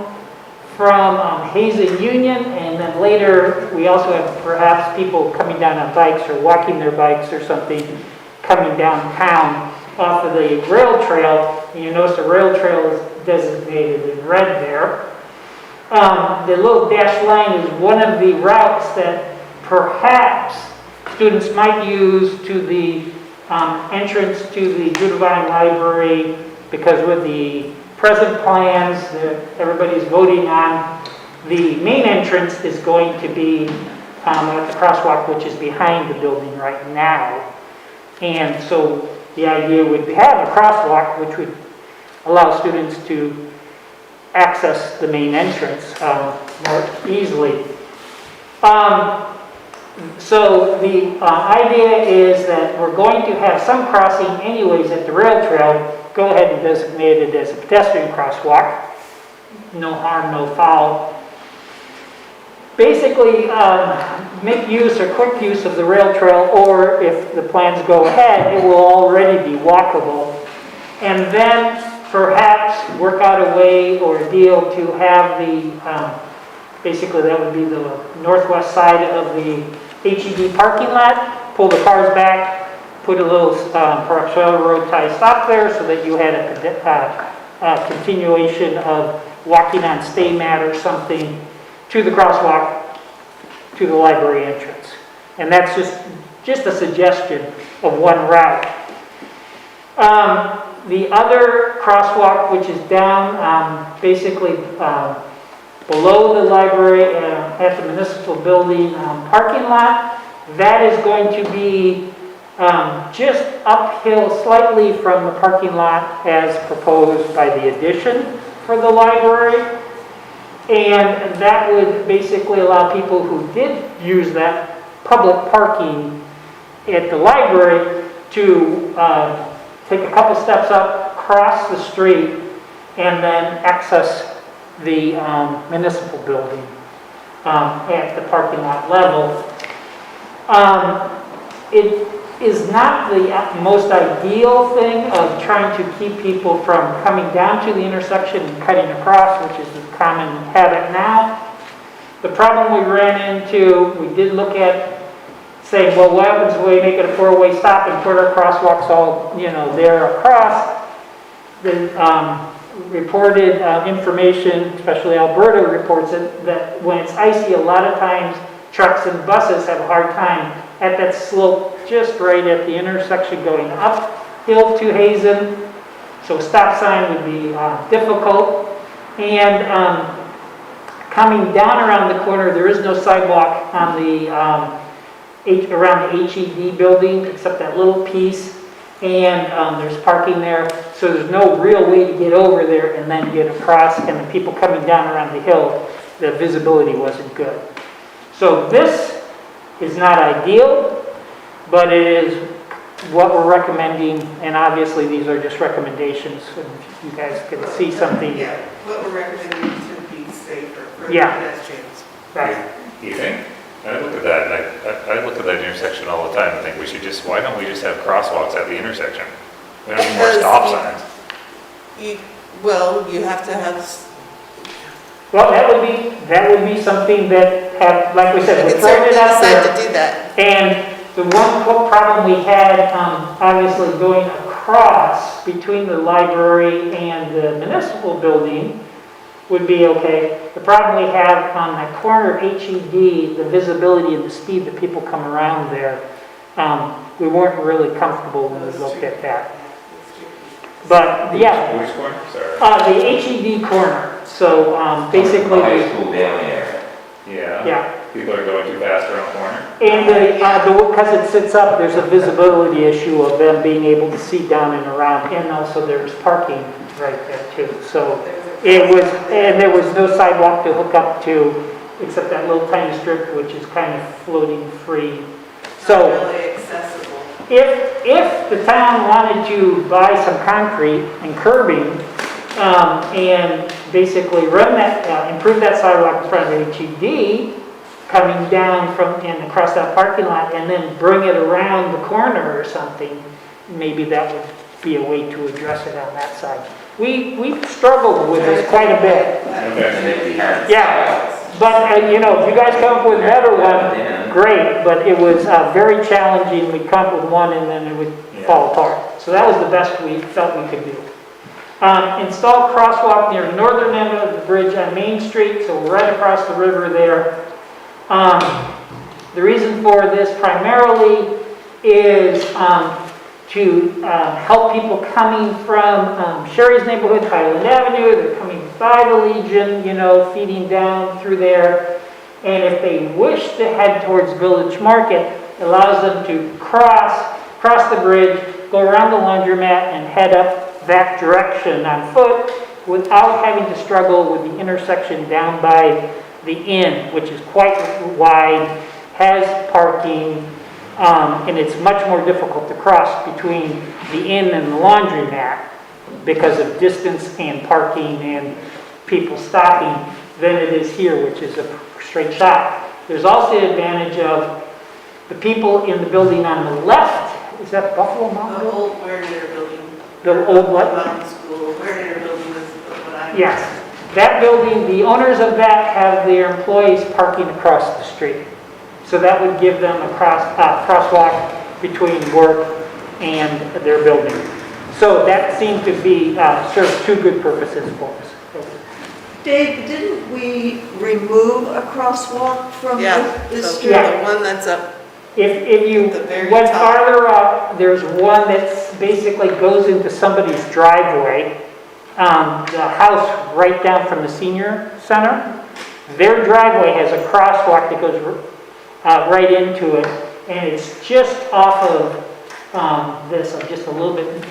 Speaker 14: from Hazen Union, and then later we also have perhaps people coming down on bikes or walking their bikes or something coming downtown off of the rail trail. And you notice the rail trail is designated in red there. The little dashed line is one of the routes that perhaps students might use to the entrance to the Judavine Library, because with the present plans that everybody's voting on, the main entrance is going to be at the crosswalk, which is behind the building right now. And so the idea would be have a crosswalk which would allow students to access the main entrance more easily. So the idea is that we're going to have some crossing anyways at the rail trail. Go ahead and designate it as a pedestrian crosswalk. No harm, no foul. Basically, make use or quick use of the rail trail, or if the plans go ahead, it will already be walkable. And then perhaps work out a way or a deal to have the, basically that would be the northwest side of the HED parking lot, pull the cars back, put a little perhaps railroad tie stop there so that you had a continuation of walking on stay mat or something to the crosswalk to the library entrance. And that's just a suggestion of one route. The other crosswalk, which is down basically below the library at the municipal building parking lot, that is going to be just uphill slightly from the parking lot as proposed by the addition for the library. And that would basically allow people who did use that public parking at the library to take a couple steps up, cross the street, and then access the municipal building at the parking lot level. It is not the most ideal thing of trying to keep people from coming down to the intersection and cutting across, which is the common habit now. The problem we ran into, we did look at saying, well, what happens if we make it a four-way stop and put our crosswalks all, there across? The reported information, especially Alberta reports it, that when it's icy, a lot of times trucks and buses have a hard time at that slope just right at the intersection going uphill to Hazen. So a stop sign would be difficult. And coming down around the corner, there is no sidewalk on the around the HED building except that little piece. And there's parking there, so there's no real way to get over there and then get across. And the people coming down around the hill, the visibility wasn't good. So this is not ideal. but it is what we're recommending, and obviously these are just recommendations, and if you guys can see something.
Speaker 4: Yeah, what we're recommending to be safer for the
Speaker 14: Yeah.
Speaker 4: pedestrians.
Speaker 14: Right.
Speaker 1: You think? I look at that, and I look at that intersection all the time and think why don't we just have crosswalks at the intersection? We don't need more
Speaker 4: Because
Speaker 1: stop signs.
Speaker 4: Well, you have to have,
Speaker 14: Well, that would be something that have, like we said,
Speaker 4: we
Speaker 14: we're
Speaker 4: can
Speaker 14: throwing
Speaker 4: certainly
Speaker 14: it out
Speaker 4: decide
Speaker 14: there.
Speaker 4: to do that.
Speaker 14: And the one problem we had, obviously going across between the library and the municipal building would be okay. The problem we have on that corner of HED, the visibility and the speed that people come around there, we weren't really comfortable when we looked at that. But, yeah,
Speaker 1: Which corner? Sorry.
Speaker 14: the HED corner, so basically,
Speaker 12: High school down there.
Speaker 1: Yeah.
Speaker 14: yeah.
Speaker 1: People are going too fast around the corner.
Speaker 14: And because it sits up, there's a visibility issue of them being able to see down and around, and also there's parking right there too. So and there was no sidewalk to hook up to, except that little tiny strip, which is kind of floating free. So
Speaker 4: Not really accessible.
Speaker 14: if the town wanted to buy some concrete and curbing, and basically run that, improve that sidewalk in front of HED, coming down from and across that parking lot, and then bring it around the corner or something, maybe that would be a way to address it on that side. We've struggled with this quite a bit.
Speaker 12: And if we had
Speaker 14: Yeah, but if you guys come up with a better one, great, but it was very challenging. We'd come up with one and then it would fall apart. So that was the best we felt we could do. Install crosswalk near the northern end of the bridge on Main Street, so right across the river there. The reason for this primarily is to help people coming from Sherry's neighborhood, Highland Avenue. They're coming by the Legion, feeding down through there. And if they wish to head towards Village Market, it allows them to cross the bridge, go around the laundromat, and head up that direction on foot without having to struggle with the intersection down by the inn, which is quite wide, has parking, and it's much more difficult to cross between the inn and the laundromat because of distance and parking and people stopping than it is here, which is a straight shot. There's also the advantage of the people in the building on the left. Is that Buffalo Mountain?
Speaker 4: The old Werner building.
Speaker 14: The old what?
Speaker 4: Mountain School, Werner building is what I.
Speaker 14: Yes. That building, the owners of that have their employees parking across the street. So that would give them a crosswalk between work and their building. So that seemed to be serve two good purposes for us.
Speaker 6: Dave, didn't we remove a crosswalk from this
Speaker 4: the
Speaker 6: street?
Speaker 14: Yeah.
Speaker 4: one that's up.
Speaker 14: If you
Speaker 4: The very
Speaker 14: went
Speaker 4: top.
Speaker 14: farther up, there's one that basically goes into somebody's driveway. The house right down from the senior center, their driveway has a crosswalk that goes right into it, and it's just off of this, just a little bit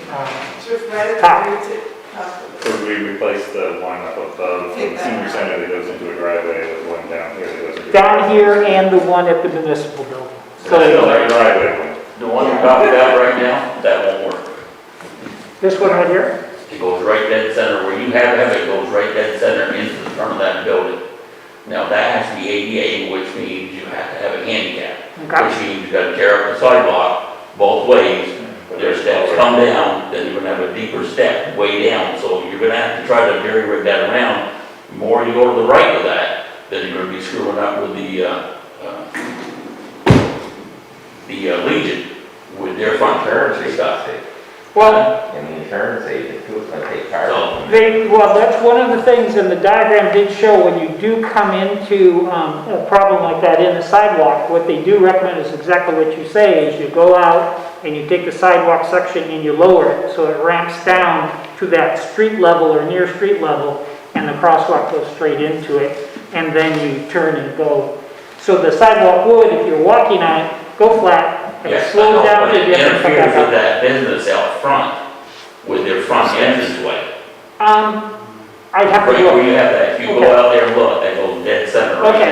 Speaker 4: Just right
Speaker 14: top.
Speaker 4: at the top of it.
Speaker 1: Could we replace the one up above from the senior center that goes into a driveway with one down here that goes into?
Speaker 14: down here and the one at the municipal building.
Speaker 1: So that driveway one.
Speaker 2: The one you're talking about right now, that won't work.
Speaker 14: This one right here?
Speaker 2: It goes right dead center, where you have it goes right dead center into the front of that building. Now, that has to be ADA, which means you have to have a handicap.
Speaker 14: Okay.
Speaker 2: Which means you gotta tear up the sidewalk both ways. Their steps come down, then you're gonna have a deeper step way down, so you're gonna have to try to jerry-rig that around. The more you go to the right of that, then you're gonna be screwing up with the Legion, with their front turns and stuff.
Speaker 14: Well,
Speaker 12: And the insurance agent too is gonna take part
Speaker 2: So,
Speaker 12: of it.
Speaker 14: well, that's one of the things, and the diagram did show when you do come into a problem like that in the sidewalk, what they do recommend is exactly what you say, is you go out and you take the sidewalk section and you lower it, so it ramps down to that street level or near street level, and the crosswalk goes straight into it, and then you turn and go. So the sidewalk would, if you're walking on it, go flat, and
Speaker 2: yes,
Speaker 14: slow down
Speaker 2: but
Speaker 14: to
Speaker 2: it
Speaker 14: get to come
Speaker 2: interferes
Speaker 14: back
Speaker 2: with
Speaker 14: up.
Speaker 2: that business out front, with their front entranceway.
Speaker 14: I'd have to
Speaker 2: Right
Speaker 14: look.
Speaker 2: where you have that, if you go
Speaker 14: Okay.
Speaker 2: out there and look, that goes dead center right
Speaker 14: Okay,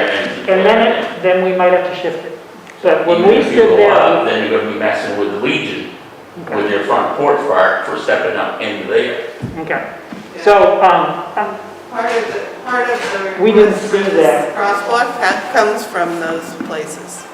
Speaker 2: there.
Speaker 14: and then we might have to shift it. But when
Speaker 2: Even
Speaker 14: we
Speaker 2: if you
Speaker 14: stood
Speaker 2: go
Speaker 14: there,
Speaker 2: up, then you're gonna be messing with the Legion, with their front porch part for stepping up into there.
Speaker 14: okay. So,
Speaker 4: Part of the.
Speaker 14: We didn't see that.
Speaker 4: Crosswalk comes from those places.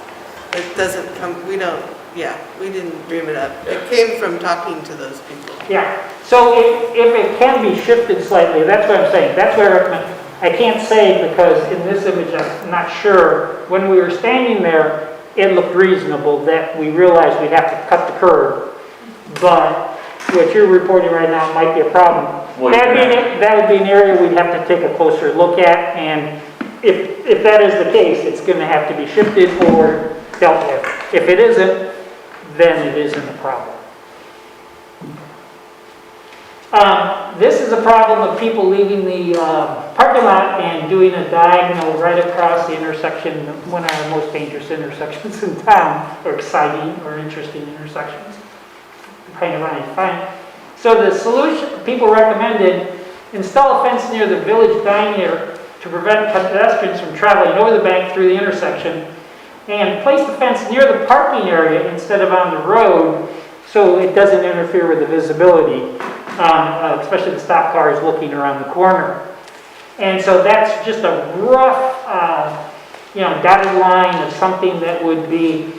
Speaker 4: It doesn't come, we don't, yeah, we didn't dream it up. It came from talking to those people.
Speaker 14: yeah, so if it can be shifted slightly, that's what I'm saying, that's where I recommend. I can't say because in this image, I'm not sure. When we were standing there, it looked reasonable that we realized we'd have to cut the curb. But what you're reporting right now might be a problem.
Speaker 2: Well,
Speaker 14: That would be an area we'd have to take a closer look at, and if that is the case, it's gonna have to be shifted or dealt with. If it isn't, then it isn't a problem. This is a problem of people leaving the parking lot and doing a diagonal right across the intersection, one of our most dangerous intersections in town, or exciting or interesting intersections. Kind of hard to find. So the solution, people recommended, install a fence near the village diner to prevent pedestrians from traveling over the bank through the intersection, and place the fence near the parking area instead of on the road so it doesn't interfere with the visibility, especially the stop cars looking around the corner. And so that's just a rough, dotted line of something that would be,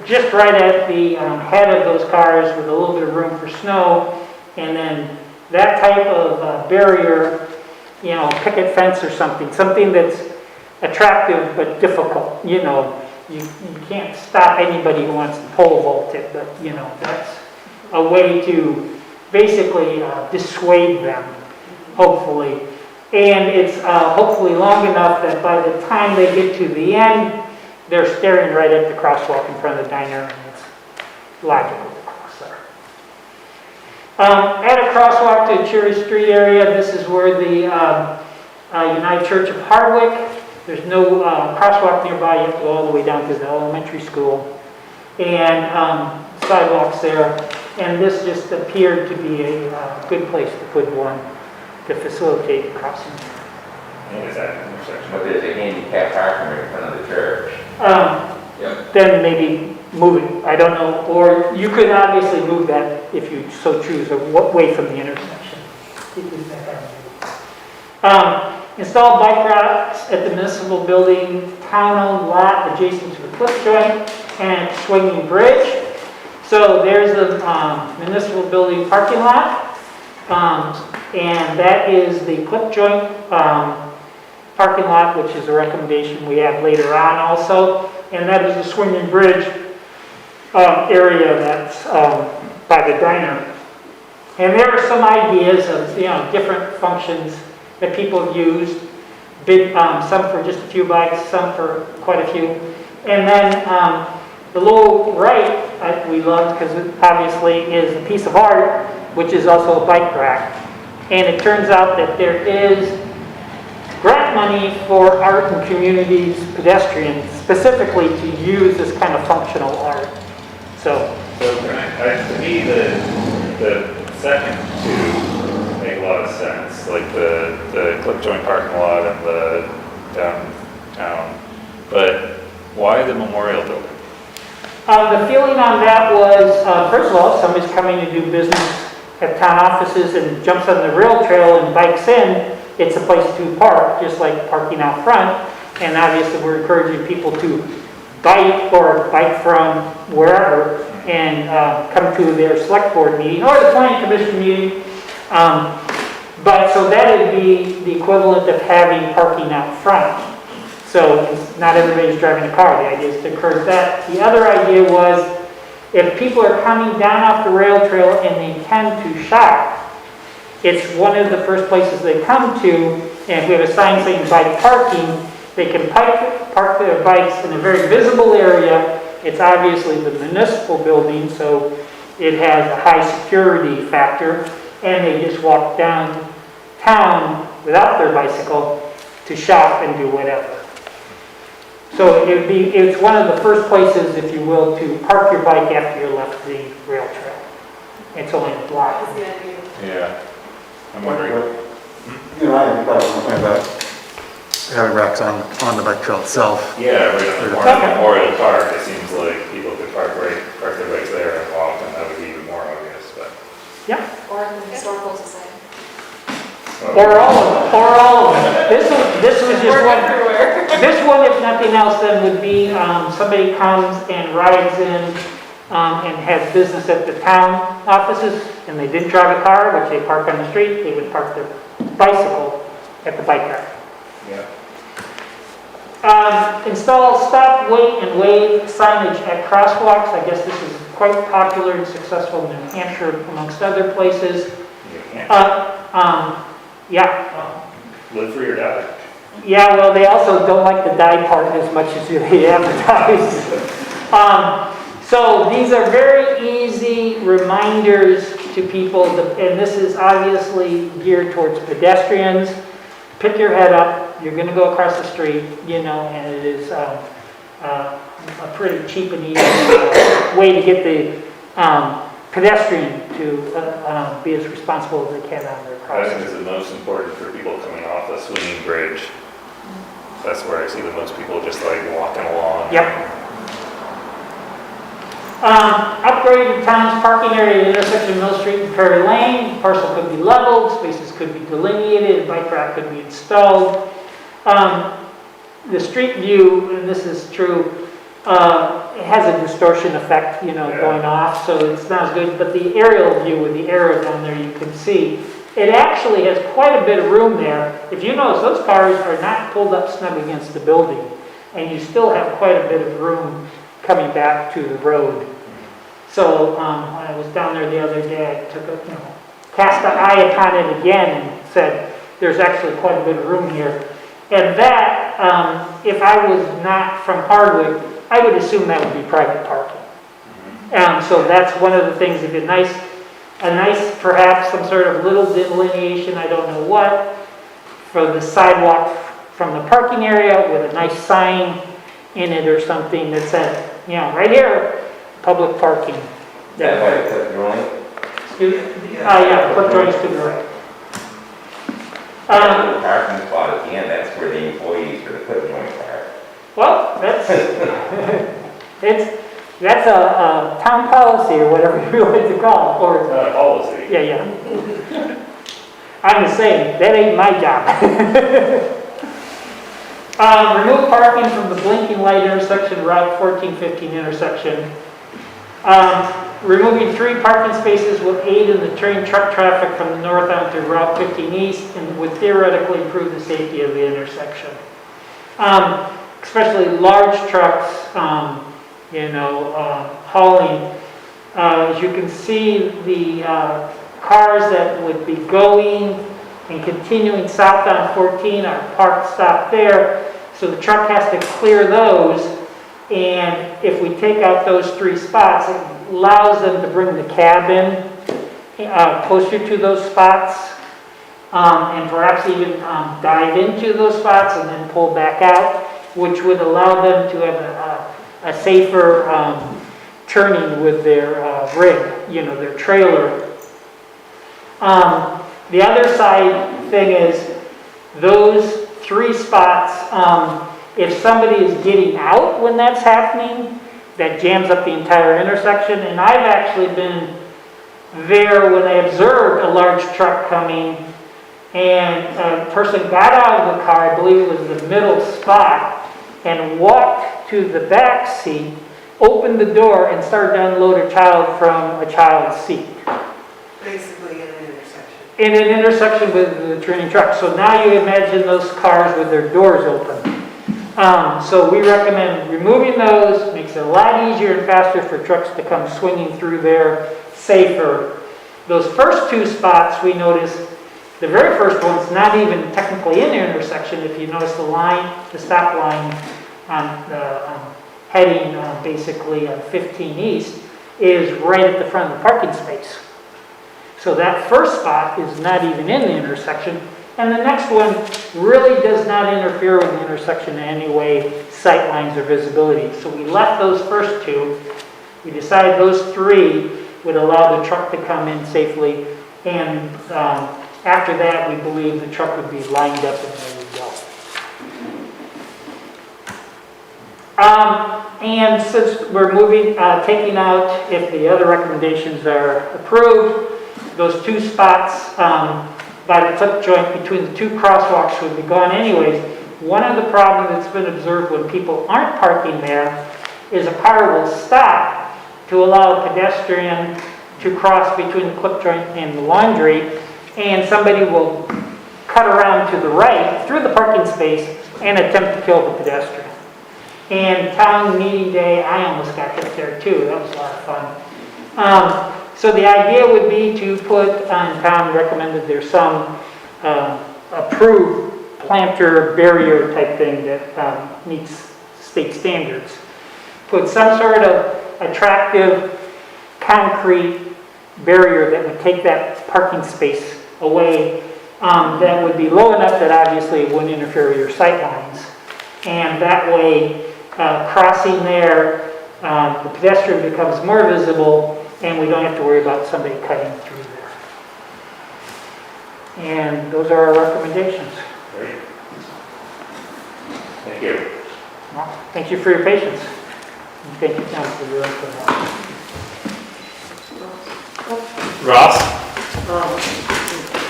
Speaker 14: just right at the head of those cars with a little bit of room for snow. And then that type of barrier, picket fence or something that's attractive but difficult. You can't stop anybody who wants to pole vault it, but that's a way to basically dissuade them, hopefully. And it's hopefully long enough that by the time they get to the end, they're staring right at the crosswalk in front of the diner, and it's logical to cross there. At a crosswalk to Cherry Street area, this is where the United Church of Hardwick. There's no crosswalk nearby. You have to go all the way down to the elementary school. And sidewalks there. And this just appeared to be a good place to put one to facilitate crossing.
Speaker 1: What is that intersection?
Speaker 12: But there's a handicap parking right in front of the church.
Speaker 14: Then maybe move it. I don't know. Or you could obviously move that if you so choose, away from the intersection. Install bike racks at the municipal building, town-owned lot adjacent to the cliff joint and swinging bridge. So there's the municipal building parking lot, and that is the cliff joint parking lot, which is a recommendation we have later on also. And that is the swinging bridge area that's by the diner. And there are some ideas of different functions that people have used, some for just a few bikes, some for quite a few. And then the low right, we love because it obviously is a piece of art, which is also a bike rack. And it turns out that there is grant money for art and communities, pedestrians, specifically to use this kind of functional art. So
Speaker 1: To me, the second two make a lot of sense, like the clip joint parking lot and the downtown. But why the memorial building?
Speaker 14: The feeling on that was, first of all, somebody's coming to do business at town offices and jumps on the rail trail and bikes in, it's a place to park, just like parking out front. And obviously we're encouraging people to bike or bike from wherever and come to their select board meeting or the planning commission meeting. But so that would be the equivalent of having parking out front. So not everybody's driving a car. The idea is to encourage that. The other idea was if people are coming down off the rail trail and they intend to shop, it's one of the first places they come to. And if we have a sign saying bike parking, they can park their bikes in a very visible area. It's obviously the municipal building, so it has a high security factor. And they just walk downtown without their bicycle to shop and do whatever. So it's one of the first places, if you will, to park your bike after you left the rail trail. It's only a block.
Speaker 1: Yeah. I'm wondering.
Speaker 7: I have a question about having racks on the bike trail itself.
Speaker 1: Yeah, right on the corner of Memorial Park, it seems like people could park their bikes there and walk, and that would be even more obvious, but.
Speaker 14: Yeah,
Speaker 8: Or in the historical society.
Speaker 14: or all of them. This was just
Speaker 8: Or
Speaker 14: one.
Speaker 8: everywhere.
Speaker 14: This one, if nothing else, then would be, somebody comes and rides in, and has business at the town offices, and they didn't drive a car, which they park on the street, they would park their bicycle at the bike rack.
Speaker 1: Yeah.
Speaker 14: Install stop, wait, and wave signage at crosswalks. I guess this is quite popular and successful in New Hampshire amongst other places.
Speaker 1: You can't
Speaker 14: Yeah.
Speaker 1: live free or die.
Speaker 14: Yeah, well, they also don't like the die part as much as they advertise. So these are very easy reminders to people, and this is obviously geared towards pedestrians. Pick your head up, you're gonna go across the street, and it is a pretty cheap and easy way to get the pedestrian to be as responsible as they can on their
Speaker 1: I
Speaker 14: crossing.
Speaker 1: think this is most important for people coming off the swinging bridge. That's where I see the most people just like walking along.
Speaker 14: Yep. Upgrade the town's parking area at the intersection of Mill Street and Perry Lane. Parcel could be leveled, spaces could be delineated, a bike rack could be installed. The street view, and this is true, it has a distortion effect, going off, so it's not as good, but the aerial view with the arrow down there, you can see, it actually has quite a bit of room there. If you notice, those cars are not pulled up snug against the building, and you still have quite a bit of room coming back to the road. So when I was down there the other day, I took cast an eye upon it again and said, there's actually quite a bit of room here. And that, if I was not from Hardwick, I would assume that would be private parking. So that's one of the things, a nice, perhaps some sort of little delineation, I don't know what, for the sidewalk from the parking area with a nice sign in it or something that said, right here, public parking.
Speaker 12: That way, clip drawing.
Speaker 14: Yeah, clip drawings to the right.
Speaker 12: The parking spot at the end, that's where the employees for the clip drawing park.
Speaker 14: Well, that's a town policy or whatever you like to call it, or
Speaker 1: Not a policy.
Speaker 14: yeah. I'm just saying that ain't my job. Remove parking from the blinking light intersection, Route 1415 intersection. Removing 3 parking spaces will aid in the train truck traffic from the north onto Route 15 East and would theoretically improve the safety of the intersection. Especially large trucks, hauling. As you can see, the cars that would be going and continuing south on 14 are parked, stopped there. So the truck has to clear those. And if we take out those 3 spots, it allows them to bring the cab in closer to those spots, and perhaps even dive into those spots and then pull back out, which would allow them to have a safer turning with their rig, their trailer. The other side thing is those 3 spots, if somebody is getting out when that's happening, that jams up the entire intersection. And I've actually been there when I observed a large truck coming, and a person got out of the car, I believe it was the middle spot, and walked to the back seat, opened the door, and started to unload a child from a child's seat.
Speaker 4: Basically in an intersection.
Speaker 14: In an intersection with the training truck. So now you imagine those cars with their doors open. So we recommend removing those, makes it a lot easier and faster for trucks to come swinging through there, safer. Those first 2 spots we noticed, the very first one's not even technically in the intersection. If you notice the stop line heading basically on 15 East is right at the front of the parking space. So that first spot is not even in the intersection. And the next one really does not interfere with the intersection in any way, sight lines or visibility. So we left those first 2. We decided those 3 would allow the truck to come in safely. And after that, we believe the truck would be lined up and ready to go. And since we're moving, taking out, if the other recommendations are approved, those 2 spots by the clip joint between the 2 crosswalks would be gone anyways. One of the problems that's been observed when people aren't parking there is a car will stop to allow a pedestrian to cross between the clip joint and the laundry, and somebody will cut around to the right through the parking space and attempt to kill the pedestrian. And town meeting day, I almost got hit there too. That was a lot of fun. So the idea would be to put, and Tom recommended there's some approved planter barrier type thing that meets state standards. Put some sort of attractive concrete barrier that would take that parking space away, that would be low enough that obviously it wouldn't interfere with your sight lines. And that way, crossing there, the pedestrian becomes more visible and we don't have to worry about somebody cutting through there. And those are our recommendations.
Speaker 1: Great. Thank you.
Speaker 14: Well, thank you for your patience. And thank you, Tom, for your input.
Speaker 1: Ross?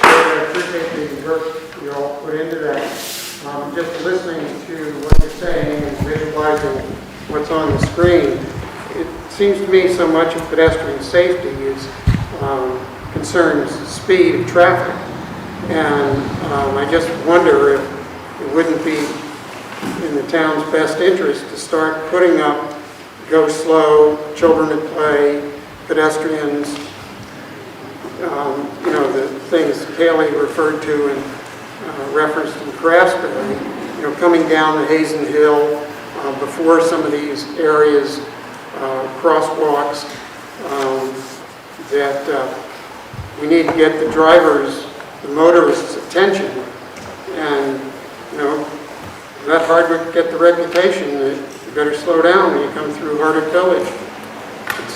Speaker 13: I appreciate the work you all put into that. Just listening to what you're saying and visualizing what's on the screen, it seems to me so much of pedestrian safety is concerns speed of traffic. And I just wonder if it wouldn't be in the town's best interest to start putting up go slow, children at play, pedestrians, you know, the things Kaylee referred to and referenced in Craftsbury, you know, coming down the Hazen Hill before some of these areas, crosswalks, that we need to get the drivers, the motorists' attention, and, you know, let Hardwick get the reputation that you better slow down when you come through Hardwick Village.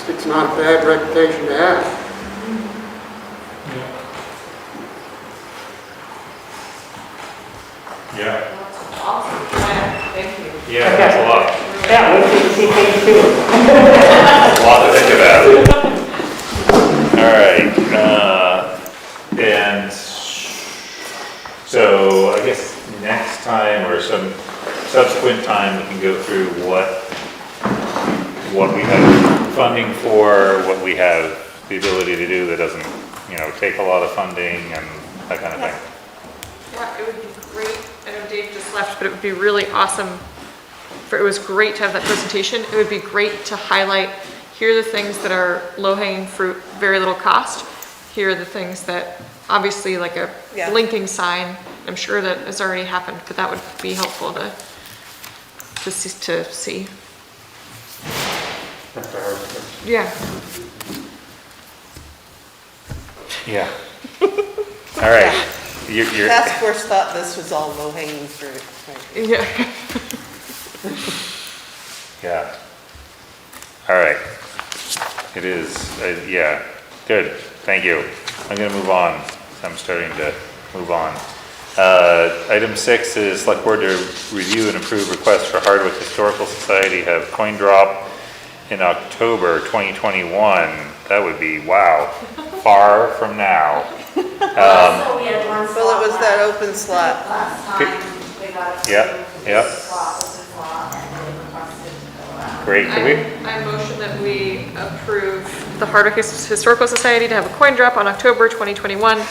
Speaker 13: It's not a bad reputation to have.
Speaker 1: Yeah.
Speaker 8: Awesome plan, thank you.
Speaker 1: Yeah, that's a lot.
Speaker 14: Yeah, wait till you see page 2.
Speaker 1: A lot to think about. All right, and so I guess next time or some subsequent time, we can go through what we have funding for, what we have the ability to do that doesn't, you know, take a lot of funding and that kind of thing.
Speaker 8: Yeah, it would be great, I know Dave just left, but it would be really awesome, it was great to have that presentation. It would be great to highlight, here are the things that are low-hanging fruit, very little cost. Here are the things that, obviously like a blinking sign, I'm sure that has already happened, but that would be helpful to see. Yeah.
Speaker 1: Yeah. All right. You're
Speaker 4: Task force thought this was all low-hanging fruit. Right?
Speaker 8: Yeah.
Speaker 1: Yeah. All right. It is, yeah, good, thank you. I'm gonna move on. I'm starting to move on. Item 6 is select board to review and approve request for Hardwick Historical Society to have coin drop in October 2021. That would be, wow, far from now.
Speaker 11: So we had one slot
Speaker 4: Well, it was that
Speaker 11: left.
Speaker 4: open slot.
Speaker 11: Last time we got a
Speaker 1: Yep.
Speaker 11: slot, open slot, and they requested to go around.
Speaker 1: Great, can we?
Speaker 8: I motion that we approve the Hardwick Historical Society to have a coin drop on October 2021,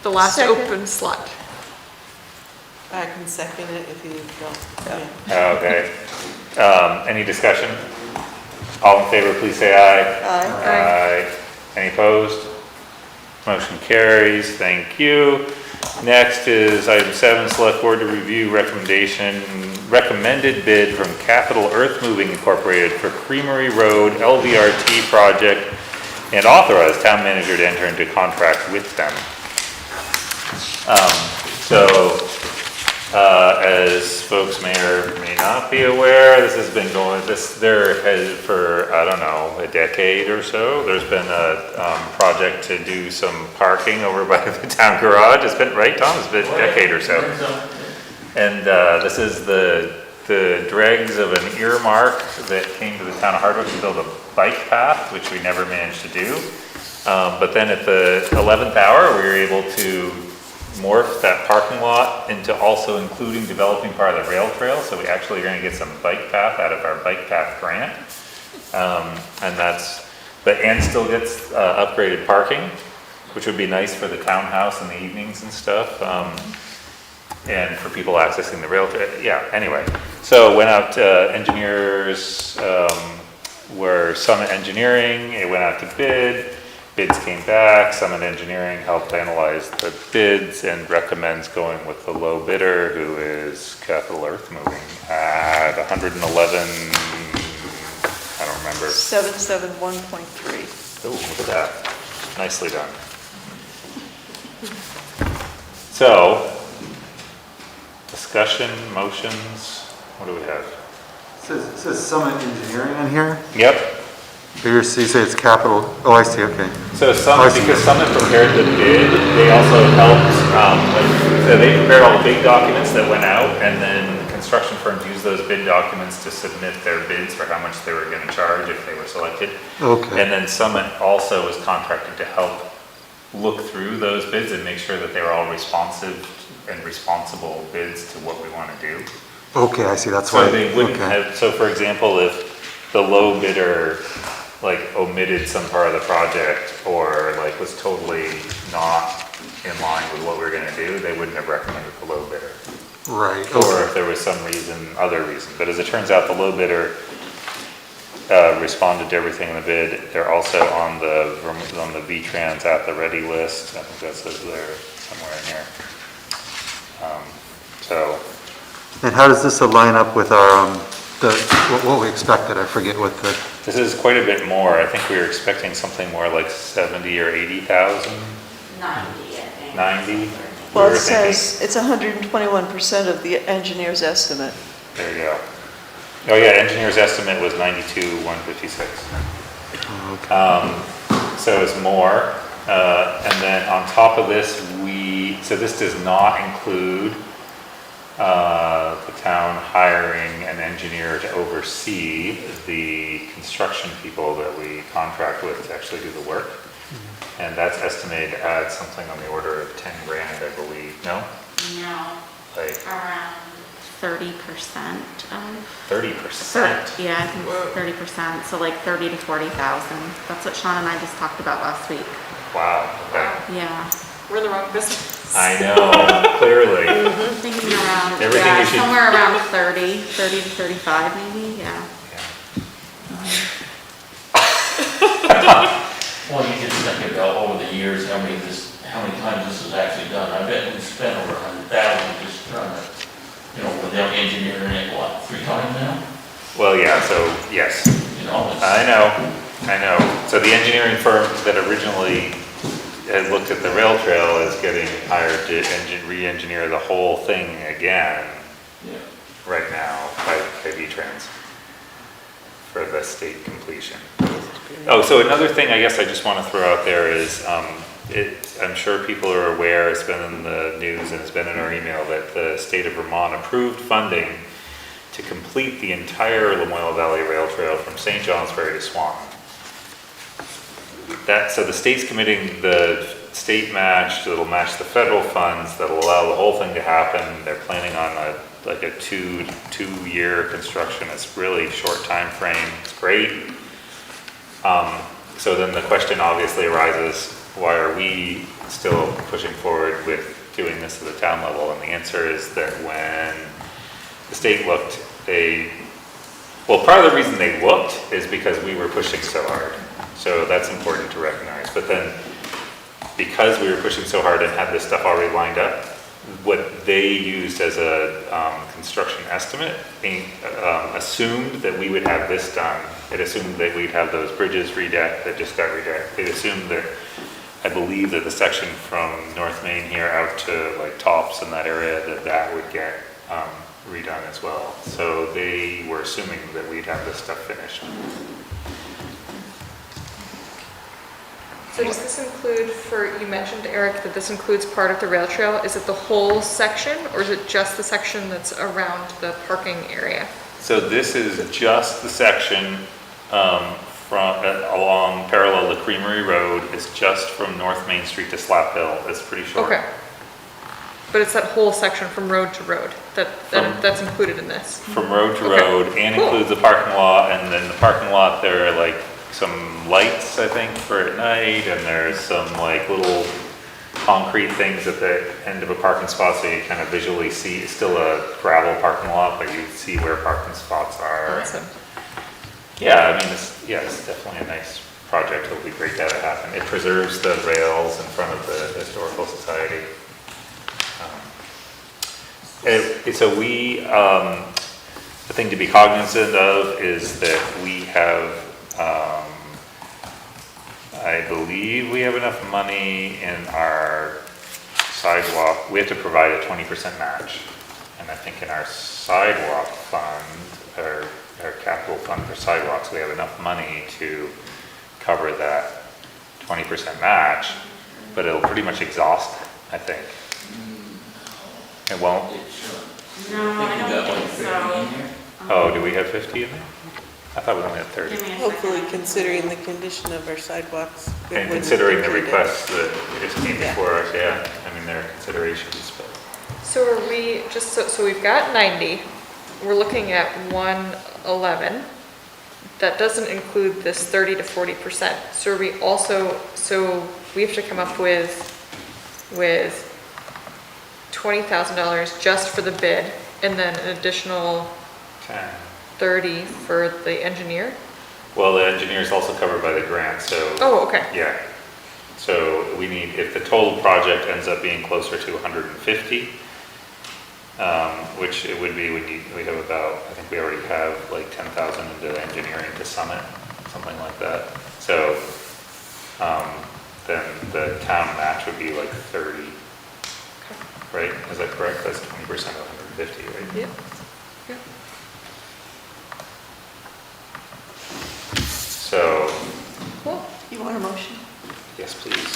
Speaker 8: the last
Speaker 6: Second.
Speaker 8: open slot.
Speaker 4: I can second it if you don't.
Speaker 1: Okay. Any discussion? All in favor, please say aye.
Speaker 4: Aye.
Speaker 1: Aye. Any opposed? Motion carries, thank you. Next is item 7, select board to review recommended bid from Capital Earth Moving Incorporated for Creamery Road LVRT project and authorize town manager to enter into contract with them. As folks may or may not be aware, this has been going, they're headed for, I don't know, a decade or so. There's been a project to do some parking over by the town garage. It's been, right, Tom? It's been a decade or so. And this is the the dregs of an earmark that came to the town of Hardwick to build a bike path, which we never managed to do. But then at the 11th hour, we were able to morph that parking lot into also including developing part of the rail trail. So we actually are gonna get some bike path out of our bike path grant. And still gets upgraded parking, which would be nice for the townhouse in the evenings and stuff. And for people accessing the rail trail. Yeah, anyway. So went out to engineers, were Summit Engineering, it went out to bid. Bids came back, Summit Engineering helped analyze the bids and recommends going with the low bidder, who is Capital Earth Moving at 111, I don't remember.
Speaker 6: 771.3.
Speaker 1: Oh, look at that. Nicely done. So, discussion, motions, what do we have?
Speaker 7: It says Summit Engineering on here?
Speaker 1: Yep.
Speaker 7: You say it's capital, oh, I see, okay.
Speaker 1: So because Summit prepared the bid, they also helped, so they prepared all the big documents that went out, and then construction firms used those bid documents to submit their bids for how much they were gonna charge if they were selected.
Speaker 7: Okay.
Speaker 1: And then Summit also was contracted to help look through those bids and make sure that they were all responsive and responsible bids to what we wanna do.
Speaker 7: Okay, I see, that's why.
Speaker 1: So they wouldn't
Speaker 7: okay.
Speaker 1: have, so for example, if the low bidder like omitted some part of the project or like was totally not in line with what we were gonna do, they wouldn't have recommended the low bidder.
Speaker 7: Right.
Speaker 1: Or
Speaker 7: Okay.
Speaker 1: if there was some reason, other reason, but as it turns out, the low bidder responded to everything in the bid. They're also on the V-Trans at the ready list. I think that says there somewhere in here. So.
Speaker 7: And how does this align up with our, what we expected? I forget what the.
Speaker 1: This is quite a bit more. I think we were expecting something more like 70 or 80,000.
Speaker 11: 90, I think.
Speaker 1: 90?
Speaker 6: Well,
Speaker 1: We were
Speaker 6: it says it's 121% of the engineer's estimate.
Speaker 1: There you go. Oh yeah, engineer's estimate was 92,156. So it's more. And then on top of this, so this does not include the town hiring an engineer to oversee the construction people that we contract with to actually do the work. And that's estimated to add something on the order of 10 grand, I believe. No?
Speaker 11: No,
Speaker 1: Like
Speaker 11: around 30% of.
Speaker 1: 30%?
Speaker 11: Yeah, I think 30%, so like 30 to 40,000. That's what Sean and I just talked about last week.
Speaker 1: Wow, okay.
Speaker 11: Yeah.
Speaker 8: We're in the wrong business.
Speaker 1: I know, clearly.
Speaker 11: I'm thinking around,
Speaker 1: Everything
Speaker 11: yeah,
Speaker 1: we should-
Speaker 11: somewhere around 30 to 35 maybe, yeah.
Speaker 2: Well, you just think about over the years, how many times this is actually done. I bet we've spent over 100,000 just trying to, without engineering it, what, 3 times now?
Speaker 1: Well, yeah, so, yes.
Speaker 2: It's.
Speaker 1: I know. So the engineering firm that originally had looked at the rail trail is getting hired to re-engineer the whole thing again right now by V-Trans for the state completion. Oh, so another thing I guess I just want to throw out there is, I'm sure people are aware, it's been in the news and it's been in our email, that the state of Vermont approved funding to complete the entire Lamoille Valley Rail Trail from St. Johnsbury to Swan. So the state's committing the state match that'll match the federal funds that'll allow the whole thing to happen. They're planning on a 2-year construction. It's really short time frame. It's great. So then the question obviously arises, why are we still pushing forward with doing this at the town level? And the answer is that when the state looked, part of the reason they looked is because we were pushing so hard. So that's important to recognize. But then because we were pushing so hard and had this stuff already lined up, what they used as a construction estimate assumed that we would have this done. It assumed that we'd have those bridges redecked that just got redecked. It assumed that, I believe that the section from North Main here out to like Tops in that area, that would get redone as well. So they were assuming that we'd have this stuff finished.
Speaker 8: So does this include you mentioned, Eric, that this includes part of the rail trail. Is it the whole section or is it just the section that's around the parking area?
Speaker 1: So this is just the section along parallel to Creamery Road. It's just from North Main Street to Slap Hill. It's pretty short.
Speaker 8: Okay. But it's that whole section from road to road that's included in this?
Speaker 1: From road to
Speaker 8: Okay.
Speaker 1: road, and
Speaker 8: Cool.
Speaker 1: includes the parking lot, and then the parking lot, there are like some lights, I think, for at night, and there's some like little concrete things at the end of a parking spot, so you kind of visually see, it's still a gravel parking lot, but you see where parking spots are.
Speaker 8: Awesome.
Speaker 1: Yeah, I mean, it's definitely a nice project. It'll be great to have it happen. It preserves the rails in front of the Historical Society. So the thing to be cognizant of is that we have, I believe we have enough money in our sidewalk. We have to provide a 20% match. And I think in our sidewalk fund, our capital fund for sidewalks, we have enough money to cover that 20% match, but it'll pretty much exhaust, I think. It won't?
Speaker 11: No, I don't think so.
Speaker 1: Oh, do we have 50 in there? I thought we only had 30.
Speaker 11: Give me a
Speaker 4: Hopefully,
Speaker 11: second.
Speaker 4: considering the condition of our sidewalks. it
Speaker 1: And
Speaker 4: wouldn't
Speaker 1: considering the
Speaker 4: include it.
Speaker 1: requests that just came
Speaker 4: Yeah.
Speaker 1: before us, yeah, I mean, there are considerations, but.
Speaker 8: So are we, so we've got 90, we're looking at 111. That doesn't include this 30 to 40%. So are we also, so we have to come up with $20,000 just for the bid and then an additional
Speaker 1: 10.
Speaker 8: 30 for the engineer?
Speaker 1: Well, the engineer's also covered by the grant, so.
Speaker 8: Oh, okay.
Speaker 1: Yeah. So we need, if the total project ends up being closer to 150, which it would be, we have about, I think we already have like 10,000 into engineering to Summit, something like that. So, then the town match would be like 30, right? Is that correct? That's 20% of 150, right?
Speaker 8: Yeah. Yeah.
Speaker 1: So,
Speaker 8: Cool.
Speaker 6: You want a motion?
Speaker 1: yes, please.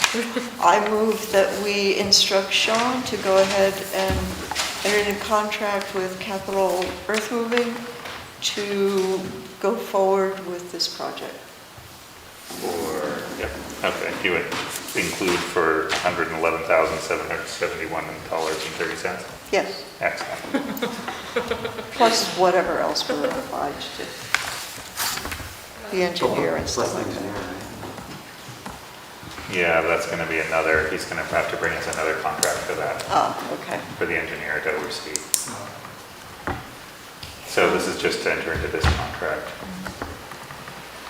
Speaker 6: I move that we instruct Sean to go ahead and enter into contract with Capital Earth Moving to go forward with this project.
Speaker 1: Yep, okay, you would include for $111,771.30.
Speaker 6: Yes,
Speaker 1: Excellent.
Speaker 6: plus whatever else we're obliged to. The engineer and stuff like that.
Speaker 1: Yeah, that's gonna be another, he's gonna have to bring us another contract for that,
Speaker 6: Okay.
Speaker 1: for the engineer to oversee. So this is just to enter into this contract.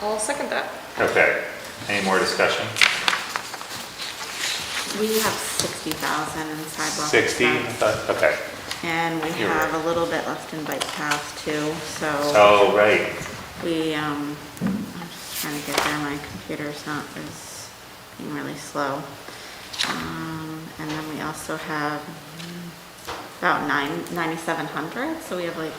Speaker 8: I'll second that.
Speaker 1: Okay, any more discussion?
Speaker 11: We have 60,000 in sidewalk.
Speaker 1: 60?
Speaker 11: expense.
Speaker 1: Okay.
Speaker 11: And we
Speaker 1: You're
Speaker 11: have
Speaker 1: right.
Speaker 11: a little bit left in bike paths too, so
Speaker 1: Oh, right.
Speaker 11: we, I'm just trying to get there, my computer's not, is being really slow. And then we also have about 9,700, so we have like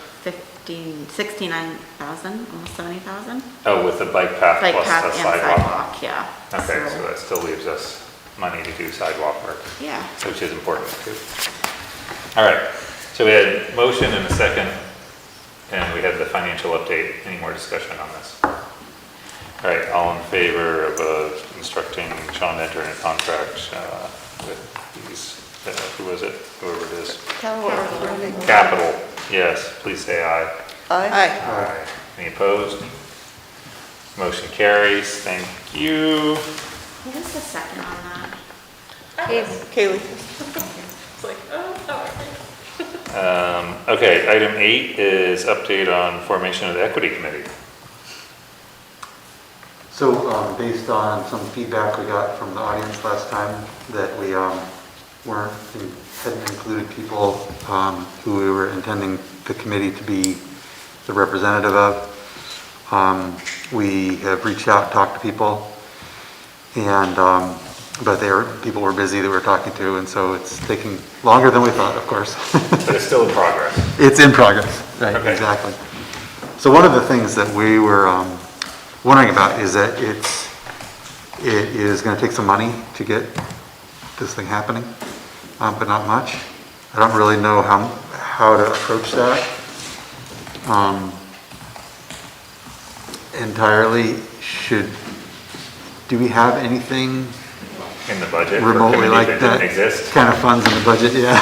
Speaker 11: 69,000, almost 70,000.
Speaker 1: Oh, with the bike path
Speaker 11: Bike
Speaker 1: plus
Speaker 11: path
Speaker 1: the
Speaker 11: and
Speaker 1: sidewalk.
Speaker 11: sidewalk, yeah.
Speaker 1: Okay, so that still leaves us money to do sidewalk work,
Speaker 11: Yeah.
Speaker 1: which is important too. All right, so we had motion and a second, and we had the financial update. Any more discussion on this? All right, all in favor of instructing Sean to enter in a contract with these, who was it, whoever it is?
Speaker 6: Capital Earth Moving.
Speaker 1: Capital, yes, please say aye.
Speaker 6: Aye.
Speaker 1: Aye. Any opposed? Motion carries, thank you.
Speaker 11: What is the second on that?
Speaker 4: Kaylee.
Speaker 8: It's like, oh,
Speaker 1: Okay, item 8 is update on formation of the equity committee.
Speaker 7: So, based on some feedback we got from the audience last time, that we hadn't included people who we were intending the committee to be the representative of. We have reached out and talked to people, and but people were busy that we were talking to, and so it's taking longer than we thought, of course.
Speaker 1: But it's still in progress.
Speaker 7: It's in progress, right,
Speaker 1: Okay.
Speaker 7: exactly. So one of the things that we were wondering about is that It is gonna take some money to get this thing happening, but not much. I don't really know how to approach that. Entirely, do we have anything
Speaker 1: In the budget for
Speaker 7: remotely
Speaker 1: committee
Speaker 7: like
Speaker 1: that
Speaker 7: that?
Speaker 1: didn't exist?
Speaker 7: Kind of funds in the budget, yeah.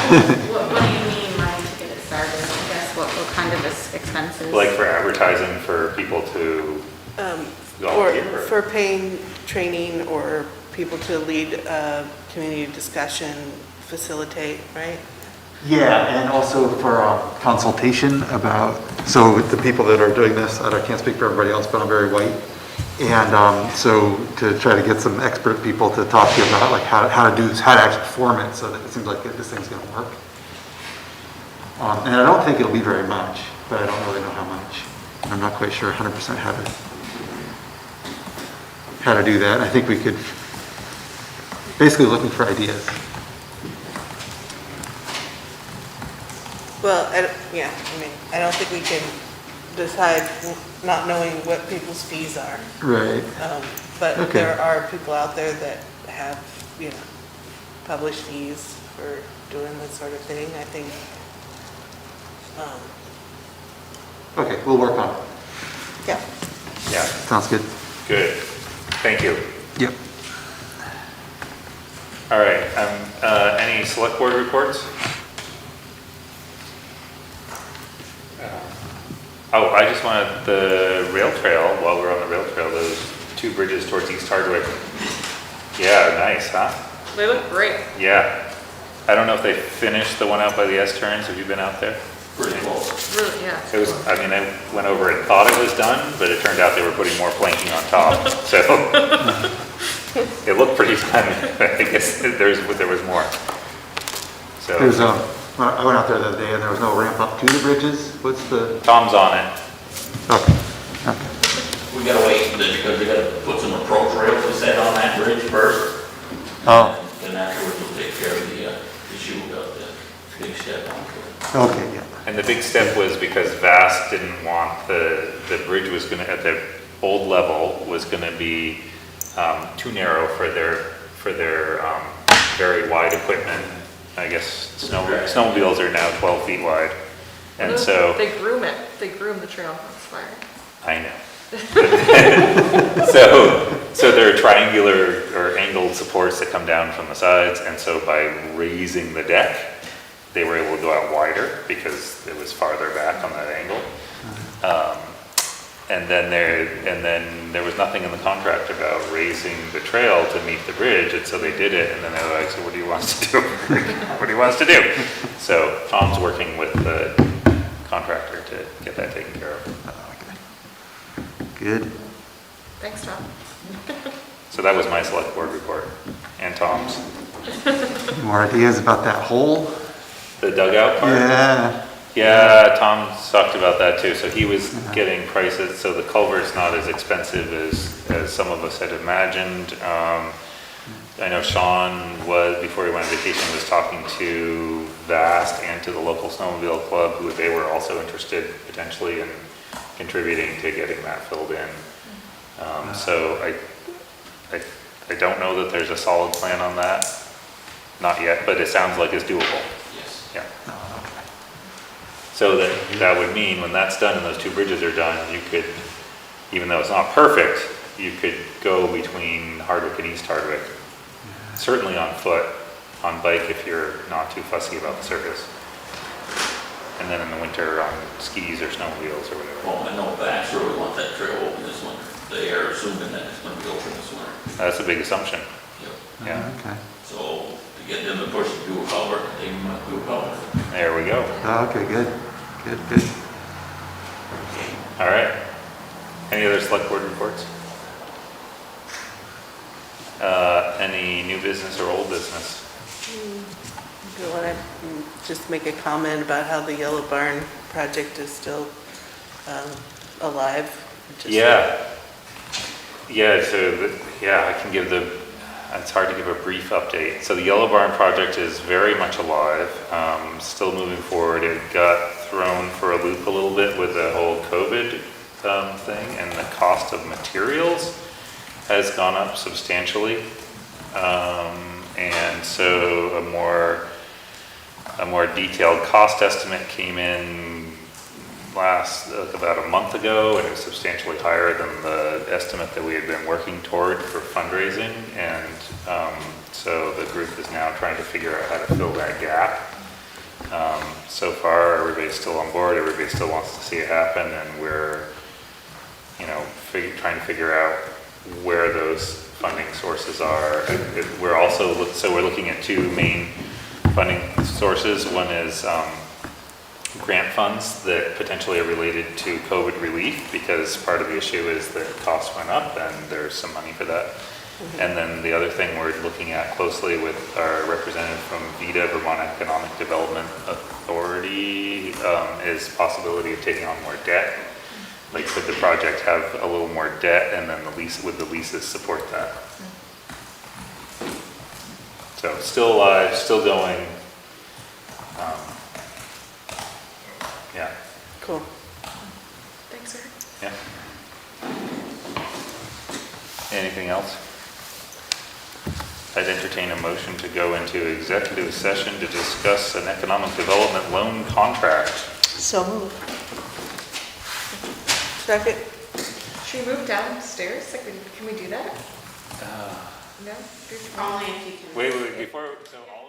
Speaker 11: What do you mean money to get it started? I guess what kind of expenses?
Speaker 1: Like for advertising for people to
Speaker 4: Or
Speaker 1: volunteer?
Speaker 4: for paying training or people to lead a community discussion, facilitate, right?
Speaker 7: Yeah, and also for consultation about, so the people that are doing this, I can't speak for everybody else, but I'm very white. And so to try to get some expert people to talk to you about like how to do this, how to actually form it so that it seems like this thing's gonna work. And I don't think it'll be very much, but I don't really know how much. I'm not quite sure 100% how to do that. I think we could, basically looking for ideas.
Speaker 4: Well, I don't think we can decide not knowing what people's fees are.
Speaker 7: Right.
Speaker 4: But
Speaker 7: Okay.
Speaker 4: there are people out there that have, published fees for doing this sort of thing, I think.
Speaker 7: Okay, we'll work on it.
Speaker 4: Yeah.
Speaker 1: Yeah,
Speaker 7: Sounds good.
Speaker 1: good. Thank you.
Speaker 7: Yep.
Speaker 1: All right, any select board reports? Oh, I just wanted the rail trail, while we're on the rail trail, those 2 bridges towards East Hardwick. Yeah, nice, huh?
Speaker 8: They look great.
Speaker 1: Yeah. I don't know if they finished the one out by the S-turns. Have you been out there?
Speaker 2: Pretty close.
Speaker 8: Really, yeah.
Speaker 1: It was, I went over and thought it was done, but it turned out they were putting more planking on top, so. It looked pretty done. I guess there was more. So.
Speaker 7: There's, I went out there the other day and there was no ramp up to the bridges. What's the?
Speaker 1: Tom's on it.
Speaker 7: Okay.
Speaker 2: We gotta wait, because we gotta put some approach rails to set on that bridge first.
Speaker 7: Oh.
Speaker 2: And afterwards we'll take care of the issue about the big step onto it.
Speaker 7: Okay, yeah.
Speaker 1: And the big step was because Vast didn't want the bridge was gonna, at the old level, was gonna be too narrow for their very wide equipment. I guess snowmobiles are now 12 feet wide. And so.
Speaker 8: They groom it. They groom the trail. That's fire.
Speaker 1: I know. So there are triangular or angled supports that come down from the sides, and so by raising the deck, they were able to go out wider because it was farther back on that angle. And then there was nothing in the contract about raising the trail to meet the bridge, and so they did it, and then they were like, so what do you want us to do? What do you want us to do? So Tom's working with the contractor to get that taken care of.
Speaker 7: Good.
Speaker 8: Thanks, Tom.
Speaker 1: So that was my select board report, and Tom's.
Speaker 7: More ideas about that hole?
Speaker 1: The dugout part?
Speaker 7: Yeah.
Speaker 1: Yeah, Tom talked about that too. So he was getting prices, so the culvert's not as expensive as some of us had imagined. I know Sean was, before he went on vacation, was talking to Vast and to the local snowmobile club, who they were also interested potentially in contributing to getting that filled in. So I don't know that there's a solid plan on that, not yet, but it sounds like it's doable.
Speaker 2: Yes.
Speaker 1: Yeah. So that would mean when that's done and those 2 bridges are done, you could, even though it's not perfect, you could go between Hardwick and East Hardwick. Certainly on foot, on bike if you're not too fussy about the surface. And then in the winter on skis or snowmobiles or whatever.
Speaker 2: Well, I know Vax really want that trail open this winter. They are assuming that it's gonna be open this winter.
Speaker 1: That's a big assumption.
Speaker 2: Yep.
Speaker 1: Yeah.
Speaker 7: Okay.
Speaker 2: So to get them to push the dual culvert, they might do a culvert.
Speaker 1: There we go.
Speaker 7: Okay, good. Good.
Speaker 1: All right. Any other select board reports? Any new business or old business?
Speaker 4: Do you want to just make a comment about how the Yellow Barn project is still alive?
Speaker 1: Yeah. Yeah, so, I can give it's hard to give a brief update. So the Yellow Barn project is very much alive, still moving forward. It got thrown for a loop a little bit with the whole COVID thing and the cost of materials. has gone up substantially. And so a more detailed cost estimate came in about a month ago, and it was substantially higher than the estimate that we had been working toward for fundraising. And so the group is now trying to figure out how to fill that gap. So far, everybody's still on board, everybody still wants to see it happen, and we're, trying to figure out where those funding sources are. We're also, we're looking at two main funding sources. One is grant funds that potentially are related to COVID relief, because part of the issue is that costs went up and there's some money for that. And then the other thing we're looking at closely with our representative from VEDA, Vermont Economic Development Authority, is possibility of taking on more debt. Like, could the project have a little more debt, and then would the leases support that? So still alive, still going. Yeah.
Speaker 4: Cool.
Speaker 8: Thanks, sir.
Speaker 1: Yeah. Anything else? I'd entertain a motion to go into executive session to discuss an economic development loan contract.
Speaker 4: So moved. Second?
Speaker 8: Should we move downstairs? Like, can we do that? No?
Speaker 11: Only if you can.
Speaker 1: Wait, before, so all